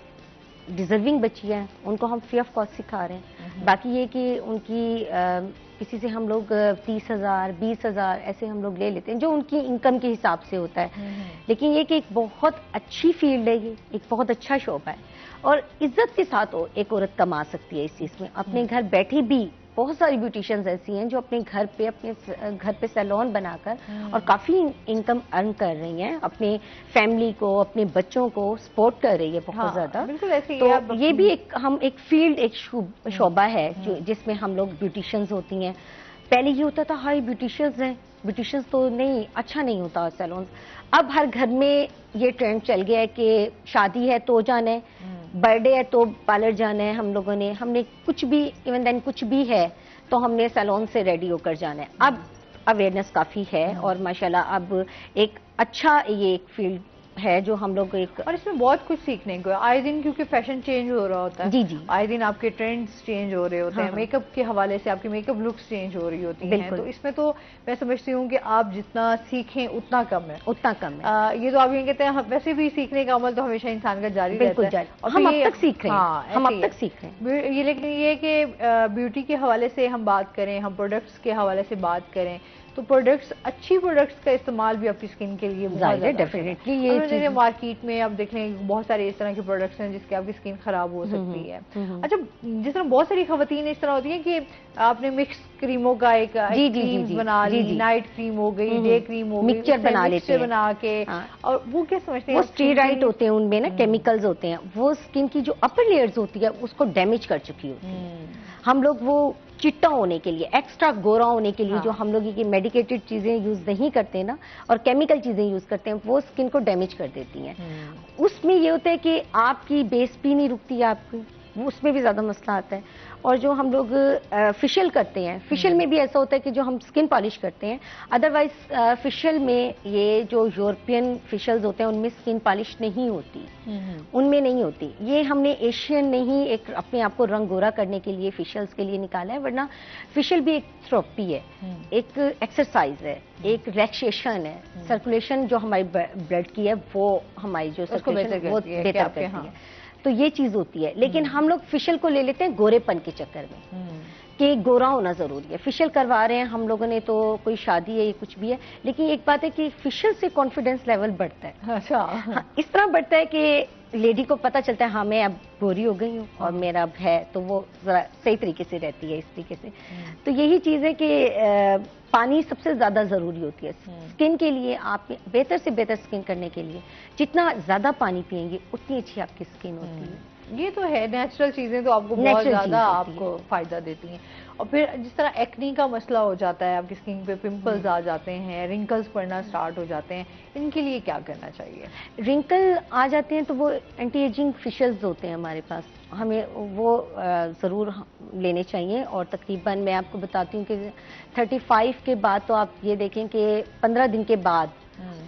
डिजर्विंग बच्चियां हैं उनको हम फ्री ऑफ कॉस्ट सिखा रहे हैं। बाकी ये कि उनकी किसी से हम लोग 30,000 20,000 ऐसे हम लोग ले लेते हैं, जो उनकी इनकम के हिसाब से होता है। लेकिन ये कि एक बहुत अच्छी फील्ड है, ये एक बहुत अच्छा शोबा है और इज्जत के साथ एक औरत कमा सकती है इस चीज़ में। अपने घर बैठी भी बहुत सारी ब्यूटिशियंस ऐसी हैं जो अपने घर पे सैलून बनाकर और काफी इनकम अर्न कर रही हैं, अपने फैमिली को, अपने बच्चों को सपोर्ट कर रही है बहुत ज्यादा। बिल्कुल ऐसे तो ये भी एक फील्ड, एक शोबा है जो जिसमें हम लोग ब्यूटिशियंस होती हैं। पहले ये होता था हाई ब्यूटिशियंस हैं, ब्यूटिशियंस तो नहीं, अच्छा नहीं होता सैलून। अब हर घर में ये ट्रेंड चल गया है कि शादी है तो जाना है, बर्थडे है तो पार्लर जाना है। हमने कुछ भी, इवन देन कुछ भी है तो हमने सैलून से रेडी होकर जाना है। अब अवेयरनेस काफी है और माशाल्लाह अब एक अच्छा ये एक फील्ड है जो हम लोग एक, और इसमें बहुत कुछ सीखने को है आए दिन, क्योंकि फैशन चेंज हो रहा होता है। जी जी, आए दिन आपके ट्रेंड्स चेंज हो रहे होते हैं, मेकअप के हवाले से आपकी मेकअप लुक्स चेंज हो रही होती हैं। तो इसमें तो मैं समझती हूँ कि आप जितना सीखें उतना कम है, उतना कम है। ये तो आप ये कहते हैं, वैसे भी सीखने का अमल तो हमेशा इंसान का जारी रहता है और हम अब तक सीख रहे हैं, हम अब तक सीख रहे हैं ये। लेकिन ये कि ब्यूटी के हवाले से हम बात करें, हम प्रोडक्ट्स के हवाले से बात करें, तो प्रोडक्ट्स, अच्छी प्रोडक्ट्स का इस्तेमाल भी आपकी स्किन के लिए बहुत ज़्यादा डेफिनेटली। ये मार्केट में आप देख लें बहुत सारे इस तरह के प्रोडक्ट्स हैं जिसके आपकी स्किन खराब हो सकती है। अच्छा, जिस तरह बहुत सारी खवातीन इस तरह होती हैं कि आपने मिक्स क्रीमों का एक क्रीम बना ली, नाइट क्रीम हो गई, डे क्रीम हो गई, मिक्सचर बना लेते हैं, बना के, और वो क्या समझते हैं, वो स्टेरॉइड होते हैं, उनमें ना केमिकल्स होते हैं, वो स्किन की जो अपर लेयर्स होती है उसको डैमेज कर चुकी होती है। हम लोग वो चिट्टा होने के लिए, एक्स्ट्रा गोरा होने के लिए जो हम लोग ये मेडिकेटेड चीजें यूज नहीं करते ना और केमिकल चीजें यूज करते हैं, वो स्किन को डैमेज कर देती हैं। उसमें ये होता है कि आपकी बेस भी नहीं रुकती है आपकी, उसमें भी ज्यादा मसला आता है। और जो हम लोग फेशियल करते हैं, फेशियल में भी ऐसा होता है कि जो हम स्किन पॉलिश करते हैं, अदरवाइज फेशियल में ये जो यूरोपियन फेशियल्स होते हैं उनमें स्किन पॉलिश नहीं होती, उनमें नहीं होती। ये हमने एशियन में ही एक अपने आप को रंग गोरा करने के लिए फेशियल्स के लिए निकाला है, वरना फेशियल भी एक थेरेपी है, एक एक्सरसाइज है, एक रिलैक्सेशन है, सर्कुलेशन जो हमारी ब्लड की है वो हमारी जो सर्कुलेशन वो बेहतर करती है। तो ये चीज होती है। लेकिन हम लोग फेशियल को ले लेते हैं गोरेपन के चक्कर में कि गोरा होना जरूरी है। फेशियल करवा रहे हैं हम लोगों ने, तो कोई शादी है, ये कुछ भी है, लेकिन एक बात है कि फेशियल से कॉन्फिडेंस लेवल बढ़ता है। अच्छा, हाँ, इस तरह बढ़ता है कि लेडी को पता चलता है हाँ मैं अब गोरी हो गई हूँ और मेरा अब है, तो वो जरा सही तरीके से रहती है इस तरीके से। तो यही चीज है कि पानी सबसे ज्यादा जरूरी होती है स्किन के लिए। आप बेहतर से बेहतर स्किन करने के लिए जितना ज्यादा पानी पिएंगे उतनी अच्छी आपकी स्किन होती है। ये तो है, नेचुरल चीजें तो आपको बहुत ज्यादा आपको फायदा देती हैं। और फिर जिस तरह एक्नी का मसला हो जाता है, आपकी स्किन पे पिंपल्स आ जाते हैं, रिंकल्स पड़ना स्टार्ट हो जाते हैं, इनके लिए क्या करना चाहिए? रिंकल आ जाते हैं तो वो एंटी एजिंग फेशियल्स होते हैं हमारे पास, हमें वो ज़रूर लेने चाहिए। और तकरीबन मैं आपको बताती हूँ कि 35 के बाद तो आप ये देखें कि 15 दिन के बाद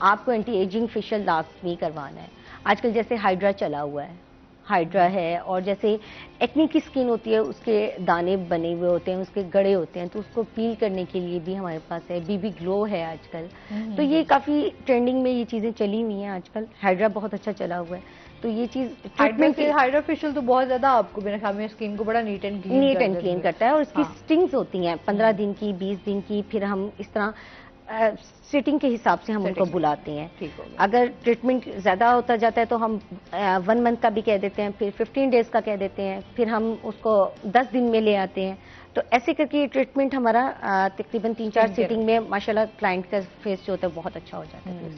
आपको एंटी एजिंग फेशियल लाजमी करवाना है। आजकल जैसे हाइड्रा चला हुआ है, हाइड्रा है, और जैसे एक्नी की स्किन होती है उसके दाने बने हुए होते हैं, उसके गड़े होते हैं, तो उसको पील करने के लिए भी हमारे पास है। बीबी ग्लो है आजकल, तो ये काफ़ी ट्रेंडिंग में ये चीज़ें चली हुई हैं आजकल। हाइड्रा बहुत अच्छा चला हुआ है, तो ये चीज़ हाइड्रा फेशियल तो बहुत ज़्यादा आपको मेरे ख्याल में स्किन को बड़ा नीट एंड क्लीन करता है। और इसकी स्टिंग्स होती हैं 15 दिन की, 20 दिन की, फिर हम इस तरह सिटिंग के हिसाब से हम उनको बुलाते हैं। अगर ट्रीटमेंट ज्यादा होता जाता है तो हम 1 मंथ का भी कह देते हैं, फिर 15 डेज का कह देते हैं, फिर हम उसको 10 दिन में ले आते हैं। तो ऐसे करके ये ट्रीटमेंट हमारा तकरीबन 3-4 सिटिंग में माशाल्लाह क्लाइंट का फेस जो होता है बहुत अच्छा हो जाता है।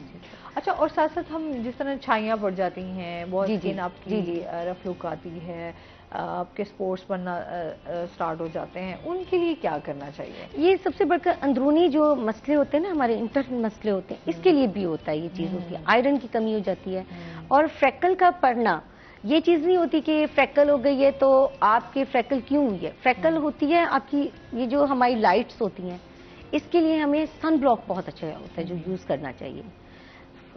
अच्छा, और साथ साथ हम जिस तरह छाइयाँ पड़ जाती हैं, बहुत स्किन आपकी रफ लुक आती है, आपके स्पोर्ट्स बनना स्टार्ट हो जाते हैं, उनके लिए क्या करना चाहिए? ये सबसे बढ़कर अंदरूनी जो मसले होते हैं ना, हमारे इंटरनल मसले होते हैं, इसके लिए भी होता है। ये चीज़ होती है, आयरन की कमी हो जाती है। और फ्रैकल का पड़ना, ये चीज़ नहीं होती कि फ्रैकल हो गई है तो आपके फ्रैकल क्यों हुई है। फ्रैकल होती है आपकी, ये जो हमारी लाइट्स होती हैं, इसके लिए हमें सन ब्लॉक बहुत अच्छा होता है जो यूज़ करना चाहिए।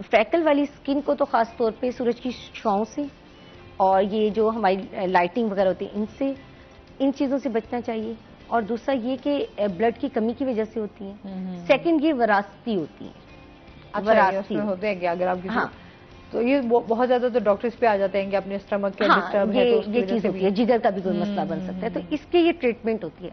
फ्रैकल वाली स्किन को तो ख़ास तौर पे सूरज की छांव से और ये जो हमारी लाइटिंग वगैरह होती है, इनसे, इन चीज़ों से बचना चाहिए। और दूसरा ये कि ब्लड की कमी की वजह से होती है। सेकंड, ये वरासती होती है। वरासती होते हैं कि अगर आप हाँ, तो ये बहुत ज्यादा तो डॉक्टर्स पे आ जाते हैं कि अपने स्टमक के डिस्टर्ब है, तो ये चीज़ होती है, जिगर का भी कोई मसला बन सकता है, तो इसके ये ट्रीटमेंट होती है।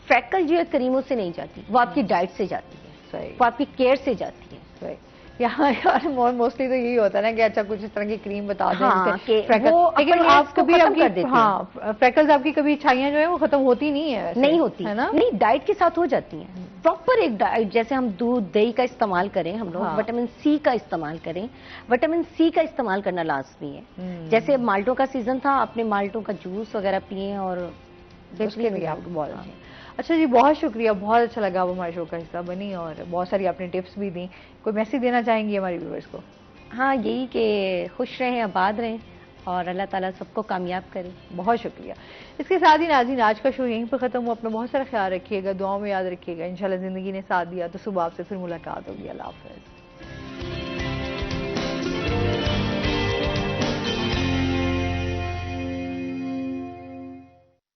फ्रैकल जो है क्रीमों से नहीं जाती, वो आपकी डाइट से जाती है, सही, वो आपकी केयर से जाती है। सही। यहाँ यार मोस्टली तो यही होता है ना कि अच्छा कुछ इस तरह की क्रीम बता दें हाँ, कि फ्रैकल, लेकिन आप कभी आपकी फ्रैकल्स आपकी कभी छाइयां जो है वो खत्म होती नहीं है वैसे, नहीं होती है ना? नहीं, डाइट के साथ हो जाती हैं। प्रॉपर एक डाइट, जैसे हम दूध दही का इस्तेमाल करें हम लोग, हाँ। विटामिन सी का इस्तेमाल करें, विटामिन सी का इस्तेमाल करना लाजमी है। जैसे माल्टों का सीजन था, आपने माल्टों का जूस वगैरह पिए और उसके लिए आपको बहुत अच्छी। अच्छा जी, बहुत शुक्रिया, बहुत अच्छा लगा आप हमारे शो का हिस्सा बनी और बहुत सारी आपने टिप्स भी दी। कोई मैसेज देना चाहेंगी हमारे व्यूअर्स को? हाँ, यही कि खुश रहें, आबाद रहें और अल्लाह ताला सबको कामयाब करे। बहुत शुक्रिया। इसके साथ ही नाज़रीन, आज का शो यहीं पर ख़त्म हुआ। अपना बहुत सारा ख्याल रखिएगा, दुआओं में याद रखिएगा। इंशाल्लाह ज़िंदगी ने साथ दिया तो सुबह आपसे फिर मुलाकात होगी। अल्लाह हाफ़िज़।